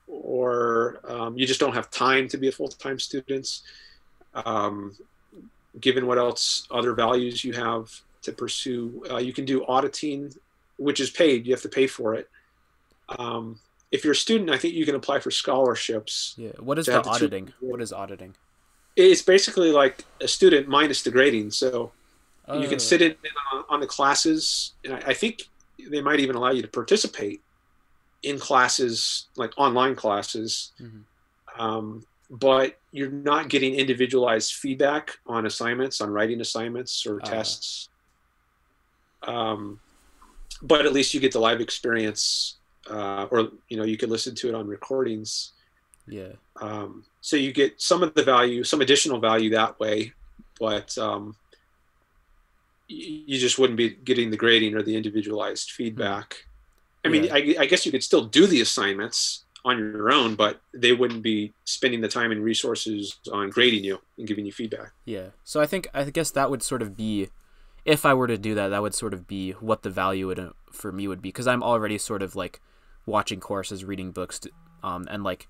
or you just don't have time to be a full-time student, given what else other values you have to pursue, you can do auditing, which is paid. You have to pay for it. If you're a student, I think you can apply for scholarships. Yeah. What is the auditing? What is auditing? It's basically like a student minus the grading. So you can sit in on the classes, and I think they might even allow you to participate in classes, like online classes. But you're not getting individualized feedback on assignments, on writing assignments or tests. But at least you get the live experience, or you could listen to it on recordings. Yeah. So you get some of the value, some additional value that way, but you just wouldn't be getting the grading or the individualized feedback. I mean, I guess you could still do the assignments on your own, but they wouldn't be spending the time and resources on grading you and giving you feedback. Yeah. So I guess that would sort of be, if I were to do that, that would sort of be what the value for me would be, because I'm already sort of like watching courses, reading books, and like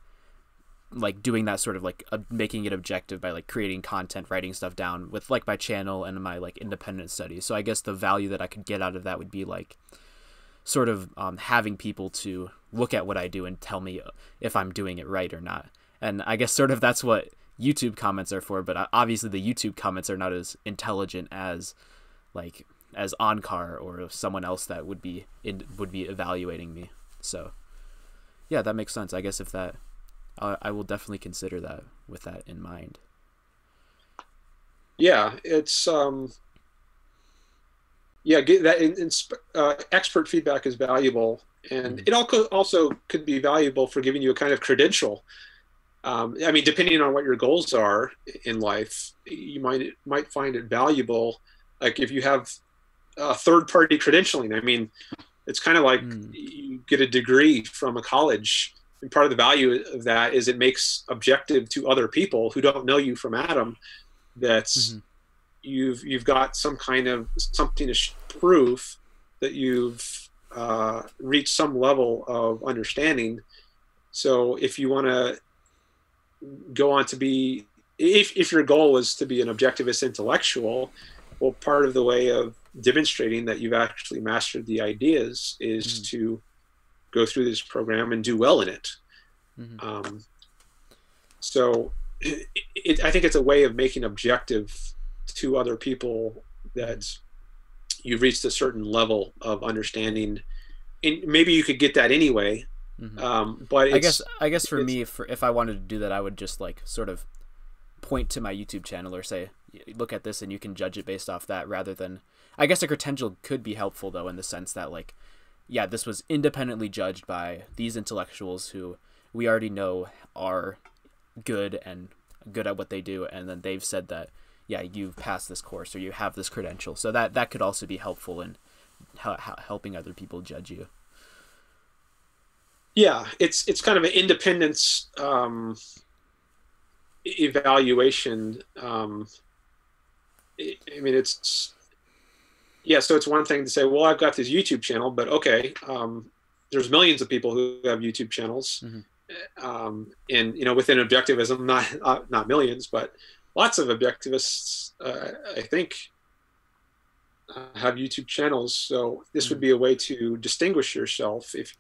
doing that sort of like making it objective by like creating content, writing stuff down with like my channel and my like independent studies. So I guess the value that I could get out of that would be like sort of having people to look at what I do and tell me if I'm doing it right or not. And I guess sort of that's what YouTube comments are for, but obviously the YouTube comments are not as intelligent as OnCar or someone else that would be evaluating me. So yeah, that makes sense. I guess if that, I will definitely consider that with that in mind. Yeah, it's get that expert feedback is valuable, and it also could be valuable for giving you a kind of credential. I mean, depending on what your goals are in life, you might find it valuable. Like if you have third-party credentialing, I mean, it's kind of like you get a degree from a college, and part of the value of that is it makes objective to other people who don't know you from Adam that's you've got some kind of something to prove that you've reached some level of understanding. So if you want to go on to be, if your goal is to be an objectivist intellectual, well, part of the way of demonstrating that you've actually mastered the ideas is to go through this program and do well in it. So I think it's a way of making objective to other people that you've reached a certain level of understanding, and maybe you could get that anyway. But I guess for me, if I wanted to do that, I would just like sort of point to my YouTube channel or say, look at this and you can judge it based off that, rather than, I guess a credential could be helpful though, in the sense that like, yeah, this was independently judged by these intellectuals who we already know are good at what they do, and then they've said that, yeah, you've passed this course or you have this credential. So that could also be helpful in helping other people judge you. Yeah, it's kind of an independence evaluation. I mean, yeah, so it's one thing to say, well, I've got this YouTube channel, but okay, there's millions of people who have YouTube channels, Hmm. and within objectivism, not millions, but lots of objectivists, I think, have YouTube channels. So this would Hmm. be a way to distinguish yourself if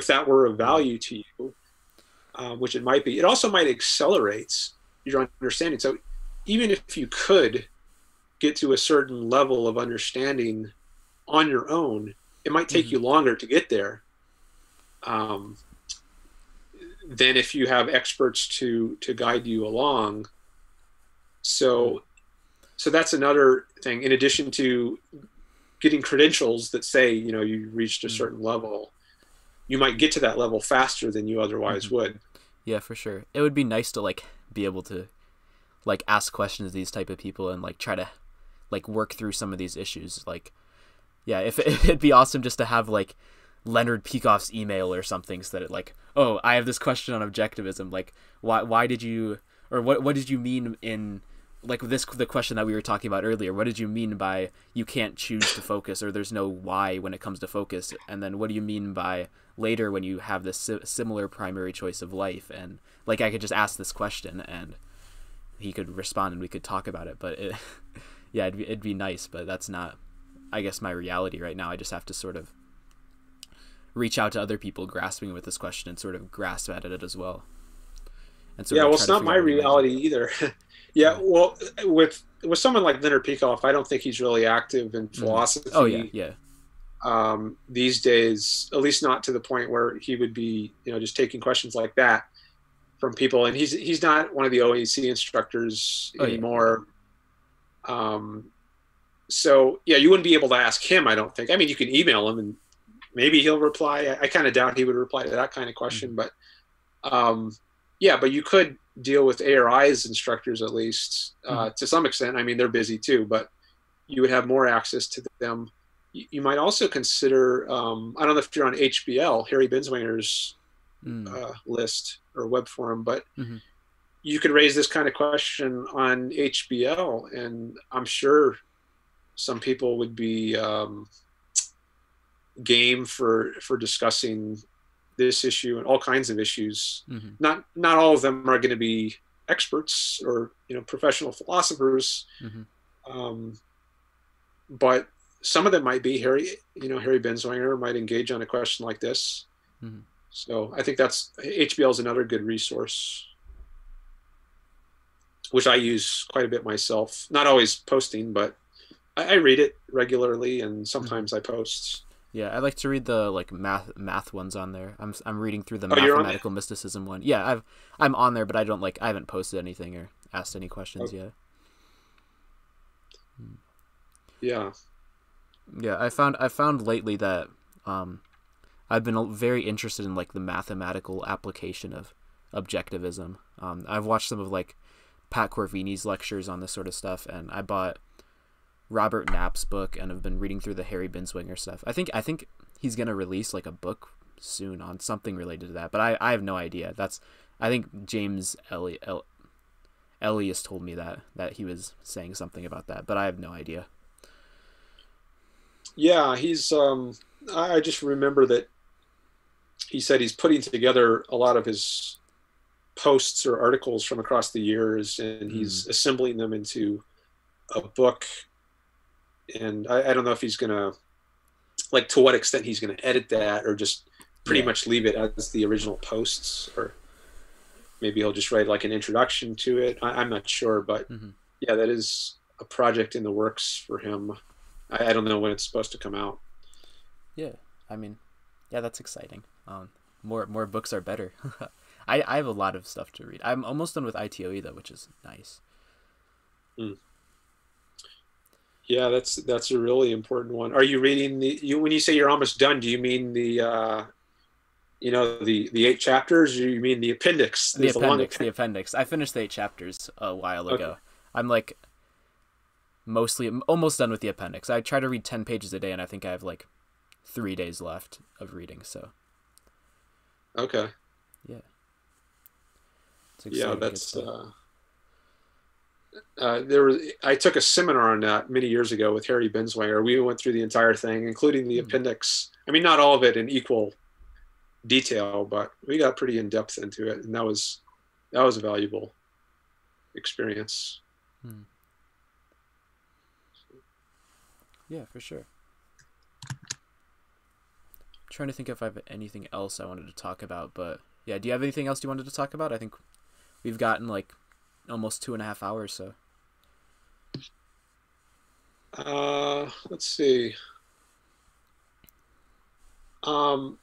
that were of Yeah. value to you, which it might be. It also might accelerate your understanding. So even if you could get to a certain level of understanding on your own, it might take Hmm. you longer to get there um, than if you have experts to guide you along. Hmm. So that's another thing. In addition to getting credentials that say you reached a Hmm. certain level, you might get to that level faster than you Hmm. otherwise would. Yeah, for sure. It would be nice to like be able to like ask questions to these type of people and like try to like work through some of these issues. Like, yeah, if it'd be awesome just to have like Leonard Peikoff's email or something, so that it like, oh, I have this question on objectivism. Like, why did you, or what did you mean in like the question that we were talking about earlier? What did you mean by you can't choose to focus, or there's no why when it comes to focus? And then what do you mean by later when you have this similar primary choice of life? And like I could just ask this question and he could respond and we could talk about it. But yeah, it'd be nice, but that's not, I guess, my reality right now. I just have to sort of reach out to other people grasping with this question and sort of grasp at it as well, and sort Yeah, of well, try it's to not figure my out what he meant. reality either. Yeah, Yeah. well, with someone like Leonard Peikoff, I don't think he's really active in Mm. Oh yeah, philosophy yeah. these days, at least not to the point where he would be, just taking questions like that from people. And he's not one of the OEC instructors Oh yeah, yeah. anymore. Um, so yeah, you wouldn't be able to ask him, I don't think. I mean, you can email him and maybe he'll reply. I kind of doubt he would reply to that kind of Mm-hmm. question, but um, yeah, but you could deal with ARI's instructors at least Mm-hmm. to some extent. I mean, they're busy too, but you would have more access to them. You might also consider, I don't know if you're on HBL, Harry Binswanger's Mm. list or web forum, but Mm-hmm. you could raise this kind of question on HBL, and I'm sure some people would be game for discussing this issue and all kinds of issues. Mm-hmm. Not all of them are going to be experts or professional philosophers, Mm-hmm. um, but some of them might be. Harry Binswanger might engage on a question like this. Mm-hmm. So I think that's HBL is another good resource, which I use quite a bit myself. Not always posting, but I read it regularly, and Mm-hmm. sometimes I post. Yeah, I like to read the like math ones on there. I'm reading through the Oh, you're on it. mathematical mysticism one. Yeah, I'm on there, but I haven't posted anything or asked any questions Oh, yet. yeah. Yeah, I found lately that um I've been very interested in like the mathematical application of objectivism. I've watched some of like Pat Corvini's lectures on this sort of stuff, and I bought Robert Knapp's book and have been reading through the Harry Binswanger stuff. I think he's gonna release like a book soon on something related to that, but I have no idea. That's I think James Elias told me that he was saying something about that, but I have no idea. Yeah, he's I just remember that he said he's putting together a lot of his posts or articles from across the years, and Mm, he's assembling them into a book. And I don't know if he's gonna, like, to what extent he's gonna edit that or just pretty yeah. much leave it as the original posts, or maybe he'll just write like an introduction to it. I'm not sure, but Hmm. yeah, that is a project in the works for him. I don't know when it's supposed to come out. Yeah. I mean, yeah, that's exciting. More books are better. I have a lot of stuff to read. I'm almost done with ITOE though, which is nice. Mm. Yeah, that's a really important one. Are you reading when you say you're almost done, do you mean the 8 chapters, or you mean the appendix? The There's the long appendix, the appendix. appendix. I finished the 8 chapters a while Okay. ago. I'm like mostly almost done with the appendix. I try to read 10 pages a day, and I think I have like 3 days left of reading. So Okay. yeah, it's Yeah, exciting, good that's stuff. I took a seminar on that many years ago with Harry Binswanger. We went through the entire thing, including the appendix. I mean, not all of it in equal detail, but we got pretty in depth into it, and that was a valuable experience. Yeah, for sure. Trying to think if I have anything else I wanted to talk about, but yeah, do you have anything else you wanted to talk about? I think we've gotten like almost 2.5 hours, so. Let's see. No,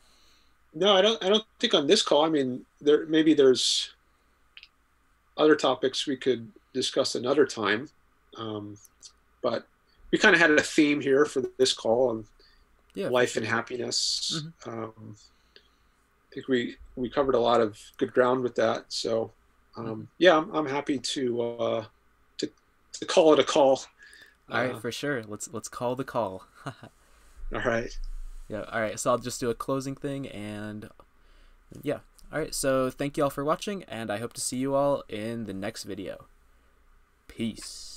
I don't think on this call. I mean, there's other topics we could discuss another time, but we kind of had a theme here for this call on life and happiness. I think we covered a lot of good ground with that. So yeah, I'm happy to call it a call. All right, for sure. Let's call the call. All right. Yeah. All right. So I'll just do a closing thing, and yeah. All right. So thank you all for watching, and I hope to see you all in the next video. Peace.